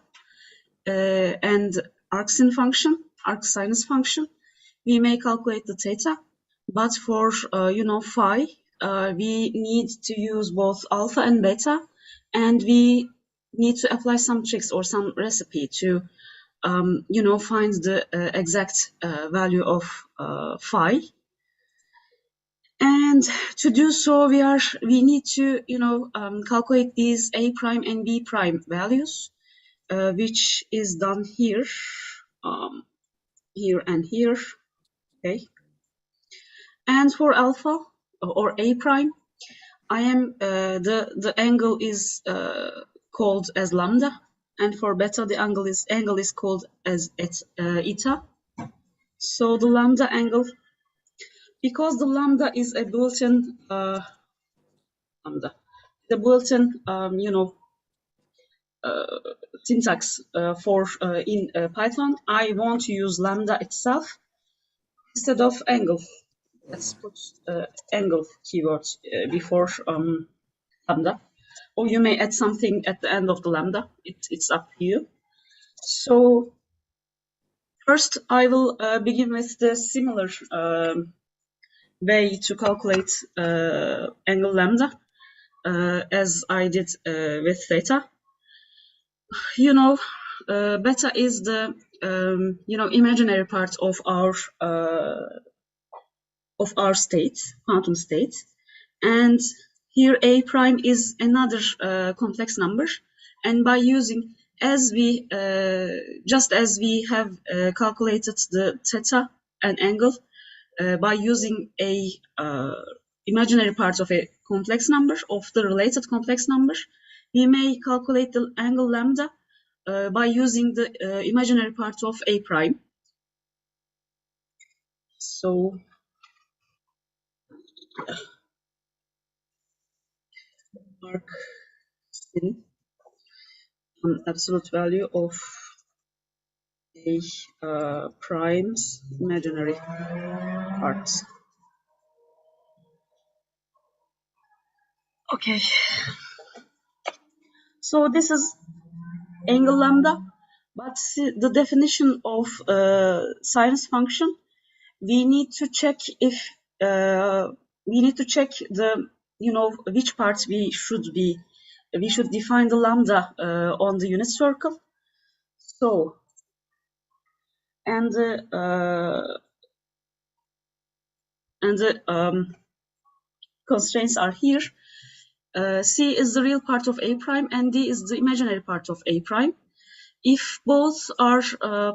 and arcsin function, arcsinus function, we may calculate the theta. But for you know, phi, we need to use both alpha and beta, and we need to apply some tricks or some recipe to you know, find the exact value of phi. And to do so, we need to, you know, calculate these A prime and B prime values, which is done here, here and here. Okay. And for alpha or A prime, I am the angle is called as lambda, and for beta the angle is called as eta. So the lambda angle, because the lambda is a built-in lambda, the built-in you know, syntax for in Python, I want to use lambda itself instead of angle. Let's put angle keyword before lambda, or you may add something at the end of the lambda. It's up to you. So first, I will begin with the similar way to calculate angle lambda as I did with theta. You know, beta is the you know, imaginary part of our state, quantum state, and here A prime is another complex number, and by using, as we just as we have calculated the theta and angle by using a imaginary part of a complex number, of the related complex number, we may calculate the angle lambda by using the imaginary part of A prime. So arc sin absolute value of A prime's imaginary part. Okay, so this is angle lambda, but the definition of sinus function, we need to check if we need to check the, you know, which parts we should define the lambda on the unit circle. So, and the constraints are here. C is the real part of A prime and D is the imaginary part of A prime. If both are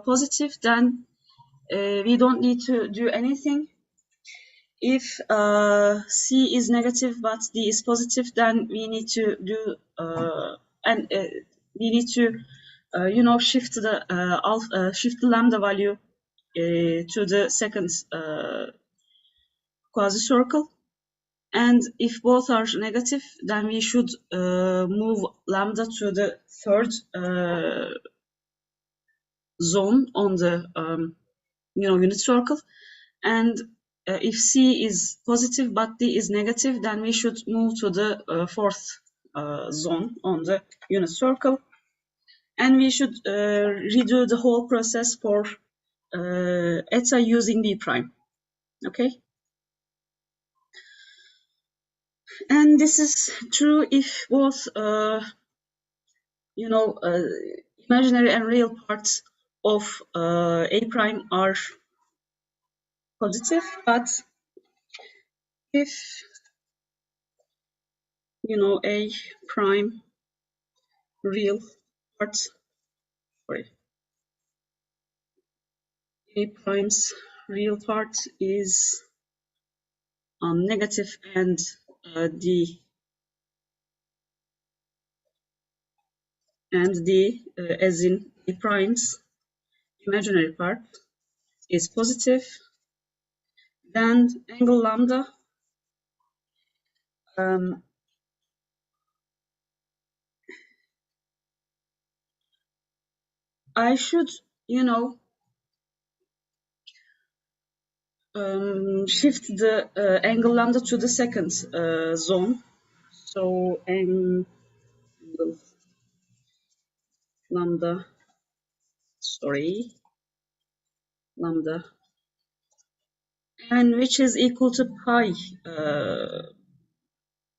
positive, then we don't need to do anything. If C is negative but D is positive, then we need to do we need to you know, shift the shift the lambda value to the second quasi-circle. And if both are negative, then we should move lambda to the third zone on the you know, unit circle. And if C is positive but D is negative, then we should move to the fourth zone on the unit circle. and we should redo the whole process for eta using B prime. Okay, and this is true if both imaginary and real parts of A prime are positive, but if A prime real part, A prime's real part is negative, and the as in A prime's imaginary part is positive, then angle lambda I should shift the angle lambda to the second zone. So angle lambda, lambda, and which is equal to pi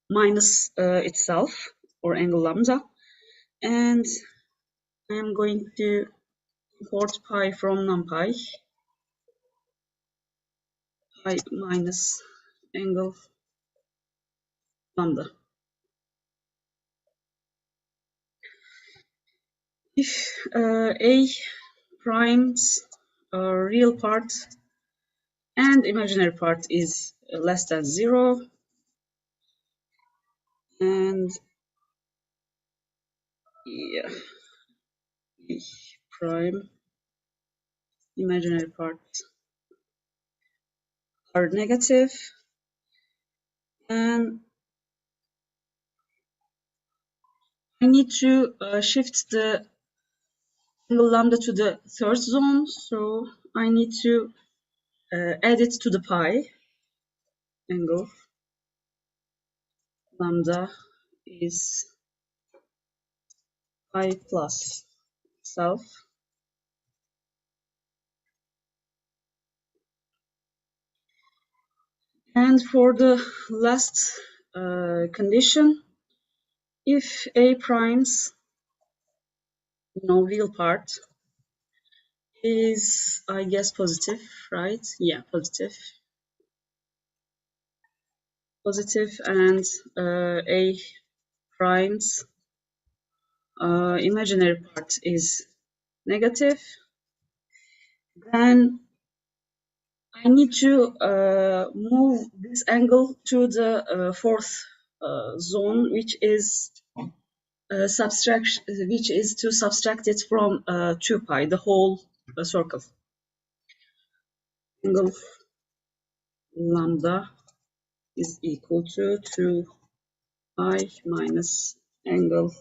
minus itself, or angle lambda, and I'm going to import pi from numpy, pi minus angle lambda. If A prime's real part and imaginary part is less than 0, and A prime imaginary parts are negative, and I need to shift the angle lambda to the third zone, so I need to add it to the pi. Angle lambda is pi plus self. And for the last condition, if A prime's real part is, I guess, positive, right? Yeah, positive, and A prime's imaginary part is negative, then I need to move this angle to the fourth zone, which is to subtract it from 2 pi, the whole circle. Angle lambda is equal to 2 pi minus angle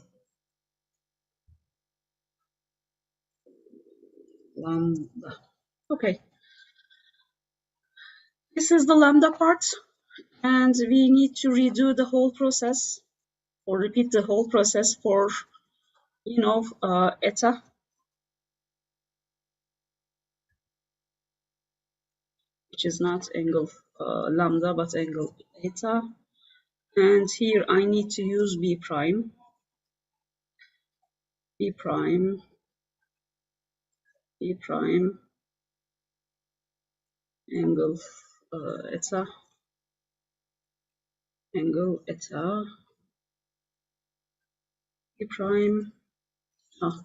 lambda. Okay, this is the lambda part, and we need to redo the whole process, or repeat the whole process for eta, which is not angle lambda but angle eta, and here I need to use B prime, angle eta, B prime. Oh,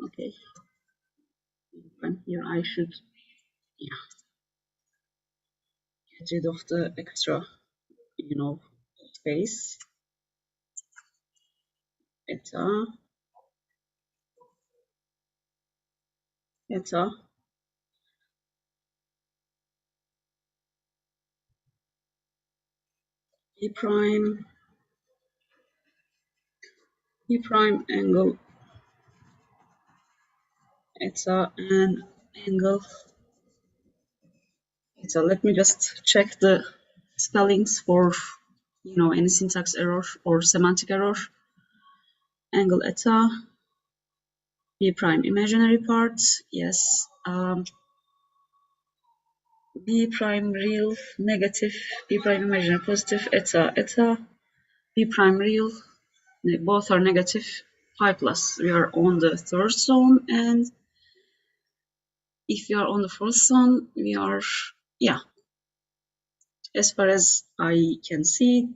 okay. And here I should get rid of the extra space. Eta B prime angle eta and angle eta. Let me just check the spellings for any syntax error or semantic error. Angle eta B prime imaginary part, yes. B prime real, negative, B prime imaginary positive, eta, eta, B prime real, both are negative, pi plus. We are on the third zone, and if we are on the fourth zone, we are, yeah, as far as I can see,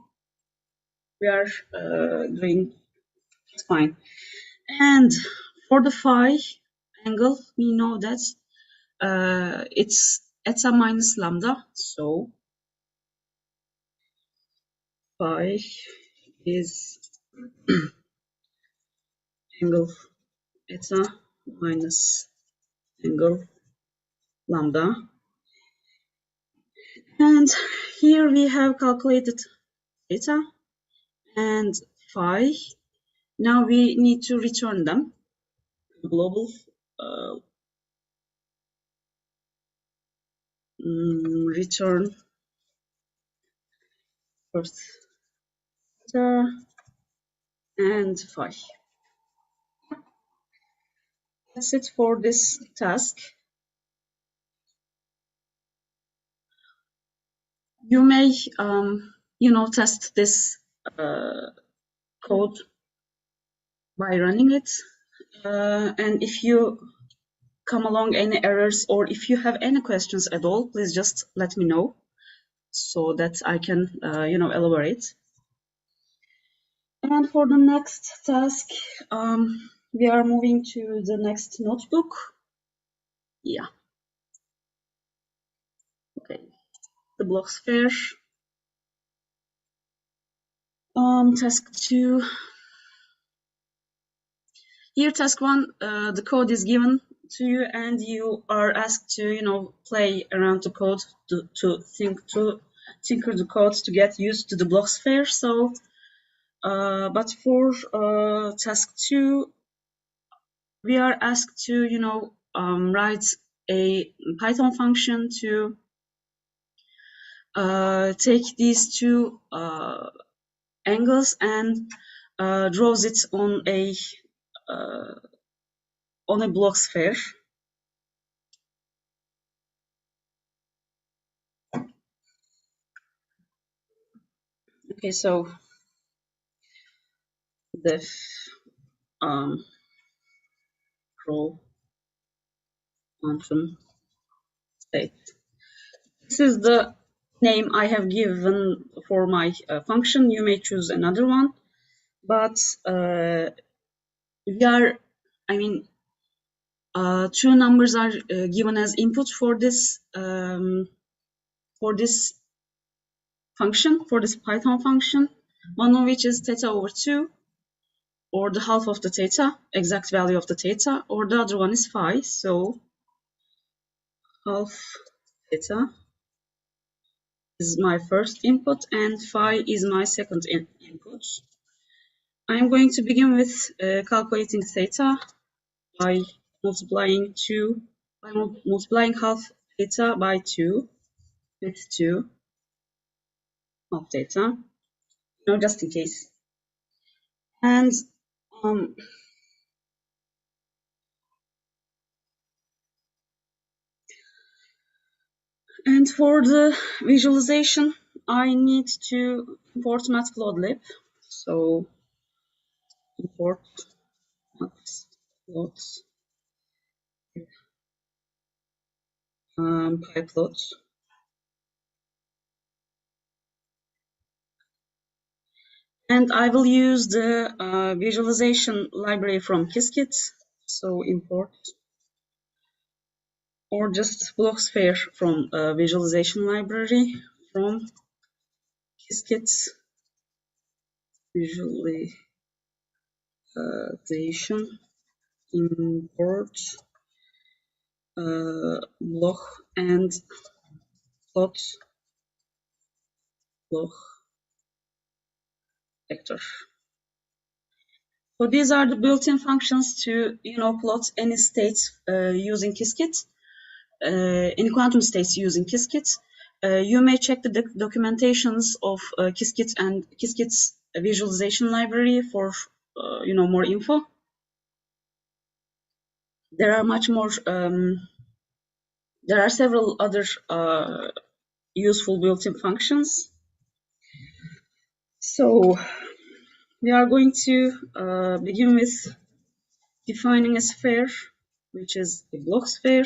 we are doing fine. And for the phi angle, we know that it's eta minus lambda, so phi is angle eta minus angle lambda. And here we have calculated theta and phi. Now we need to return them. Global return first theta and phi. That's it for this task. You may, test this code by running it. And if you come along any errors or if you have any questions at all, please just let me know so that I can, elaborate. And for the next task, we are moving to the next notebook. Yeah. Okay. The Bloch sphere. Task 2. Here, task 1, the code is given to you, and you are asked to, play around the code to tinker the code to get used to the Bloch sphere. So, but for task 2, we are asked to, write a Python function to take these two angles and draws it on a Bloch sphere. Okay, so def roll function state. This is the name I have given for my function. You may choose another one, but two numbers are given as input for this function, for this Python function. One of which is theta over 2, or the half of the theta, exact value of the theta, or the other one is phi. So half theta is my first input and phi is my second input. I'm going to begin with calculating theta by multiplying half theta by 2 with 2 half theta, just in case. And for the visualization, I need to import matplotlib. So import matplotlib pyplot. And I will use the visualization library from Qiskit. So import, or just Bloch sphere from visualization library from Qiskit visualization import Bloch and plot Bloch vector. So these are the built-in functions to plot any states using Qiskit, in quantum states using Qiskit. You may check the documentations of Qiskit and Qiskit's visualization library for more info. there are much more. There are several other useful built-in functions. So we are going to begin with defining a sphere, which is a Bloch sphere,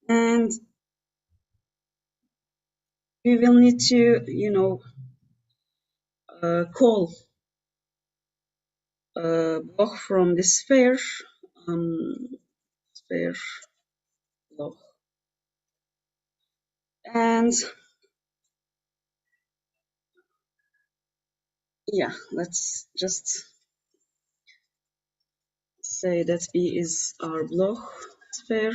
and we will need to, call Bloch from this sphere, sphere Bloch, and yeah, let's just say that B is our Bloch sphere.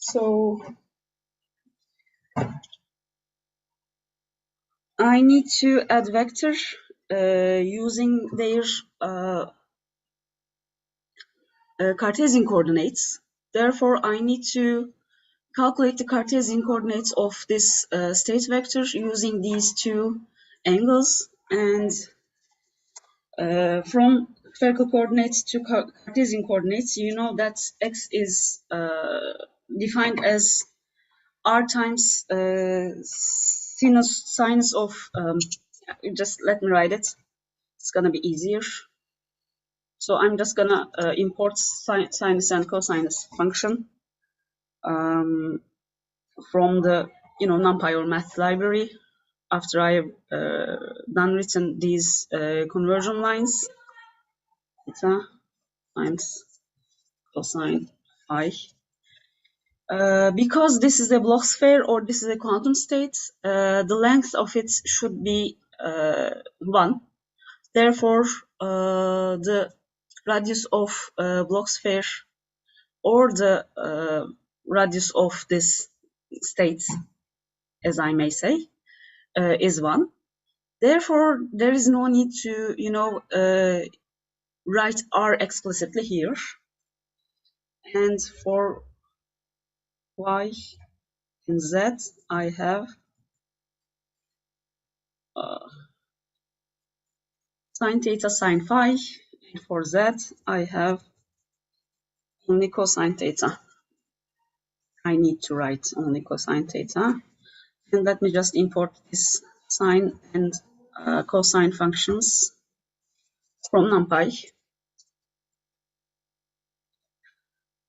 So I need to add vector using their Cartesian coordinates. Therefore, I need to calculate the Cartesian coordinates of this state vector using these two angles. And from spherical coordinates to Cartesian coordinates, you know that x is defined as r times sinus of, just let me write it, it's gonna be easier. So I'm just gonna import sinus and cosinus function from the NumPy or math library after I have written these conversion lines. Theta times cosine phi. Because this is a Bloch sphere or this is a quantum state, the length of it should be 1. Therefore, the radius of Bloch sphere or the radius of this state, as I may say, is 1. Therefore, there is no need to, write R explicitly here. And for Y and Z, I have sine theta, sine phi. And for Z, I have only cosine theta. I need to write only cosine theta. And let me just import this sine and cosine functions from NumPy.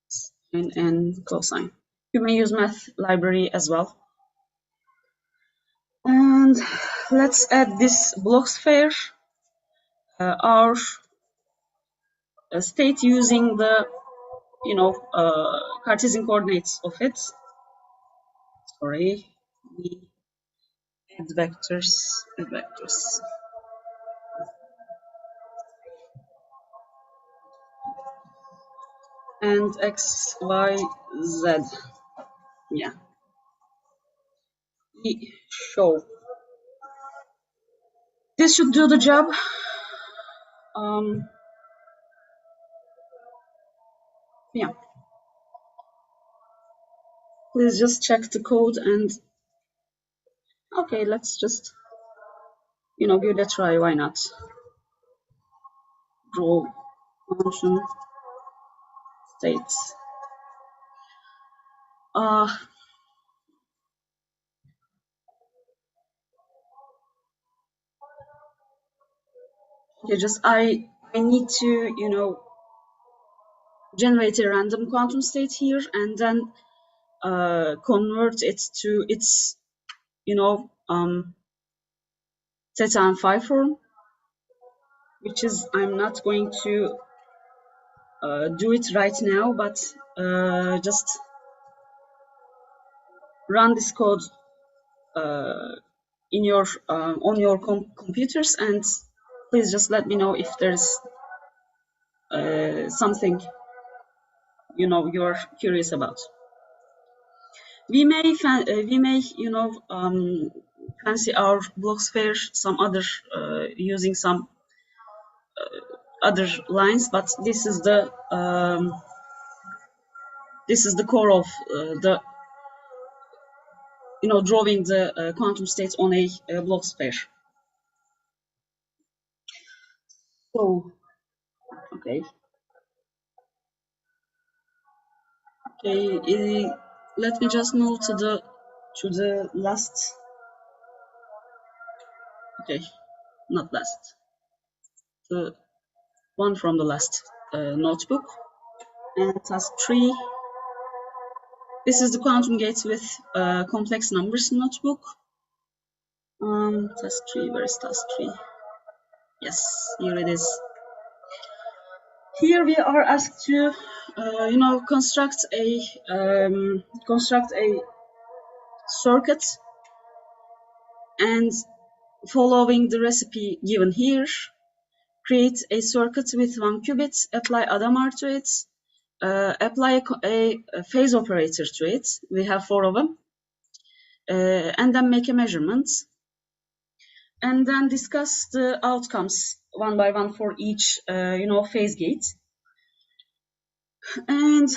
Sine and cosine. You may use math library as well. And let's add this Bloch sphere, our state using the, Cartesian coordinates of it. Sorry, we add vectors. And x, y, z. Yeah. We show. This should do the job. Yeah. Please just check the code and okay, let's just give it a try. Why not? Draw function states. Okay, just I need to generate a random quantum state here and then convert it to its theta and phi form, which is I'm not going to do it right now, but just run this code in your on your computers, and please just let me know if there's something you're curious about. We may fancy our Bloch sphere some other using some other lines, but this is the This is the core of the drawing the quantum states on a Bloch sphere. So okay, let me just move to the last. Okay, not last. The one from the last notebook. And task 3. This is the quantum gate with complex numbers notebook. Task 3, where is task 3? Yes, here it is. Here we are asked to, construct a circuit, and following the recipe given here, create a circuit with 1 qubit, apply Adamar to it, apply a phase operator to it. We have 4 of them, and then make a measurement, and then discuss the outcomes one by one for each, phase gate. And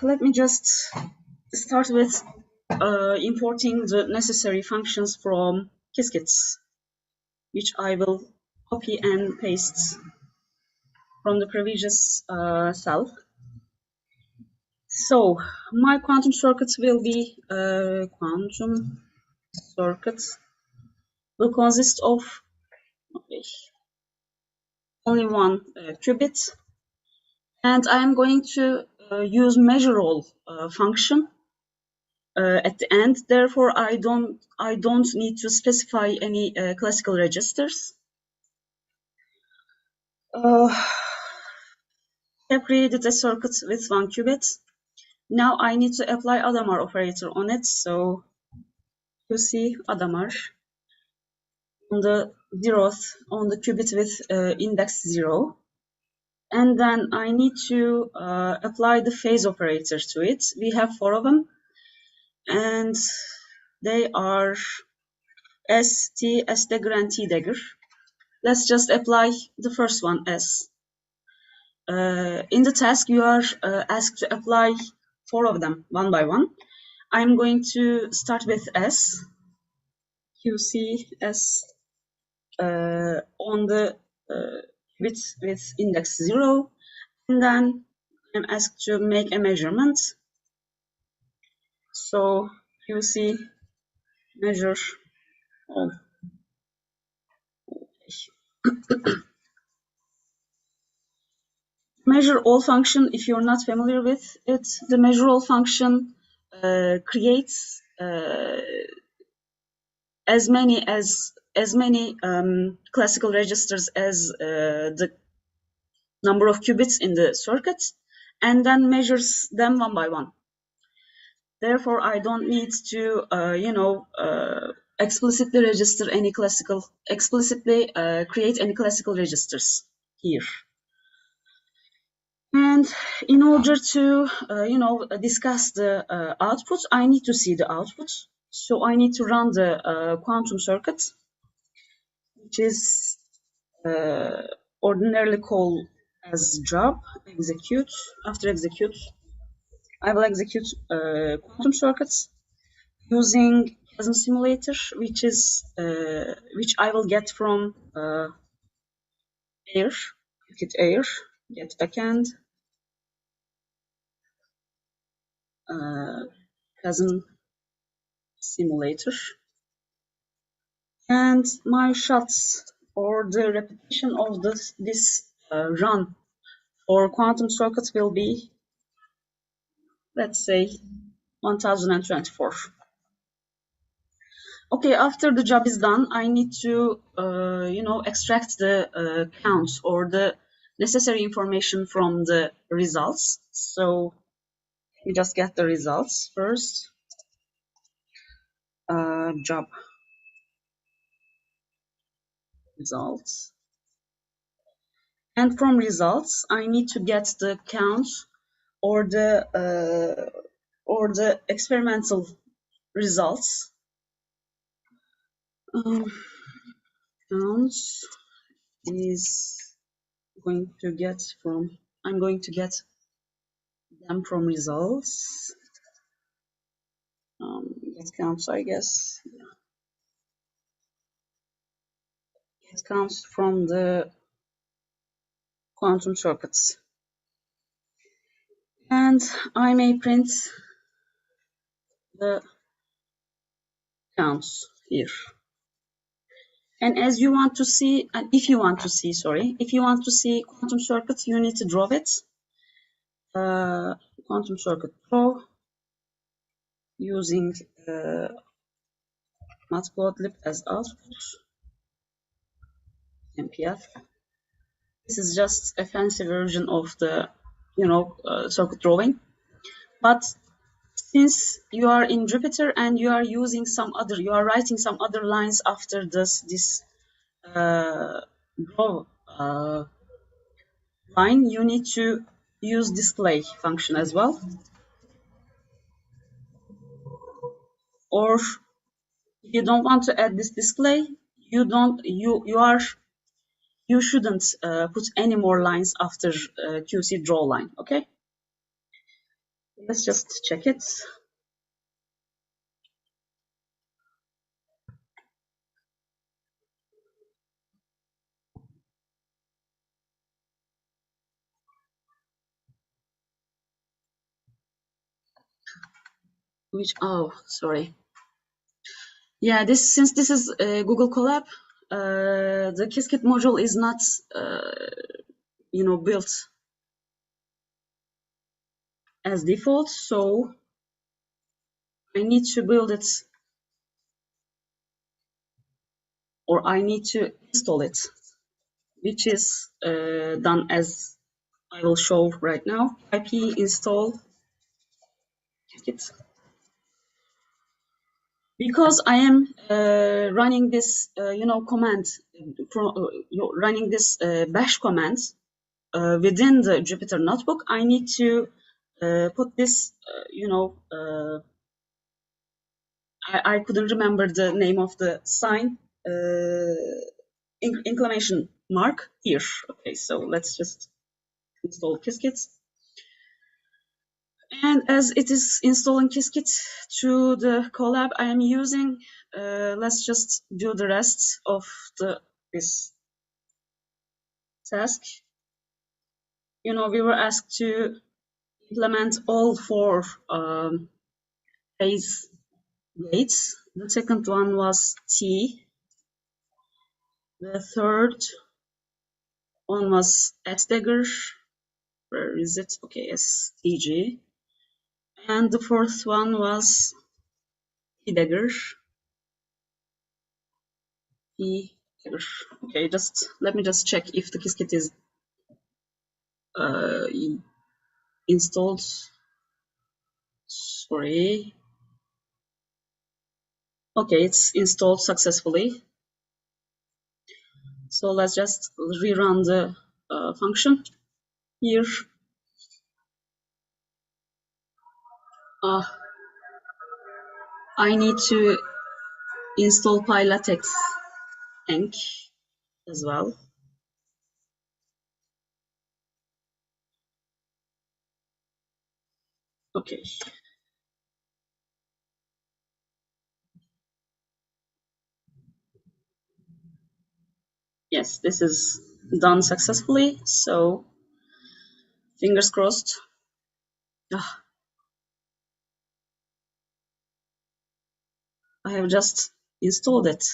let me just start with importing the necessary functions from Qiskits, which I will copy and paste from the previous cell. So my quantum circuits will be quantum circuits will consist of only 1 qubit, and I am going to use measure all function at the end. Therefore, I don't need to specify any classical registers. I have created a circuit with 1 qubit. Now I need to apply Adamar operator on it. So you see Adamar on the 0th on the qubit with index 0. And then I need to apply the phase operator to it. We have 4 of them, and they are S, T, S dagger, and T dagger. Let's just apply the first one, S. In the task, you are asked to apply 4 of them one by one. I'm going to start with S. You see S on the with index 0, and then I'm asked to make a measurement. So you see measure all. Measure all function, if you're not familiar with it, the measure all function creates as many classical registers as the number of qubits in the circuit, and then measures them one by one. Therefore, I don't need to, explicitly create any classical registers here. And in order to, discuss the output, I need to see the output. So I need to run the quantum circuit, which is ordinarily called as job, execute. After execute, I will execute quantum circuits using QASM simulator, which I will get from AIR, get backend, QASM simulator, and my shots or the repetition of this run for quantum circuits will be, let's say, 1024. Okay, after the job is done, I need to, extract the counts or the necessary information from the results. So we just get the results first. Job results. And from results, I need to get the counts or the experimental results. Counts is going to get from, I'm going to get them from results. It comes, I guess. It comes from the quantum circuits. And I may print the counts here. And as you want to see, and if you want to see, sorry, if you want to see quantum circuits, you need to draw it. Quantum circuit draw using matplotlib as output, MPF. This is just a fancy version of the, circuit drawing. But since you are in Jupyter and you are using you are writing some other lines after this draw line, you need to use display function as well. Or if you don't want to add this display, you shouldn't put any more lines after QC draw line. Okay. Let's just check it. Sorry. Yeah, since this is Google Colab, the Qiskit module is not, built as default, so I need to build it, or I need to install it, which is done as I will show right now. IP install Qiskit. Because I am running this, command, running this bash command within the Jupyter Notebook, I need to put this, I couldn't remember the name of the sign, inclamation mark here. Okay, so let's just install Qiskit. And as it is installing Qiskit to the Colab I am using, let's just do the rest of this task. We were asked to implement all 4 phase gates. The second one was T. The third one was S-dagger. Where is it? Okay, STG. And the fourth one was T-dagger. T-dagger. Okay, let me just check if the Qiskit is installed. Sorry. Okay, it's installed successfully. So let's just rerun the function here. I need to install PyLatex Enc as well. Okay. Yes, this is done successfully, so fingers crossed. I have just installed it.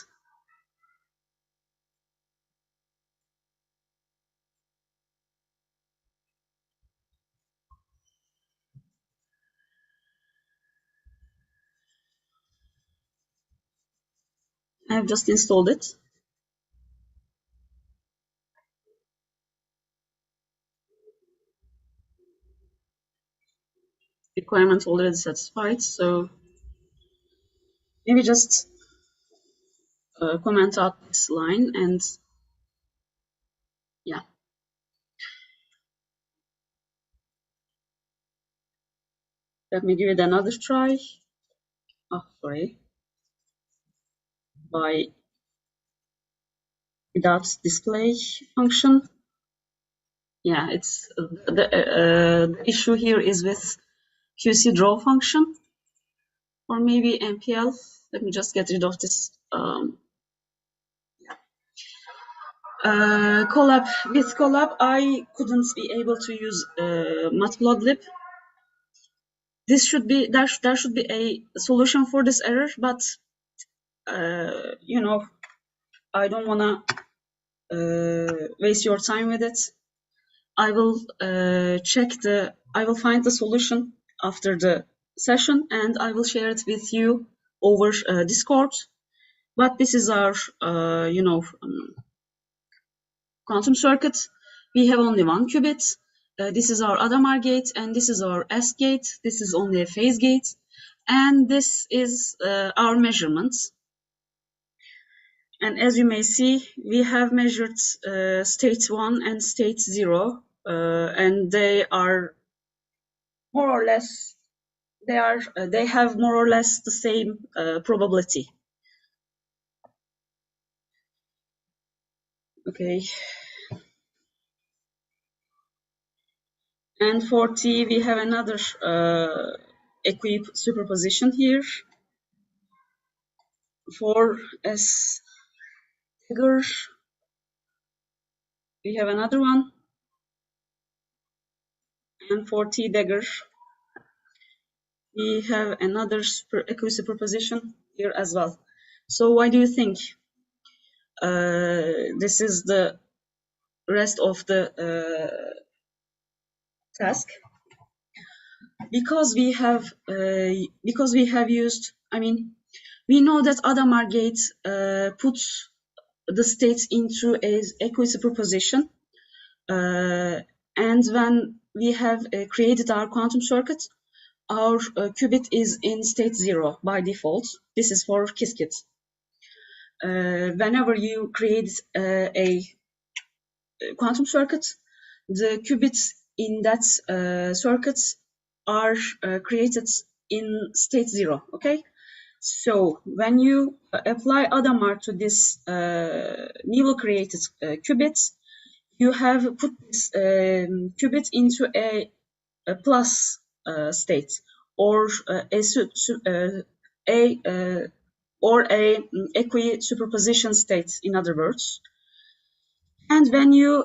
I have just installed it. Requirements already satisfied, so maybe just comment out this line and yeah. Let me give it another try. Sorry. Without display function. Yeah, it's the issue here is with QC draw function, or maybe MPL. Let me just get rid of this. Collab, with Collab, I couldn't be able to use matplotlib. This should be there should be a solution for this error, but you know, I don't wanna waste your time with it. I will I will find the solution after the session, and I will share it with you over Discord. But this is our, you know, quantum circuit. We have only one qubit. This is our Adamar gate, and this is our S gate. This is only a phase gate, and this is our measurements. And as you may see, we have measured state 1 and state 0, and they are more or less, they have more or less the same probability. Okay. And for T, we have another equi superposition here. For S figure, we have another one. And for T dagger, we have another equi superposition here as well. So why do you think this is the rest of the task? Because we have used, I mean, we know that Adamar gate puts the states into a equi-superposition, and when we have created our quantum circuit, our qubit is in state 0 by default. This is for Qiskit. Whenever you create a quantum circuit, the qubits in that circuit are created in state 0, okay? So when you apply Adamar to this newly created qubit, you have put this qubit into a plus state, or a equi-superposition state, in other words. And when you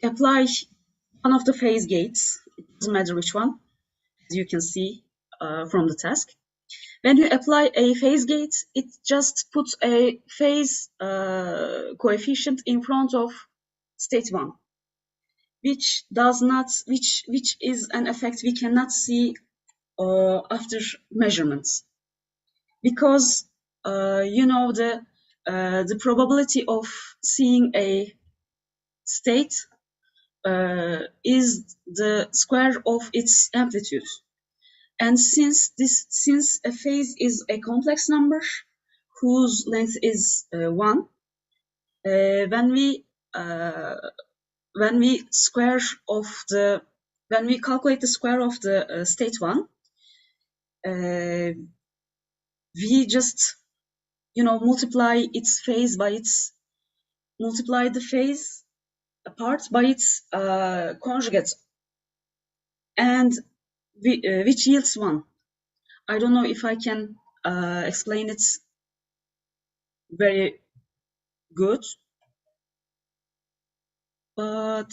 apply one of the phase gates, it doesn't matter which one, as you can see from the task. When you apply a phase gate, it just puts a phase coefficient in front of state 1, which is an effect we cannot see after measurements, because you know, the probability of seeing a state is the square of its amplitude. And since a phase is a complex number whose length is 1, when we calculate the square of the state 1, we just, you know, multiply the phase part by its conjugate, and which yields 1. I don't know if I can explain it very good, but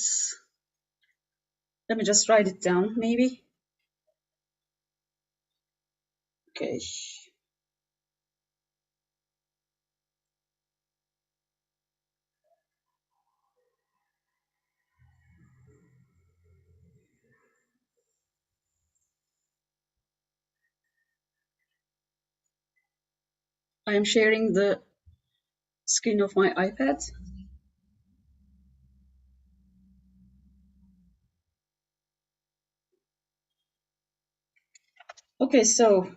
let me just write it down, maybe. Okay. I am sharing the screen of my iPad. Okay, so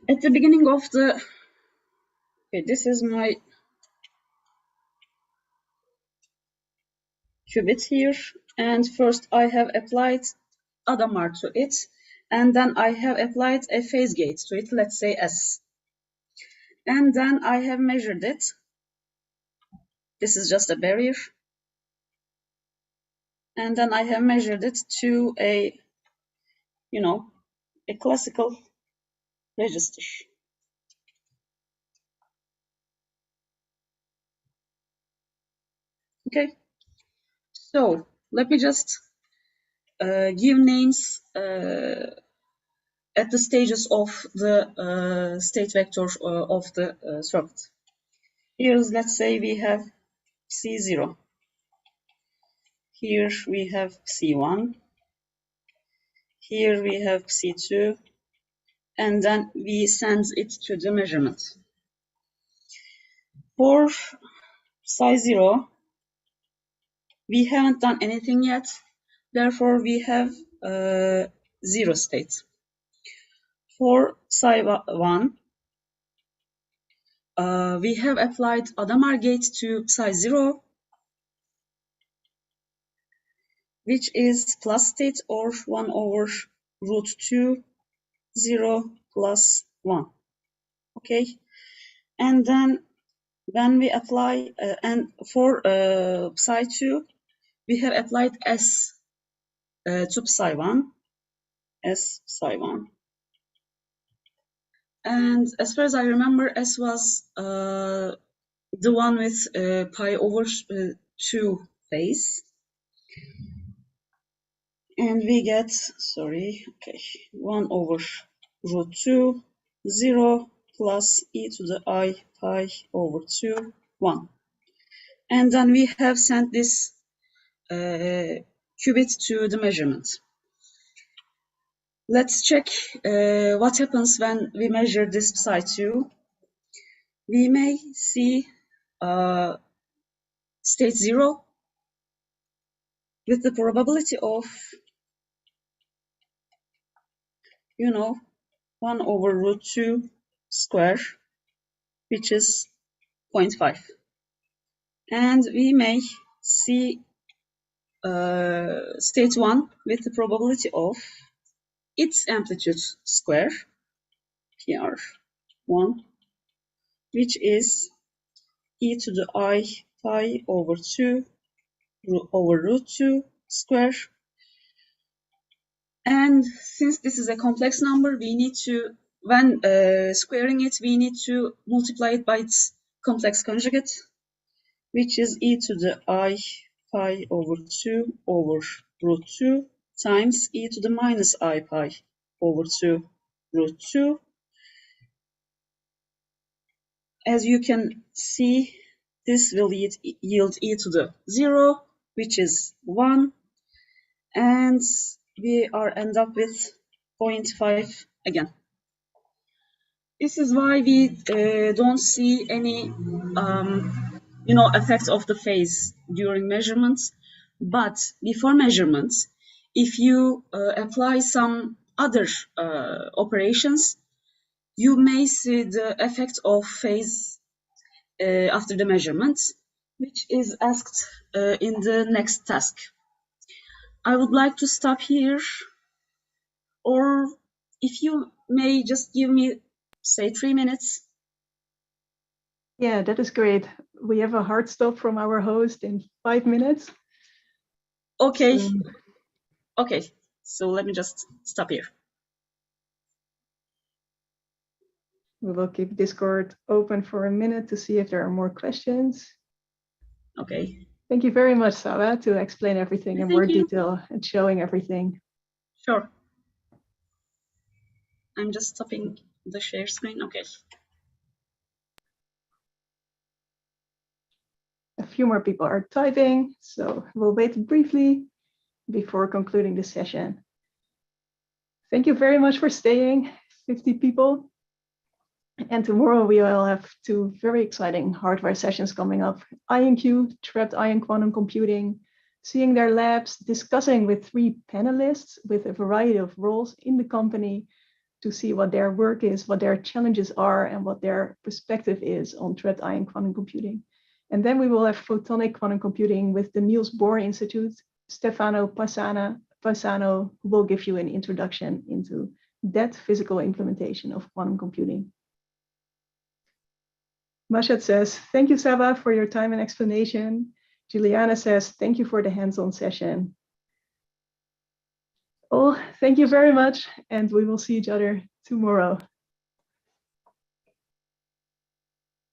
at the beginning of the, okay, this is my qubit here, and first I have applied Adamar to it, and then I have applied a phase gate to it, let's say S, and then I have measured it, This is just a barrier. And then I have measured it to a, a classical register. Okay, so let me just give names at the stages of the state vector of the circuit. Here's, let's say we have C0. Here we have C1. Here we have C2. And then we send it to the measurement. For psi 0, we haven't done anything yet. Therefore, we have 0 state. For psi 1, we have applied Adamar gate to psi 0, which is plus state, or 1 over root 2, 0 plus 1. Okay, and then when we apply, and for psi 2, we have applied S to psi 1, S psi 1. And as far as I remember, S was the one with pi over 2 phase. And we get, 1 over root 2, 0 plus e to the I pi over 2, 1. And then we have sent this qubit to the measurement. Let's check what happens when we measure this psi 2. We may see state 0 with the probability of, 1 over root 2 square, which is 0.5. And we may see state 1 with the probability of its amplitude square, PR1, which is e to the I pi over 2 over root 2 square. And since this is a complex number, we need to, when squaring it, we need to multiply it by its complex conjugate, which is e to the I pi over 2 over root 2 times e to the minus I pi over 2 root 2. As you can see, this will yield e to the 0, which is 1, and we end up with 0.5 again. This is why we don't see any, effect of the phase during measurements. But before measurements, if you apply some other operations, you may see the effect of phase after the measurements, which is asked in the next task. I would like to stop here, or if you may just give me, say, 3 minutes. Yeah, that is great. We have a hard stop from our host in 5 minutes. Okay. Okay, so let me just stop here. We will keep Discord open for a minute to see if there are more questions. Okay. Thank you very much, SABA, to explain everything in more detail and showing everything. Sure. I'm just stopping the share screen. Okay. A few more people are typing, so we'll wait briefly before concluding the session. Thank you very much for staying, 50 people. And tomorrow we will have 2 very exciting hardware sessions coming up. IonQ, trapped ion quantum computing, seeing their labs, discussing with 3 panelists with a variety of roles in the company to see what their work is, what their challenges are, and what their perspective is on trapped ion quantum computing. And then we will have photonic quantum computing with the Niels Bohr Institute, Stefano Paisano, who will give you an introduction into that physical implementation of quantum computing. Mashat says, thank you, SABA, for your time and explanation. Juliana says, thank you for the hands-on session. Oh, thank you very much, and we will see each other tomorrow.